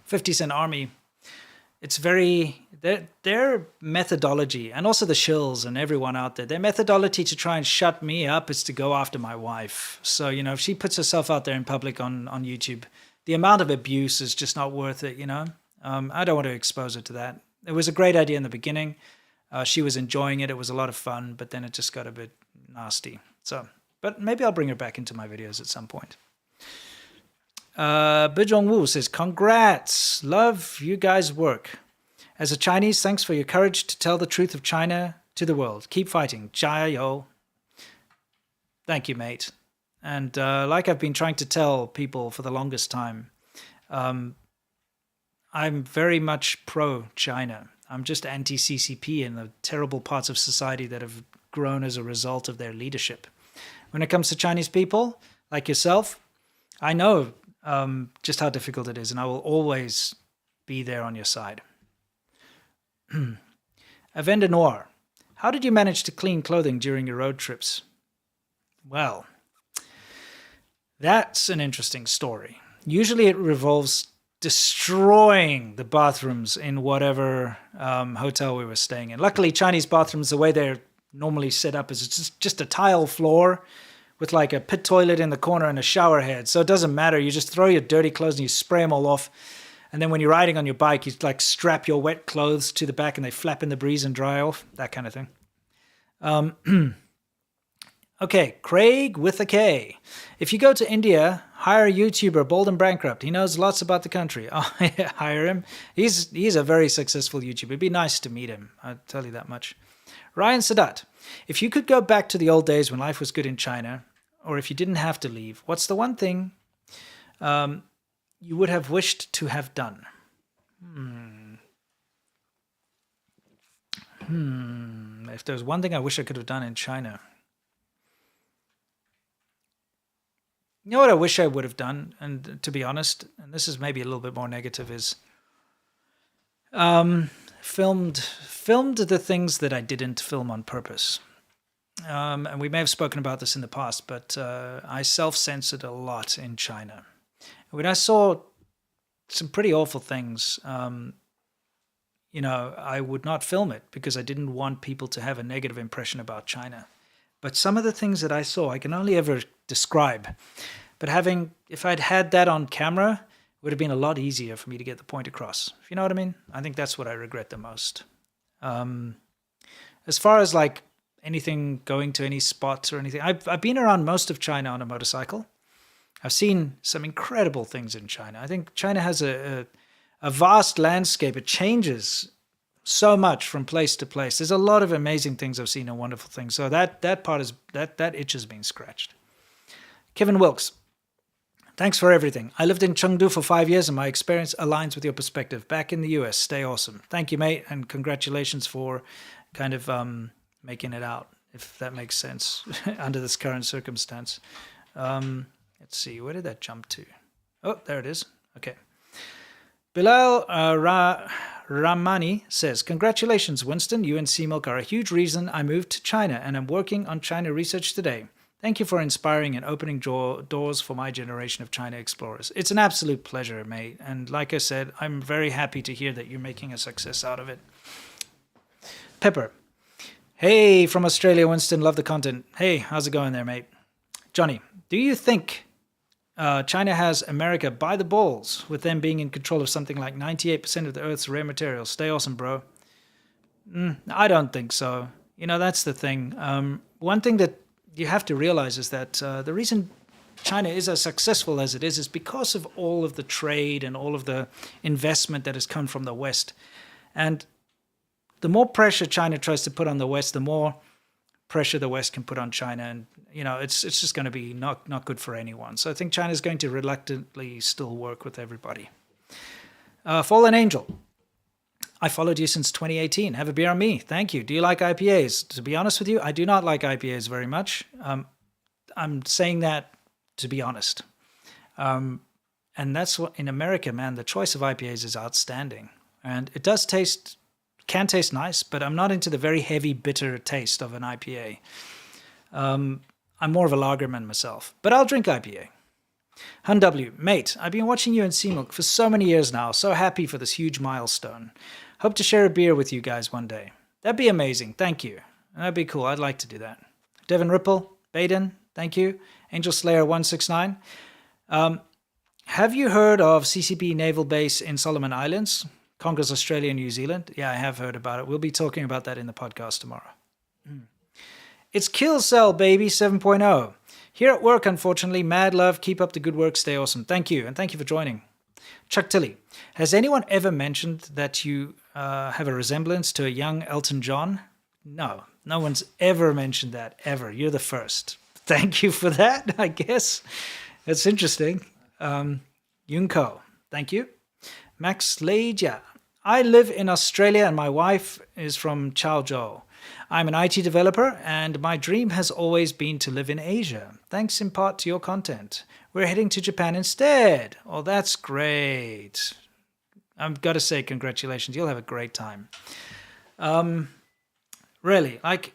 50 Cent Army it's very their methodology, and also the shills and everyone out there, their methodology to try and shut me up is to go after my wife. So, you know, if she puts herself out there in public on YouTube, the amount of abuse is just not worth it, you know. I don't want to expose her to that. It was a great idea in the beginning. She was enjoying it. It was a lot of fun, but then it just got a bit nasty. So, but maybe I'll bring her back into my videos at some point. Bijong Wu says, congrats. Love you guys' work. As a Chinese, thanks for your courage to tell the truth of China to the world. Keep fighting. Jiayou. Thank you, mate. And like I've been trying to tell people for the longest time, I'm very much pro-China. I'm just anti-CCP and the terrible parts of society that have grown as a result of their leadership. When it comes to Chinese people, like yourself, I know just how difficult it is, and I will always be there on your side. Avenda Noir, how did you manage to clean clothing during your road trips? Well, that's an interesting story. Usually it revolves destroying the bathrooms in whatever hotel we were staying in. Luckily, Chinese bathrooms, the way they're normally set up is just a tile floor with like a pit toilet in the corner and a shower head. So it doesn't matter. You just throw your dirty clothes and you spray them all off. And then when you're riding on your bike, you like strap your wet clothes to the back and they flap in the breeze and dry off. That kind of thing. Okay, Craig with a K. If you go to India, hire a YouTuber, Bold and Bankrupt. He knows lots about the country. Oh, yeah, hire him. He's a very successful YouTuber. It'd be nice to meet him. I'll tell you that much. Ryan Sadat. If you could go back to the old days when life was good in China, or if you didn't have to leave, what's the one thing you would have wished to have done? If there's one thing I wish I could have done in China. You know what I wish I would have done, and to be honest, and this is maybe a little bit more negative, is filmed the things that I didn't film on purpose. And we may have spoken about this in the past, but I self-censored a lot in China. When I saw some pretty awful things, you know, I would not film it because I didn't want people to have a negative impression about China. But some of the things that I saw, I can only ever describe. But if I'd had that on camera, it would have been a lot easier for me to get the point across. If you know what I mean? I think that's what I regret the most. As far as like anything, going to any spots or anything, I've been around most of China on a motorcycle. I've seen some incredible things in China. I think China has a vast landscape. It changes so much from place to place. There's a lot of amazing things I've seen and wonderful things. So that part is that itch has been scratched. Kevin Wilkes, thanks for everything. I lived in Chengdu for 5 years and my experience aligns with your perspective. Back in the US, stay awesome. Thank you, mate, and congratulations for kind of making it out, if that makes sense, under this current circumstance. Let's see, where did that jump to? Oh, there it is. Okay. Bilal Ramani says, congratulations, Winston. You and C-Milk are a huge reason I moved to China and I'm working on China research today. Thank you for inspiring and opening doors for my generation of China explorers. It's an absolute pleasure, mate. And like I said, I'm very happy to hear that you're making a success out of it. Pepper. Hey, from Australia, Winston. Love the content. Hey, how's it going there, mate? Johnny, do you think China has America by the balls with them being in control of something like 98% of the Earth's rare materials? Stay awesome, bro. I don't think so. You know, that's the thing. One thing that you have to realize is that the reason China is as successful as it is because of all of the trade and all of the investment that has come from the West. And the more pressure China tries to put on the West, the more pressure the West can put on China. And, you know, it's just going to be not good for anyone. So I think China is going to reluctantly still work with everybody. Fallen Angel. I followed you since 2018. Have a beer on me. Thank you. Do you like IPAs? To be honest with you, I do not like IPAs very much. I'm saying that to be honest. And that's what, in America, man, the choice of IPAs is outstanding. And it can taste nice, but I'm not into the very heavy, bitter taste of an IPA. I'm more of a lagerman myself, but I'll drink IPA. Hun W, mate, I've been watching you and Seamilk for so many years now. So happy for this huge milestone. Hope to share a beer with you guys one day. That'd be amazing. Thank you. That'd be cool. I'd like to do that. Devin Ripple, Baden, thank you. Angel Slayer 169. Have you heard of CCP Naval Base in Solomon Islands? Congress, Australia, and New Zealand? Yeah, I have heard about it. We'll be talking about that in the podcast tomorrow. It's Kill Cell, baby, 7.0. Here at work, unfortunately. Mad love. Keep up the good work. Stay awesome. Thank you, and thank you for joining. Chuck Tilley, has anyone ever mentioned that you have a resemblance to a young Elton John? No, no one's ever mentioned that, ever. You're the first. Thank you for that, I guess. That's interesting. Yunko, thank you. Max Leja, I live in Australia and my wife is from Chaozhou. I'm an IT developer and my dream has always been to live in Asia, thanks in part to your content. We're heading to Japan instead. Oh, that's great. I've got to say congratulations. You'll have a great time. Really, like,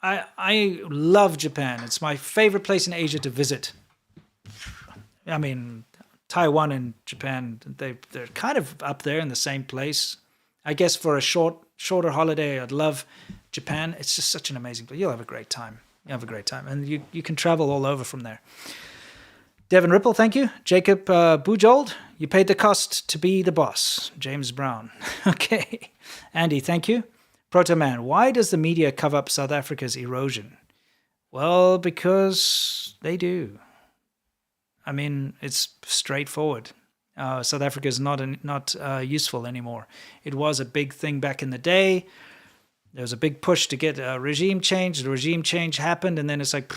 I love Japan. It's my favorite place in Asia to visit. I mean, Taiwan and Japan, they're kind of up there in the same place. I guess for a shorter holiday, I'd love Japan. It's just such an amazing place. You'll have a great time. You'll have a great time. And you can travel all over from there. Devin Ripple, thank you. Jacob Bujold, you paid the cost to be the boss. James Brown. Okay. Andy, thank you. Protoman, why does the media cover up South Africa's erosion? Well, because they do. I mean, it's straightforward. South Africa is not useful anymore. It was a big thing back in the day. There was a big push to get a regime change. The regime change happened, and then it's like,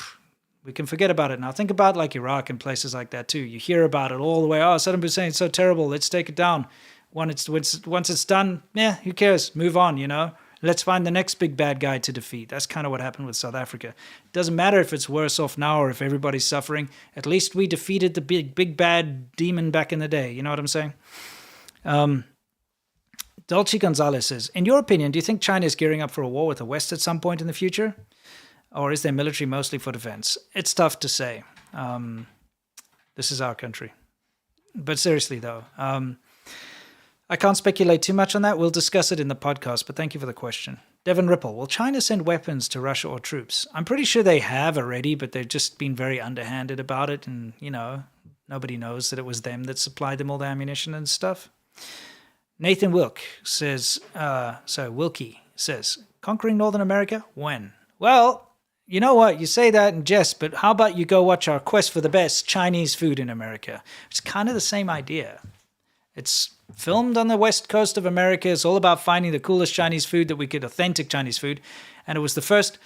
we can forget about it now. Think about like Iraq and places like that too. You hear about it all the way. Oh, Saddam Hussein's so terrible. Let's take it down. Once it's done, who cares? Move on, you know. Let's find the next big bad guy to defeat. That's kind of what happened with South Africa. It doesn't matter if it's worse off now or if everybody's suffering. At least we defeated the big bad demon back in the day. You know what I'm saying? Dolce Gonzalez says, in your opinion, do you think China is gearing up for a war with the West at some point in the future? Or is their military mostly for defense? It's tough to say. This is our country. But seriously, though, I can't speculate too much on that. We'll discuss it in the podcast, but thank you for the question. Devin Ripple, will China send weapons to Russia or troops? I'm pretty sure they have already, but they've just been very underhanded about it. And, you know, nobody knows that it was them that supplied them all the ammunition and stuff. Nathan Wilkie says, conquering Northern America? When? Well, you know what? You say that in jest, but how about you go watch our quest for the best Chinese food in America? It's kind of the same idea. It's filmed on the west coast of America. It's all about finding the coolest Chinese food that we could, authentic Chinese food. And it was the first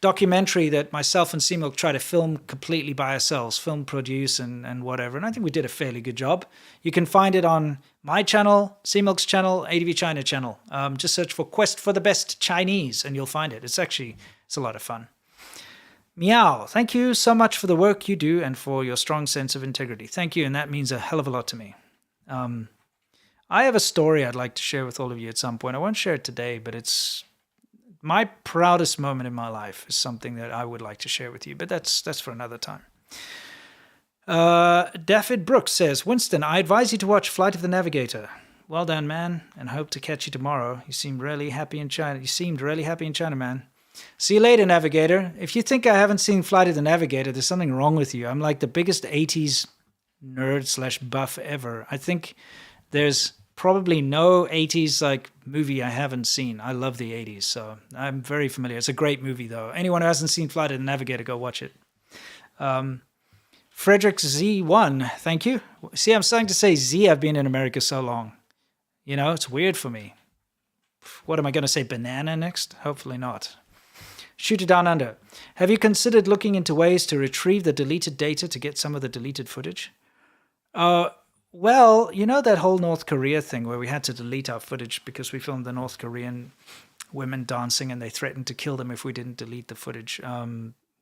documentary that myself and Seamilk tried to film completely by ourselves, film, produce, and whatever. And I think we did a fairly good job. You can find it on my channel, Seamilk's channel, ADVChina channel. Just search for Quest for the Best Chinese and you'll find it. It's a lot of fun. Meow, thank you so much for the work you do and for your strong sense of integrity. Thank you, and that means a hell of a lot to me. I have a story I'd like to share with all of you at some point. I won't share it today, but it's my proudest moment in my life is something that I would like to share with you, but that's for another time. David Brooks says, Winston, I advise you to watch Flight of the Navigator. Well done, man, and hope to catch you tomorrow. You seemed really happy in China, man. See you later, Navigator. If you think I haven't seen Flight of the Navigator, there's something wrong with you. I'm like the biggest 80s nerd/buff ever. I think there's probably no 80s like movie I haven't seen. I love the 80s, so I'm very familiar. It's a great movie, though. Anyone who hasn't seen Flight of the Navigator, go watch it. Frederick Z1, thank you. See, I'm starting to say Z. I've been in America so long. You know, it's weird for me. What am I going to say, banana next? Hopefully not. Shooter Down Under. Have you considered looking into ways to retrieve the deleted data to get some of the deleted footage? Well, you know that whole North Korea thing where we had to delete our footage because we filmed the North Korean women dancing and they threatened to kill them if we didn't delete the footage.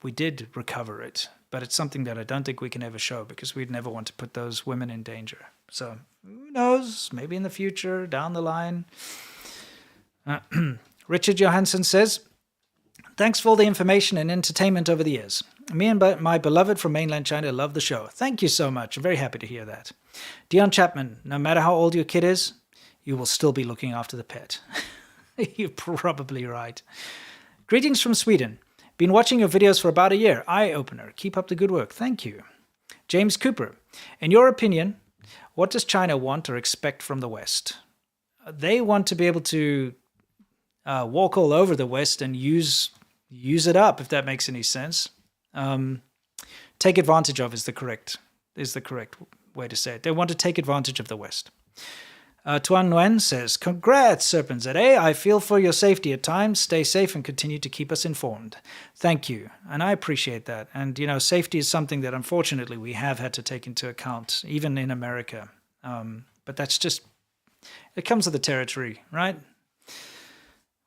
We did recover it, but it's something that I don't think we can ever show because we'd never want to put those women in danger. So who knows? Maybe in the future, down the line. Richard Johansson says, thanks for all the information and entertainment over the years. Me and my beloved from mainland China love the show. Thank you so much. I'm very happy to hear that. Dion Chapman, no matter how old your kid is, you will still be looking after the pet. You're probably right. Greetings from Sweden. Been watching your videos for about a year. Eye-opener. Keep up the good work. Thank you. James Cooper, in your opinion, what does China want or expect from the West? They want to be able to walk all over the West and use it up, if that makes any sense. Take advantage of is the correct way to say it. They want to take advantage of the West. Tuan Nguyen says, congrats, SerpentZA. I feel for your safety at times. Stay safe and continue to keep us informed. Thank you. And I appreciate that. And, safety is something that unfortunately we have had to take into account, even in America. But that's just, it comes with the territory, right?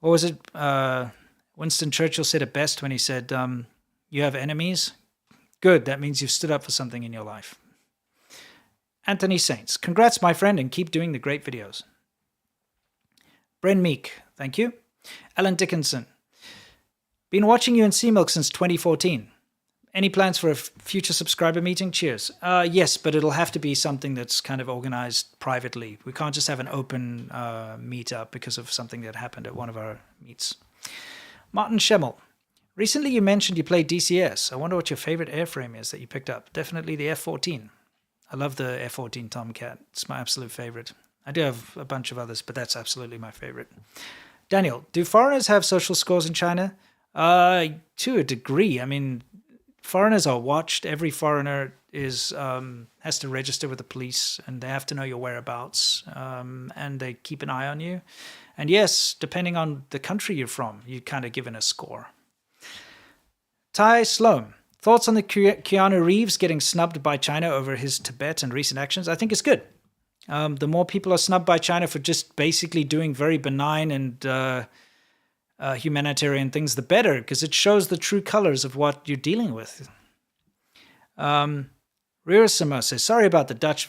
What was it? Winston Churchill said it best when he said, you have enemies? Good, that means you've stood up for something in your life. Anthony Saints, congrats, my friend, and keep doing the great videos. Bren Meek, thank you. Alan Dickinson, been watching you in Sea Milk since 2014. Any plans for a future subscriber meeting? Cheers. Yes, but it'll have to be something that's kind of organized privately. We can't just have an open meetup because of something that happened at one of our meets. Martin Schemmel, recently you mentioned you played DCS. I wonder what your favorite airframe is that you picked up. Definitely the F-14. I love the F-14 Tomcat. It's my absolute favorite. I do have a bunch of others, but that's absolutely my favorite. Daniel, do foreigners have social scores in China? To a degree. I mean, foreigners are watched. Every foreigner has to register with the police, and they have to know your whereabouts, and they keep an eye on you. And yes, depending on the country you're from, you're kind of given a score. Ty Sloan, thoughts on the Keanu Reeves getting snubbed by China over his Tibet and recent actions? I think it's good. The more people are snubbed by China for just basically doing very benign and humanitarian things, the better, because it shows the true colors of what you're dealing with. Riosima says, sorry about the Dutch.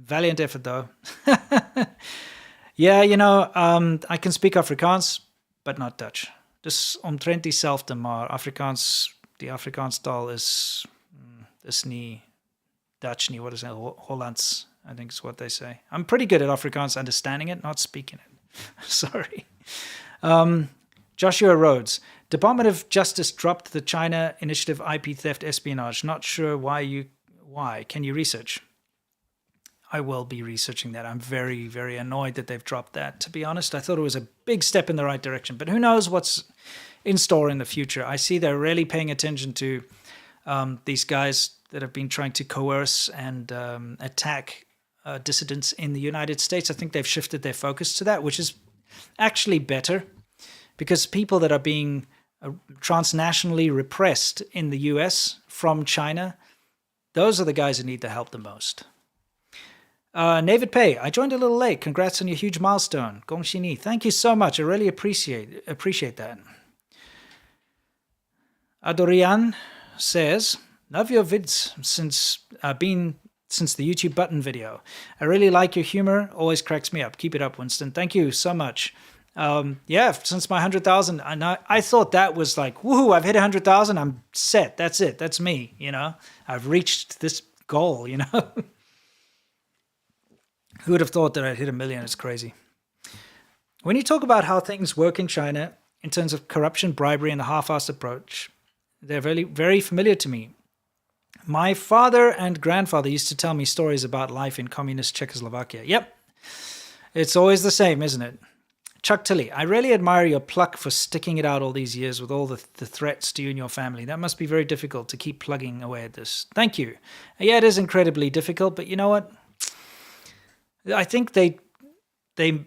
Valiant effort, though. Yeah, I can speak Afrikaans, but not Dutch. Dus omtrent diezelfde, maar Afrikaans, die Afrikaanstaal is niet Dutch, nie, what is it, Hollands, I think is what they say. I'm pretty good at Afrikaans, understanding it, not speaking it. Sorry. Joshua Rhodes, Department of Justice dropped the China Initiative IP theft espionage. Not sure why. Can you research? I will be researching that. I'm very, very annoyed that they've dropped that, to be honest. I thought it was a big step in the right direction, but who knows what's in store in the future. I see they're really paying attention to these guys that have been trying to coerce and attack dissidents in the United States. I think they've shifted their focus to that, which is actually better, because people that are being transnationally repressed in the US from China, those are the guys who need the help the most. David Pei, I joined a little late. Congrats on your huge milestone. Gong Xi Ni. Thank you so much. I really appreciate that. Adorian says, love your vids since the YouTube button video. I really like your humor. Always cracks me up. Keep it up, Winston. Thank you so much. Yeah, since my 100,000, I thought that was like, woohoo, I've hit 100,000. I'm set. That's it. That's me. I've reached this goal, Who would have thought that I'd hit 1 million? It's crazy. When you talk about how things work in China in terms of corruption, bribery, and the half-assed approach, they're very, very familiar to me. My father and grandfather used to tell me stories about life in communist Czechoslovakia. Yep. It's always the same, isn't it? Chuck Tilley, I really admire your pluck for sticking it out all these years with all the threats to you and your family. That must be very difficult to keep plugging away at this. Thank you. Yeah, it is incredibly difficult, but you know what? I think they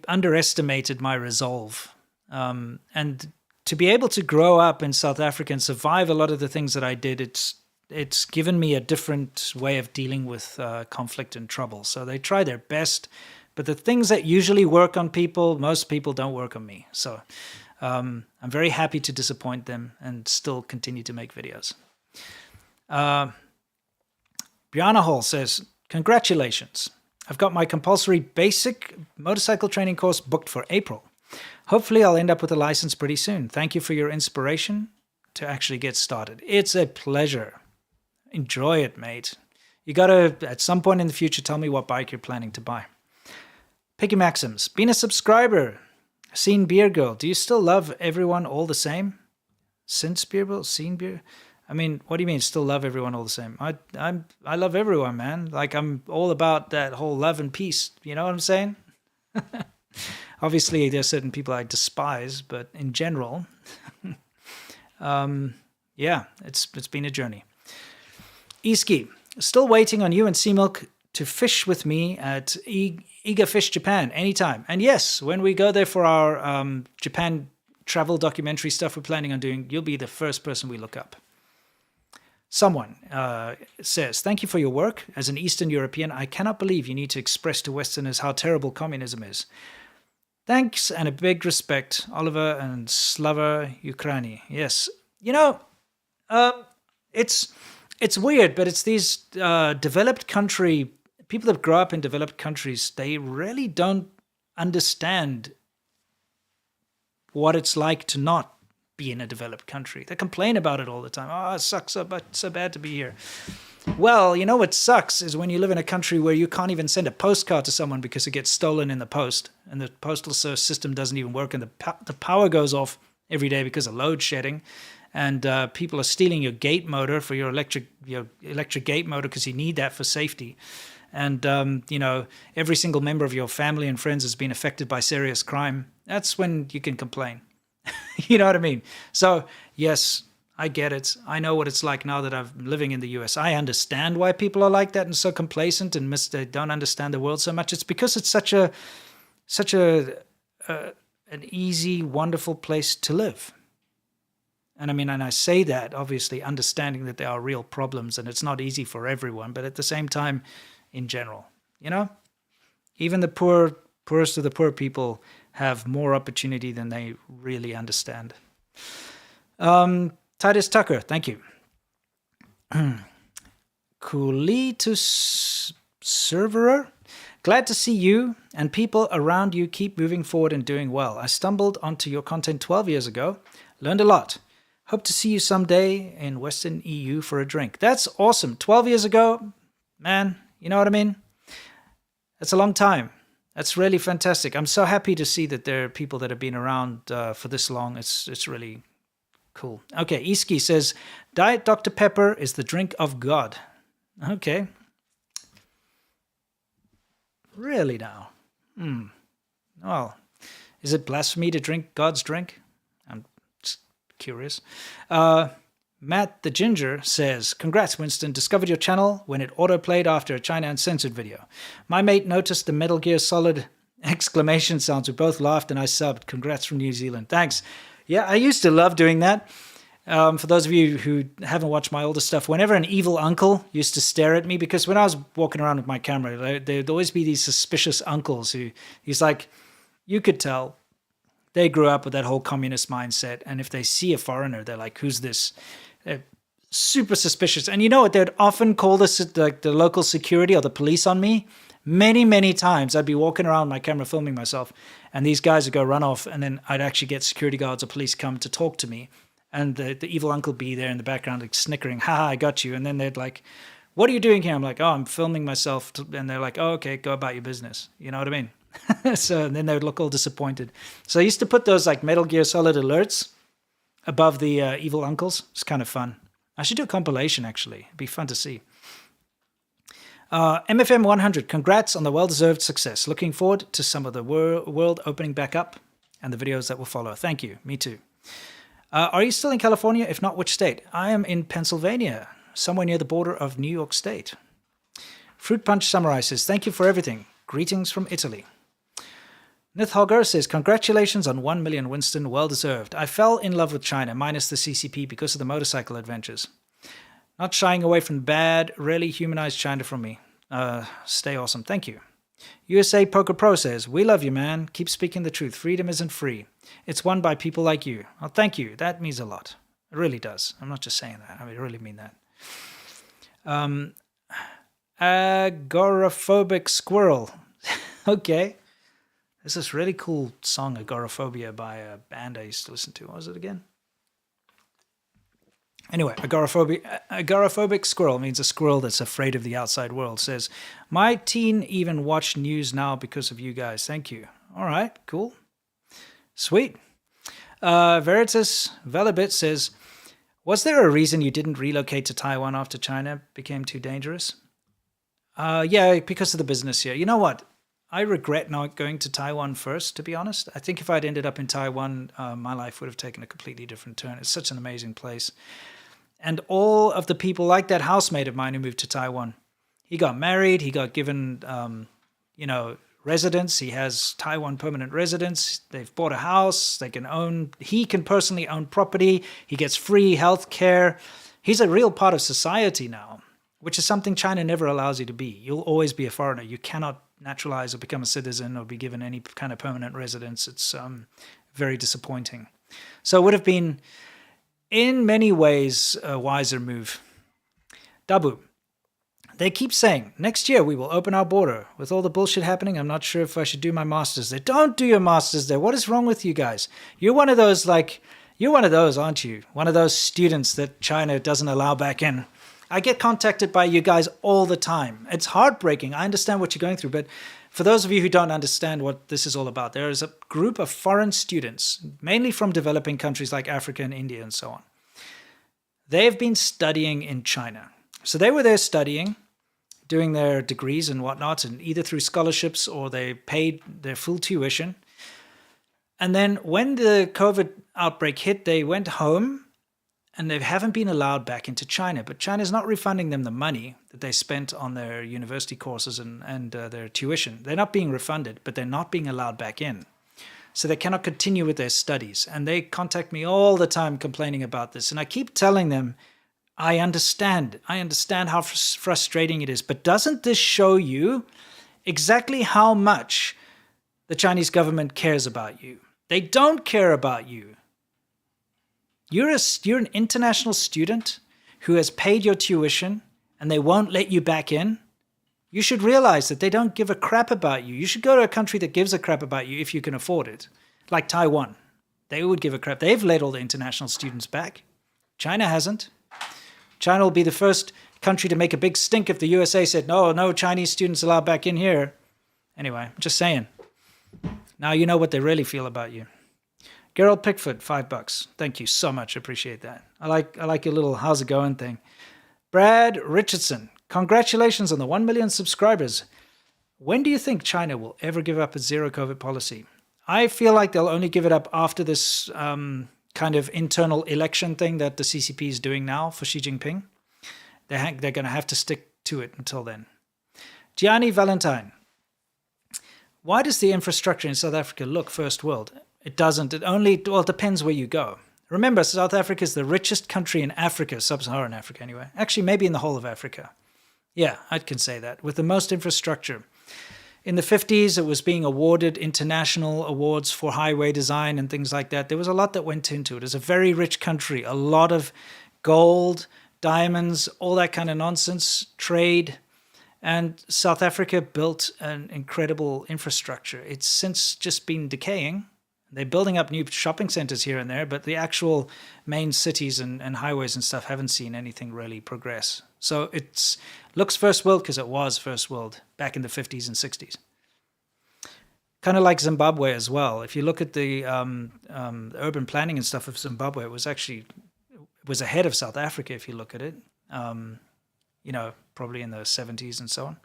underestimated my resolve. And to be able to grow up in South Africa and survive a lot of the things that I did, it's given me a different way of dealing with conflict and trouble. So they try their best, but the things that usually work on people, most people don't work on me. So I'm very happy to disappoint them and still continue to make videos. Brianna Hall says, congratulations. I've got my compulsory basic motorcycle training course booked for April. Hopefully I'll end up with a license pretty soon. Thank you for your inspiration to actually get started. It's a pleasure. Enjoy it, mate. You gotta, at some point in the future, tell me what bike you're planning to buy. Picky Maxims, been a subscriber. Seen Beer Girl, do you still love everyone all the same? Since Beer Girl, seen Beer? I mean, what do you mean still love everyone all the same? I love everyone, man. Like, I'm all about that whole love and peace. You know what I'm saying? Obviously, there's certain people I despise, but in general, yeah, it's been a journey. Iski, still waiting on you and Seamilk to fish with me at Eager Fish Japan anytime. And yes, when we go there for our Japan travel documentary stuff we're planning on doing, you'll be the first person we look up. Someone says, thank you for your work. As an Eastern European, I cannot believe you need to express to Westerners how terrible communism is. Thanks and a big respect, Oliver and Slava Ukraini. Yes, you know, it's weird, but it's these developed country, people that grow up in developed countries, they really don't understand what it's like to not be in a developed country. They complain about it all the time. Oh, it sucks so bad to be here. Well, you know what sucks is when you live in a country where you can't even send a postcard to someone because it gets stolen in the post, and the postal system doesn't even work, and the power goes off every day because of load shedding, and people are stealing your gate motor for your electric gate motor because you need that for safety. And, you know, every single member of your family and friends has been affected by serious crime. That's when you can complain. You know what I mean? So, yes, I get it. I know what it's like now that I'm living in the US. I understand why people are like that and so complacent and they don't understand the world so much. It's because it's such an easy, wonderful place to live. And I mean, and I say that, obviously, understanding that there are real problems and it's not easy for everyone, but at the same time, in general, you know, even the poorest of the poor people have more opportunity than they really understand. Titus Tucker, thank you. Coolitus Serverer, glad to see you and people around you keep moving forward and doing well. I stumbled onto your content 12 years ago, learned a lot. Hope to see you someday in Western EU for a drink. That's awesome. 12 years ago, man, you know what I mean? That's a long time. That's really fantastic. I'm so happy to see that there are people that have been around for this long. It's really cool. Okay, Iski says, Diet Dr. Pepper is the drink of God. Okay. Really now? Well, is it blasphemy to drink God's drink? I'm just curious. Matt the Ginger says, congrats, Winston. Discovered your channel when it autoplayed after a China Uncensored video. My mate noticed the Metal Gear Solid exclamation sounds. We both laughed and I subbed. Congrats from New Zealand. Thanks. Yeah, I used to love doing that. For those of you who haven't watched my older stuff, whenever an evil uncle used to stare at me, because when I was walking around with my camera, there'd always be these suspicious uncles who, he's like, you could tell they grew up with that whole communist mindset. And if they see a foreigner, they're like, who's this? They're super suspicious. And you know what? They'd often call this the local security or the police on me. Many, many times I'd be walking around with my camera filming myself and these guys would go run off and then I'd actually get security guards or police come to talk to me. And the evil uncle be there in the background like snickering, haha, I got you. And then they'd like, what are you doing here? I'm like, oh, I'm filming myself. And they're like, oh, okay, go about your business. You know what I mean? So and then they would look all disappointed. So I used to put those like Metal Gear Solid alerts above the evil uncles. It's kind of fun. I should do a compilation, actually. It'd be fun to see. MFM 100, congrats on the well-deserved success. Looking forward to some of the world opening back up and the videos that will follow. Thank you. Me too. Are you still in California? If not, which state? I am in Pennsylvania, somewhere near the border of New York State. Fruit Punch Samurai says, thank you for everything. Greetings from Italy. Nithhogger says, congratulations on 1 million, Winston. Well-deserved. I fell in love with China, minus the CCP, because of the motorcycle adventures. Not shying away from bad, really humanized China from me. Stay awesome. Thank you. USA Poker Pro says, we love you, man. Keep speaking the truth. Freedom isn't free. It's won by people like you. Oh, thank you. That means a lot. It really does. I'm not just saying that. I really mean that. Agoraphobic Squirrel. Okay. There's this really cool song, Agoraphobia, by a band I used to listen to. What was it again? Anyway, agoraphobic squirrel means a squirrel that's afraid of the outside world. Says, my teen even watch news now because of you guys. Thank you. All right, cool. Sweet. Veritas Velabit says, was there a reason you didn't relocate to Taiwan after China became too dangerous? Yeah, because of the business here. You know what? I regret not going to Taiwan first, to be honest. I think if I'd ended up in Taiwan, my life would have taken a completely different turn. It's such an amazing place. And all of the people, like that housemate of mine who moved to Taiwan, he got married, he got given, residence. He has Taiwan permanent residence. They've bought a house. He can personally own property. He gets free health care. He's a real part of society now, which is something China never allows you to be. You'll always be a foreigner. You cannot naturalize or become a citizen or be given any kind of permanent residence. It's very disappointing. So it would have been, in many ways, a wiser move. Dabu. They keep saying, next year we will open our border. With all the bullshit happening, I'm not sure if I should do my master's there. Don't do your master's there. What is wrong with you guys? You're one of those, aren't you? One of those students that China doesn't allow back in. I get contacted by you guys all the time. It's heartbreaking. I understand what you're going through, but for those of you who don't understand what this is all about, there is a group of foreign students, mainly from developing countries like Africa and India and so on. They've been studying in China. So they were there studying, doing their degrees and whatnot, and either through scholarships or they paid their full tuition. And then when the COVID outbreak hit, they went home and they haven't been allowed back into China. But China's not refunding them the money that they spent on their university courses and their tuition. They're not being refunded, but they're not being allowed back in. So they cannot continue with their studies. And they contact me all the time complaining about this. And I keep telling them, I understand how frustrating it is. But doesn't this show you exactly how much the Chinese government cares about you? They don't care about you. You're an international student who has paid your tuition and they won't let you back in. You should realize that they don't give a crap about you. You should go to a country that gives a crap about you if you can afford it. Like Taiwan. They would give a crap. They've let all the international students back. China hasn't. China will be the first country to make a big stink if the USA said, no Chinese students allowed back in here. Anyway, I'm just saying. Now you know what they really feel about you. Gerald Pickford, $5. Thank you so much. Appreciate that. I like your little how's it going thing. Brad Richardson, congratulations on the 1 million subscribers. When do you think China will ever give up its zero COVID policy? I feel like they'll only give it up after this kind of internal election thing that the CCP is doing now for Xi Jinping. They're going to have to stick to it until then. Gianni Valentine. Why does the infrastructure in South Africa look first world? It doesn't. It depends where you go. Remember, South Africa is the richest country in Africa, sub-Saharan Africa anyway. Actually, maybe in the whole of Africa. Yeah, I can say that. With the most infrastructure. In the 50s, it was being awarded international awards for highway design and things like that. There was a lot that went into it. It's a very rich country. A lot of gold, diamonds, all that kind of nonsense, trade. And South Africa built an incredible infrastructure. It's since just been decaying. They're building up new shopping centers here and there, but the actual main cities and highways and stuff haven't seen anything really progress. So it looks first world because it was first world back in the 50s and 60s. Kind of like Zimbabwe as well. If you look at the urban planning and stuff of Zimbabwe, it was ahead of South Africa if you look at it. Probably in the 70s and so on.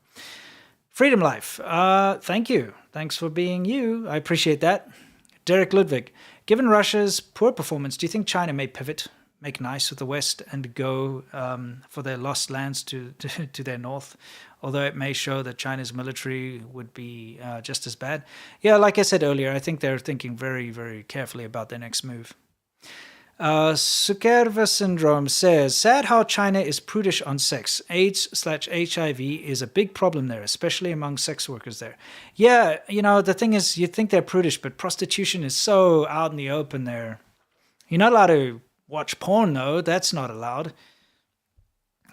Freedom Life, thank you. Thanks for being you. I appreciate that. Derek Ludwig, given Russia's poor performance, do you think China may pivot, make nice with the West, and go for their lost lands to their north? Although it may show that China's military would be just as bad. Yeah, like I said earlier, I think they're thinking very, very carefully about their next move. Sukerva Syndrome says, sad how China is prudish on sex. AIDS/HIV is a big problem there, especially among sex workers there. Yeah, the thing is, you think they're prudish, but prostitution is so out in the open there. You're not allowed to watch porn, though. That's not allowed.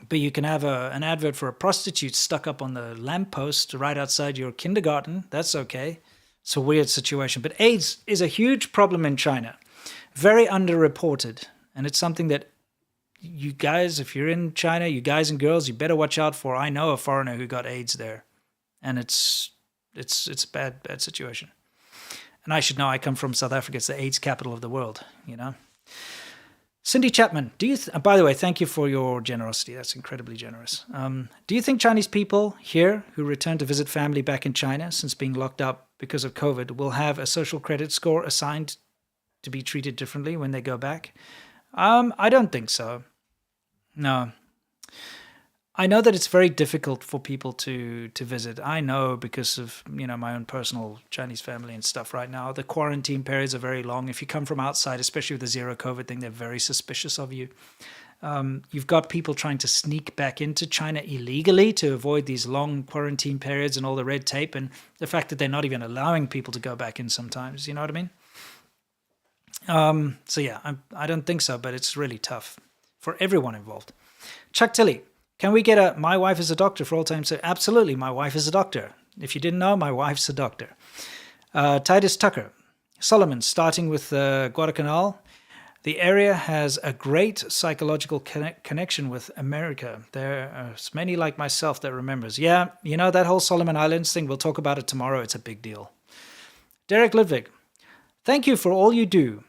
But you can have an advert for a prostitute stuck up on the lamppost right outside your kindergarten. That's okay. It's a weird situation. But AIDS is a huge problem in China. Very underreported, and it's something that, you guys, if you're in China, you guys and girls, you better watch out for. I know a foreigner who got AIDS there, and it's a bad situation. And I should know, I come from South Africa. It's the AIDS capital of the world, you know. Cindy Chapman, by the way, thank you for your generosity. That's incredibly generous. Do you think Chinese people here who return to visit family back in China since being locked up because of COVID will have a social credit score assigned to be treated differently when they go back? I don't think so. No. I know that it's very difficult for people to visit. I know because of, you know, my own personal Chinese family and stuff right now. The quarantine periods are very long. If you come from outside, especially with the zero COVID thing, they're very suspicious of you. You've got people trying to sneak back into China illegally to avoid these long quarantine periods and all the red tape, and the fact that they're not even allowing people to go back in sometimes. You know what I mean? So yeah, I don't think so, but it's really tough for everyone involved. Chuck Tilley. Can we get a "my wife is a doctor" for all time? So absolutely, my wife is a doctor. If you didn't know, my wife's a doctor. Titus Tucker. Solomon, starting with Guadalcanal. The area has a great psychological connection with America. There are many like myself that remembers. Yeah, you know, that whole Solomon Islands thing, we'll talk about it tomorrow. It's a big deal. Derek Ludwig. Thank you for all you do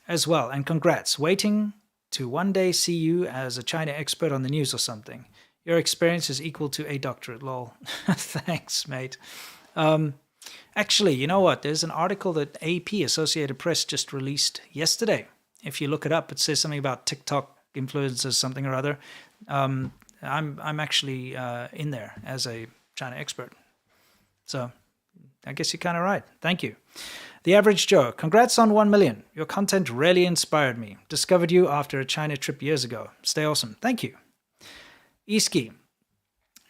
as well, and congrats. Waiting to one day see you as a China expert on the news or something. Your experience is equal to a doctorate, lol. Thanks, mate. Actually, you know what? There's an article that AP, Associated Press, just released yesterday. If you look it up, it says something about TikTok influencers, something or other. I'm actually in there as a China expert. So I guess you're kind of right. Thank you. The Average Joe, congrats on 1 million. Your content really inspired me. Discovered you after a China trip years ago. Stay awesome. Thank you. Eski.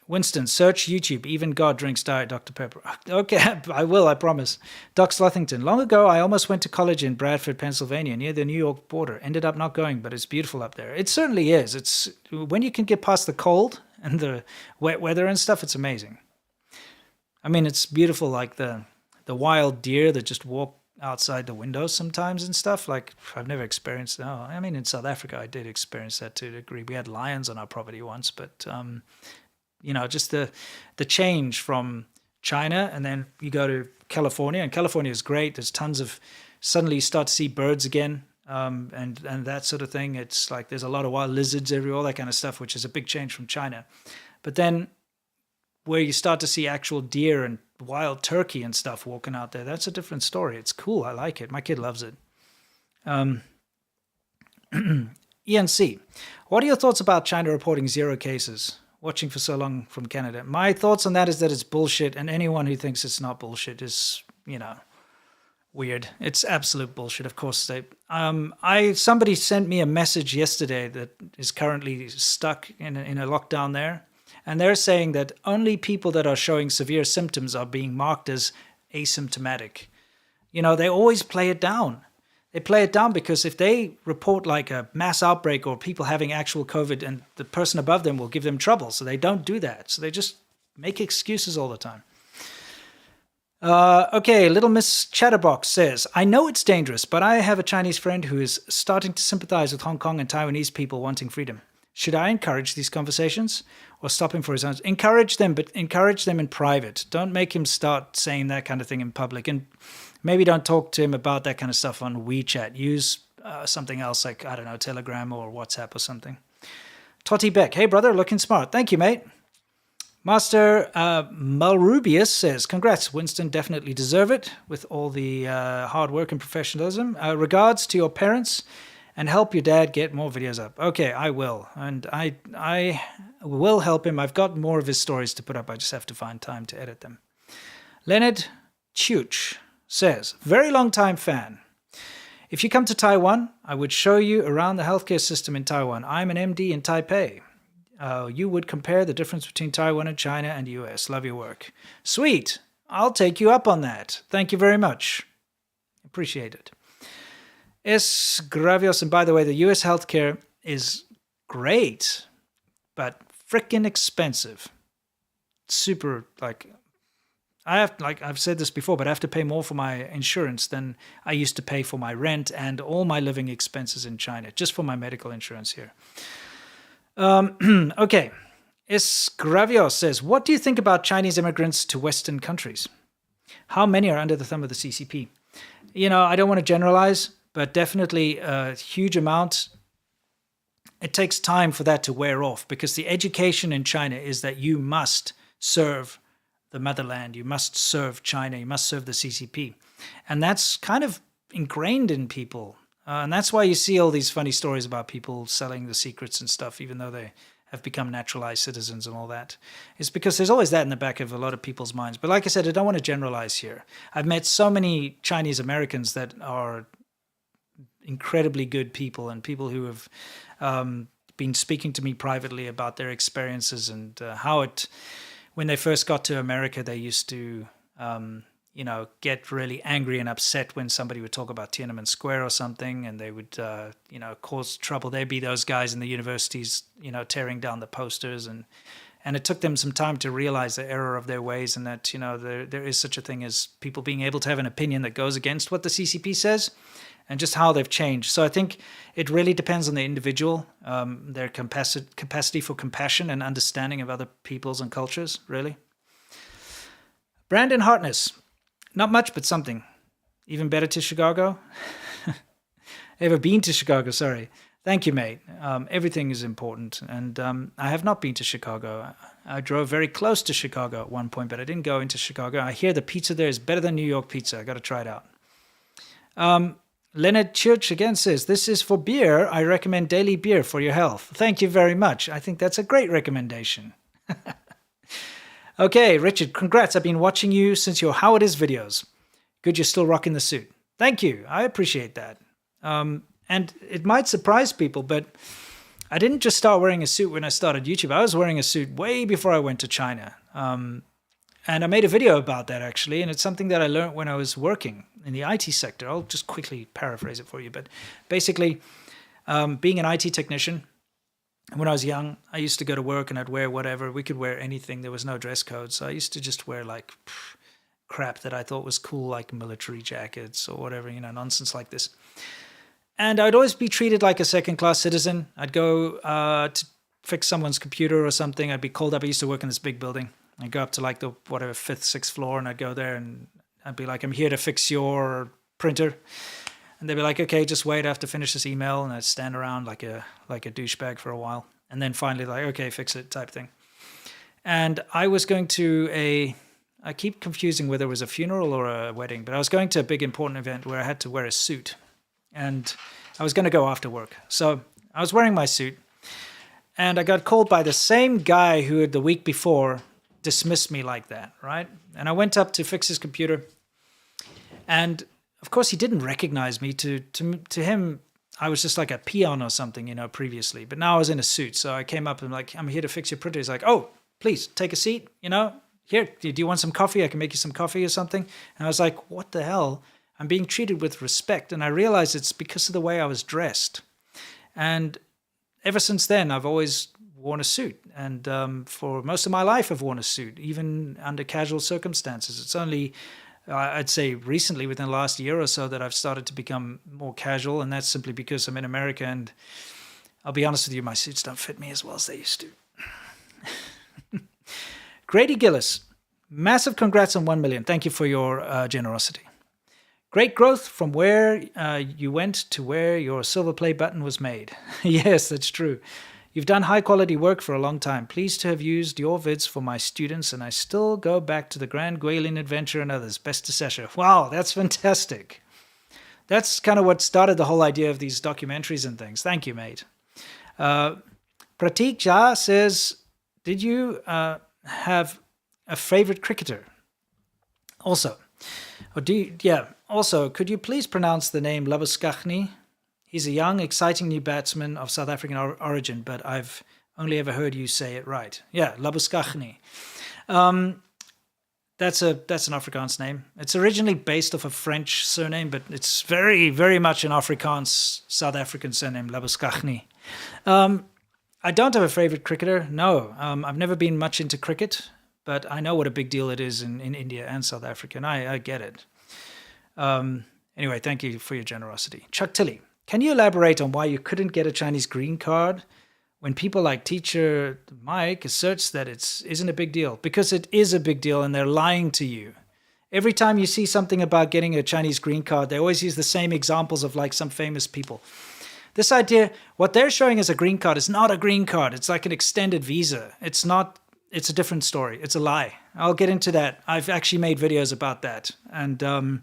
Winston, search YouTube. Even God drinks Diet Dr. Pepper. Okay, I will, I promise. Doc Sluthington. Long ago, I almost went to college in Bradford, Pennsylvania, near the New York border. Ended up not going, but it's beautiful up there. It certainly is. It's when you can get past the cold and the wet weather and stuff, it's amazing. I mean, it's beautiful, like the wild deer that just walk outside the windows sometimes and stuff. Like, I've never experienced. Oh, I mean, in South Africa, I did experience that to a degree. We had lions on our property once, but you know, just the change from China, and then you go to California, and California is great. There's tons of, suddenly you start to see birds again, and that sort of thing. It's like there's a lot of wild lizards everywhere, all that kind of stuff, which is a big change from China. But then where you start to see actual deer and wild turkey and stuff walking out there, that's a different story. It's cool. I like it. My kid loves it. ENC, what are your thoughts about China reporting 0 cases? Watching for so long from Canada. My thoughts on that is that it's bullshit, and anyone who thinks it's not bullshit is, you know, weird. It's absolute bullshit. Of course, somebody sent me a message yesterday that is currently stuck in a lockdown there. And they're saying that only people that are showing severe symptoms are being marked as asymptomatic. You know, they always play it down. They play it down because if they report like a mass outbreak or people having actual COVID, and the person above them will give them trouble. So they don't do that. So they just make excuses all the time. Okay, Little Miss Chatterbox says, I know it's dangerous, but I have a Chinese friend who is starting to sympathize with Hong Kong and Taiwanese people wanting freedom. Should I encourage these conversations or stop him for his own? Encourage them, but encourage them in private. Don't make him start saying that kind of thing in public. And maybe don't talk to him about that kind of stuff on WeChat. Use something else like, I don't know, Telegram or WhatsApp or something. Totty Beck, hey brother, looking smart. Thank you, mate. Master Malrubius says, congrats, Winston, definitely deserve it with all the hard work and professionalism. Regards to your parents, and help your dad get more videos up. Okay, I will. And I will help him. I've got more of his stories to put up. I just have to find time to edit them. Leonard Chuch says, very long time fan. If you come to Taiwan, I would show you around the healthcare system in Taiwan. I'm an MD in Taipei. You would compare the difference between Taiwan and China and the US. Love your work. Sweet. I'll take you up on that. Thank you very much. Appreciate it. S. Gravios, and by the way, the US healthcare is great, but freaking expensive. Super, I've said this before, but I have to pay more for my insurance than I used to pay for my rent and all my living expenses in China, just for my medical insurance here. Okay. Esgravios says, what do you think about Chinese immigrants to Western countries? How many are under the thumb of the CCP? You know, I don't want to generalize, but definitely a huge amount. It takes time for that to wear off because the education in China is that you must serve the motherland, you must serve China, you must serve the CCP. And that's kind of ingrained in people. And that's why you see all these funny stories about people selling the secrets and stuff, even though they have become naturalized citizens and all that. It's because there's always that in the back of a lot of people's minds. But like I said, I don't want to generalize here. I've met so many Chinese Americans that are incredibly good people and people who have been speaking to me privately about their experiences and how when they first got to America, they used to, get really angry and upset when somebody would talk about Tiananmen Square or something, and they would, cause trouble. They'd be those guys in the universities, tearing down the posters, and it took them some time to realize the error of their ways, and that, there is such a thing as people being able to have an opinion that goes against what the CCP says, and just how they've changed. So I think it really depends on the individual, their capacity for compassion and understanding of other peoples and cultures, really. Brandon Hartness. Not much, but something. Even better to Chicago? Ever been to Chicago? Sorry. Thank you, mate. Everything is important. And I have not been to Chicago. I drove very close to Chicago at one point, but I didn't go into Chicago. I hear the pizza there is better than New York pizza. I got to try it out. Leonard Church again says, this is for beer. I recommend daily beer for your health. Thank you very much. I think that's a great recommendation. Okay, Richard, congrats. I've been watching you since your How It Is videos. Good you're still rocking the suit. Thank you. I appreciate that. And it might surprise people, but I didn't just start wearing a suit when I started YouTube. I was wearing a suit way before I went to China. And I made a video about that, actually, and it's something that I learned when I was working in the IT sector. I'll just quickly paraphrase it for you. But basically, being an IT technician, when I was young, I used to go to work and I'd wear whatever. We could wear anything. There was no dress code. So I used to just wear crap that I thought was cool, like military jackets or whatever, nonsense like this. And I'd always be treated like a second-class citizen. I'd go to fix someone's computer or something. I'd be called up. I used to work in this big building. I'd go up to the 5th, 6th floor, and I'd go there and I'd be like, I'm here to fix your printer. And they'd be like, okay, just wait, I have to finish this email. And I'd stand around like a douchebag for a while. And then finally okay, fix it type thing. And I was going to I keep confusing whether it was a funeral or a wedding, but I was going to a big important event where I had to wear a suit. And I was going to go after work. So I was wearing my suit. And I got called by the same guy who had the week before dismissed me like that, right? And I went up to fix his computer. And of course, he didn't recognize me. To him, I was just like a peon or something, previously. But now I was in a suit. So I came up and I'm here to fix your printer. He's like, oh, please take a seat, Here, do you want some coffee? I can make you some coffee or something. And I was like, what the hell? I'm being treated with respect. And I realized it's because of the way I was dressed. And ever since then, I've always worn a suit. And for most of my life, I've worn a suit, even under casual circumstances. It's only, I'd say recently, within the last year or so, that I've started to become more casual. And that's simply because I'm in America. And I'll be honest with you, my suits don't fit me as well as they used to. Grady Gillis, massive congrats on 1 million. Thank you for your generosity. Great growth from where you went to where your silver play button was made. Yes, that's true. You've done high-quality work for a long time. Pleased to have used your vids for my students, and I still go back to the Grand Guilin Adventure and others. Best to Sesha. Wow, that's fantastic. That's kind of what started the whole idea of these documentaries and things. Thank you, mate. Pratik Jha says, did you have a favorite cricketer? Also, could you please pronounce the name Labuschagne? He's a young, exciting new batsman of South African origin, but I've only ever heard you say it right. Yeah, Labuschagne. That's an Afrikaans name. It's originally based off a French surname, but it's very, very much an Afrikaans South African surname, Labuschagne. I don't have a favorite cricketer, no. I've never been much into cricket, but I know what a big deal it is in India and South Africa, and I get it. Anyway, thank you for your generosity. Chuck Tilley, can you elaborate on why you couldn't get a Chinese green card? when people like Teacher Mike asserts that it isn't a big deal, because it is a big deal and they're lying to you. Every time you see something about getting a Chinese green card, they always use the same examples of like some famous people. This idea, what they're showing as a green card is not a green card. It's like an extended visa. It's not, it's a different story. It's a lie. I'll get into that. I've actually made videos about that. And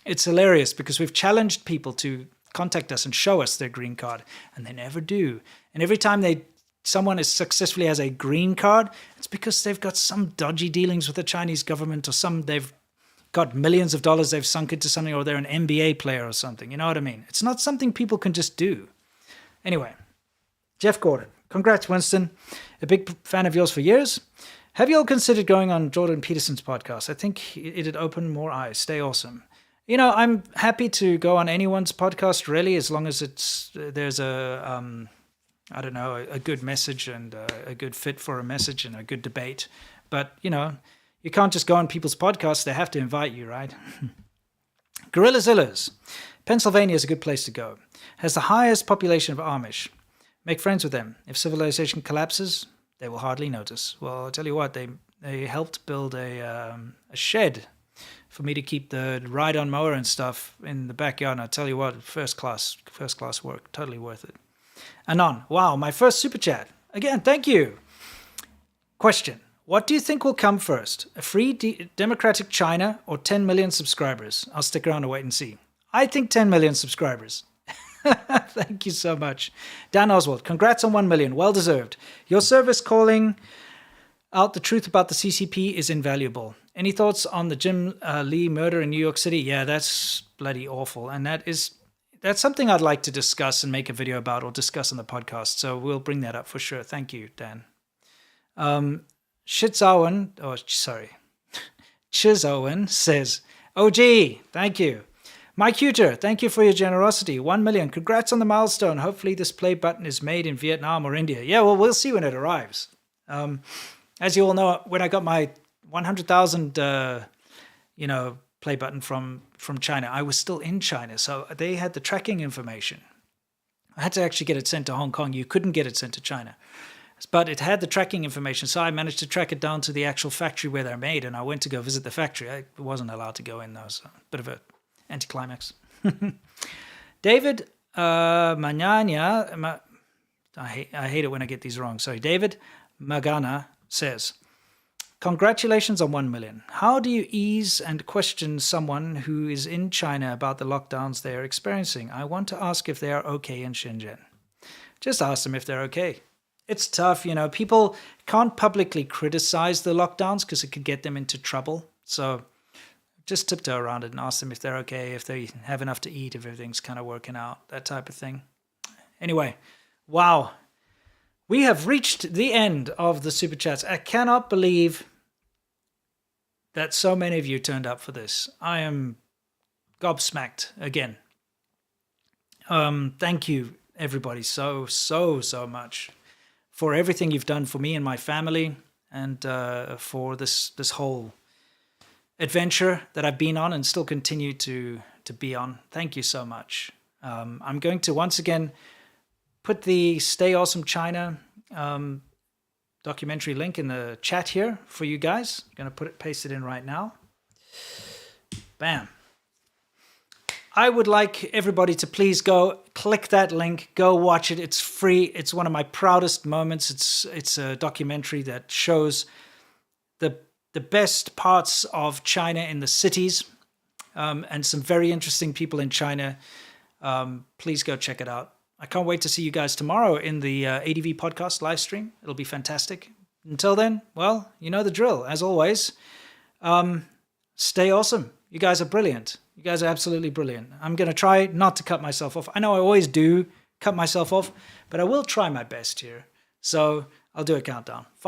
it's hilarious because we've challenged people to contact us and show us their green card, and they never do. And every time someone is successfully has a green card, it's because they've got some dodgy dealings with the Chinese government, or they've got millions of dollars they've sunk into something, or they're an NBA player or something. You know what I mean? It's not something people can just do. Anyway, Jeff Gordon. Congrats, Winston. A big fan of yours for years. Have you all considered going on Jordan Peterson's podcast? I think it'd open more eyes. Stay awesome. You know, I'm happy to go on anyone's podcast, really, as long as there's a good message and a good fit for a message and a good debate. But, you know, you can't just go on people's podcasts. They have to invite you, right? Gorillazillas. Pennsylvania is a good place to go. Has the highest population of Amish. Make friends with them. If civilization collapses, they will hardly notice. Well, I'll tell you what, they helped build a shed for me to keep the ride-on mower and stuff in the backyard. And I'll tell you what, first class work. Totally worth it. Anon. Wow, my first super chat. Again, thank you. Question. What do you think will come first? A free democratic China or 10 million subscribers? I'll stick around and wait and see. I think 10 million subscribers. Thank you so much. Dan Oswald, congrats on 1 million. Well deserved. Your service calling out the truth about the CCP is invaluable. Any thoughts on the Jim Lee murder in New York City? Yeah, that's bloody awful. And that's something I'd like to discuss and make a video about or discuss on the podcast. So we'll bring that up for sure. Thank you, Dan. Chizowen says, OG, thank you. Mike Huter, thank you for your generosity. 1 million. Congrats on the milestone. Hopefully this play button is made in Vietnam or India. Yeah, well, we'll see when it arrives. As you all know, when I got my 100,000, play button from China, I was still in China. So they had the tracking information. I had to actually get it sent to Hong Kong. You couldn't get it sent to China. But it had the tracking information, so I managed to track it down to the actual factory where they're made, and I went to go visit the factory. I wasn't allowed to go in, though, so a bit of an anticlimax. David Manana, I hate it when I get these wrong. Sorry, David Magana says, congratulations on 1 million. How do you ease and question someone who is in China about the lockdowns they are experiencing? I want to ask if they are okay in Shenzhen. Just ask them if they're okay. It's tough, you know. People can't publicly criticize the lockdowns because it could get them into trouble. So just tiptoe around it and ask them if they're okay, if they have enough to eat, if everything's kind of working out, that type of thing. Anyway, wow. We have reached the end of the Super Chats. I cannot believe that so many of you turned up for this. I am gobsmacked again. Thank you, everybody, so much for everything you've done for me and my family, and for this whole adventure that I've been on and still continue to be on. Thank you so much. I'm going to once again put the Stay Awesome China documentary link in the chat here for you guys. I'm going to paste it in right now. Bam. I would like everybody to please go click that link, go watch it. It's free. It's one of my proudest moments. It's a documentary that shows the best parts of China in the cities, and some very interesting people in China. Please go check it out. I can't wait to see you guys tomorrow in the ADV podcast live stream. It'll be fantastic. Until then, well, you know the drill. As always, stay awesome. You guys are brilliant. You guys are absolutely brilliant. I'm going to try not to cut myself off. I know I always do cut myself off, but I will try my best here. So I'll do a countdown.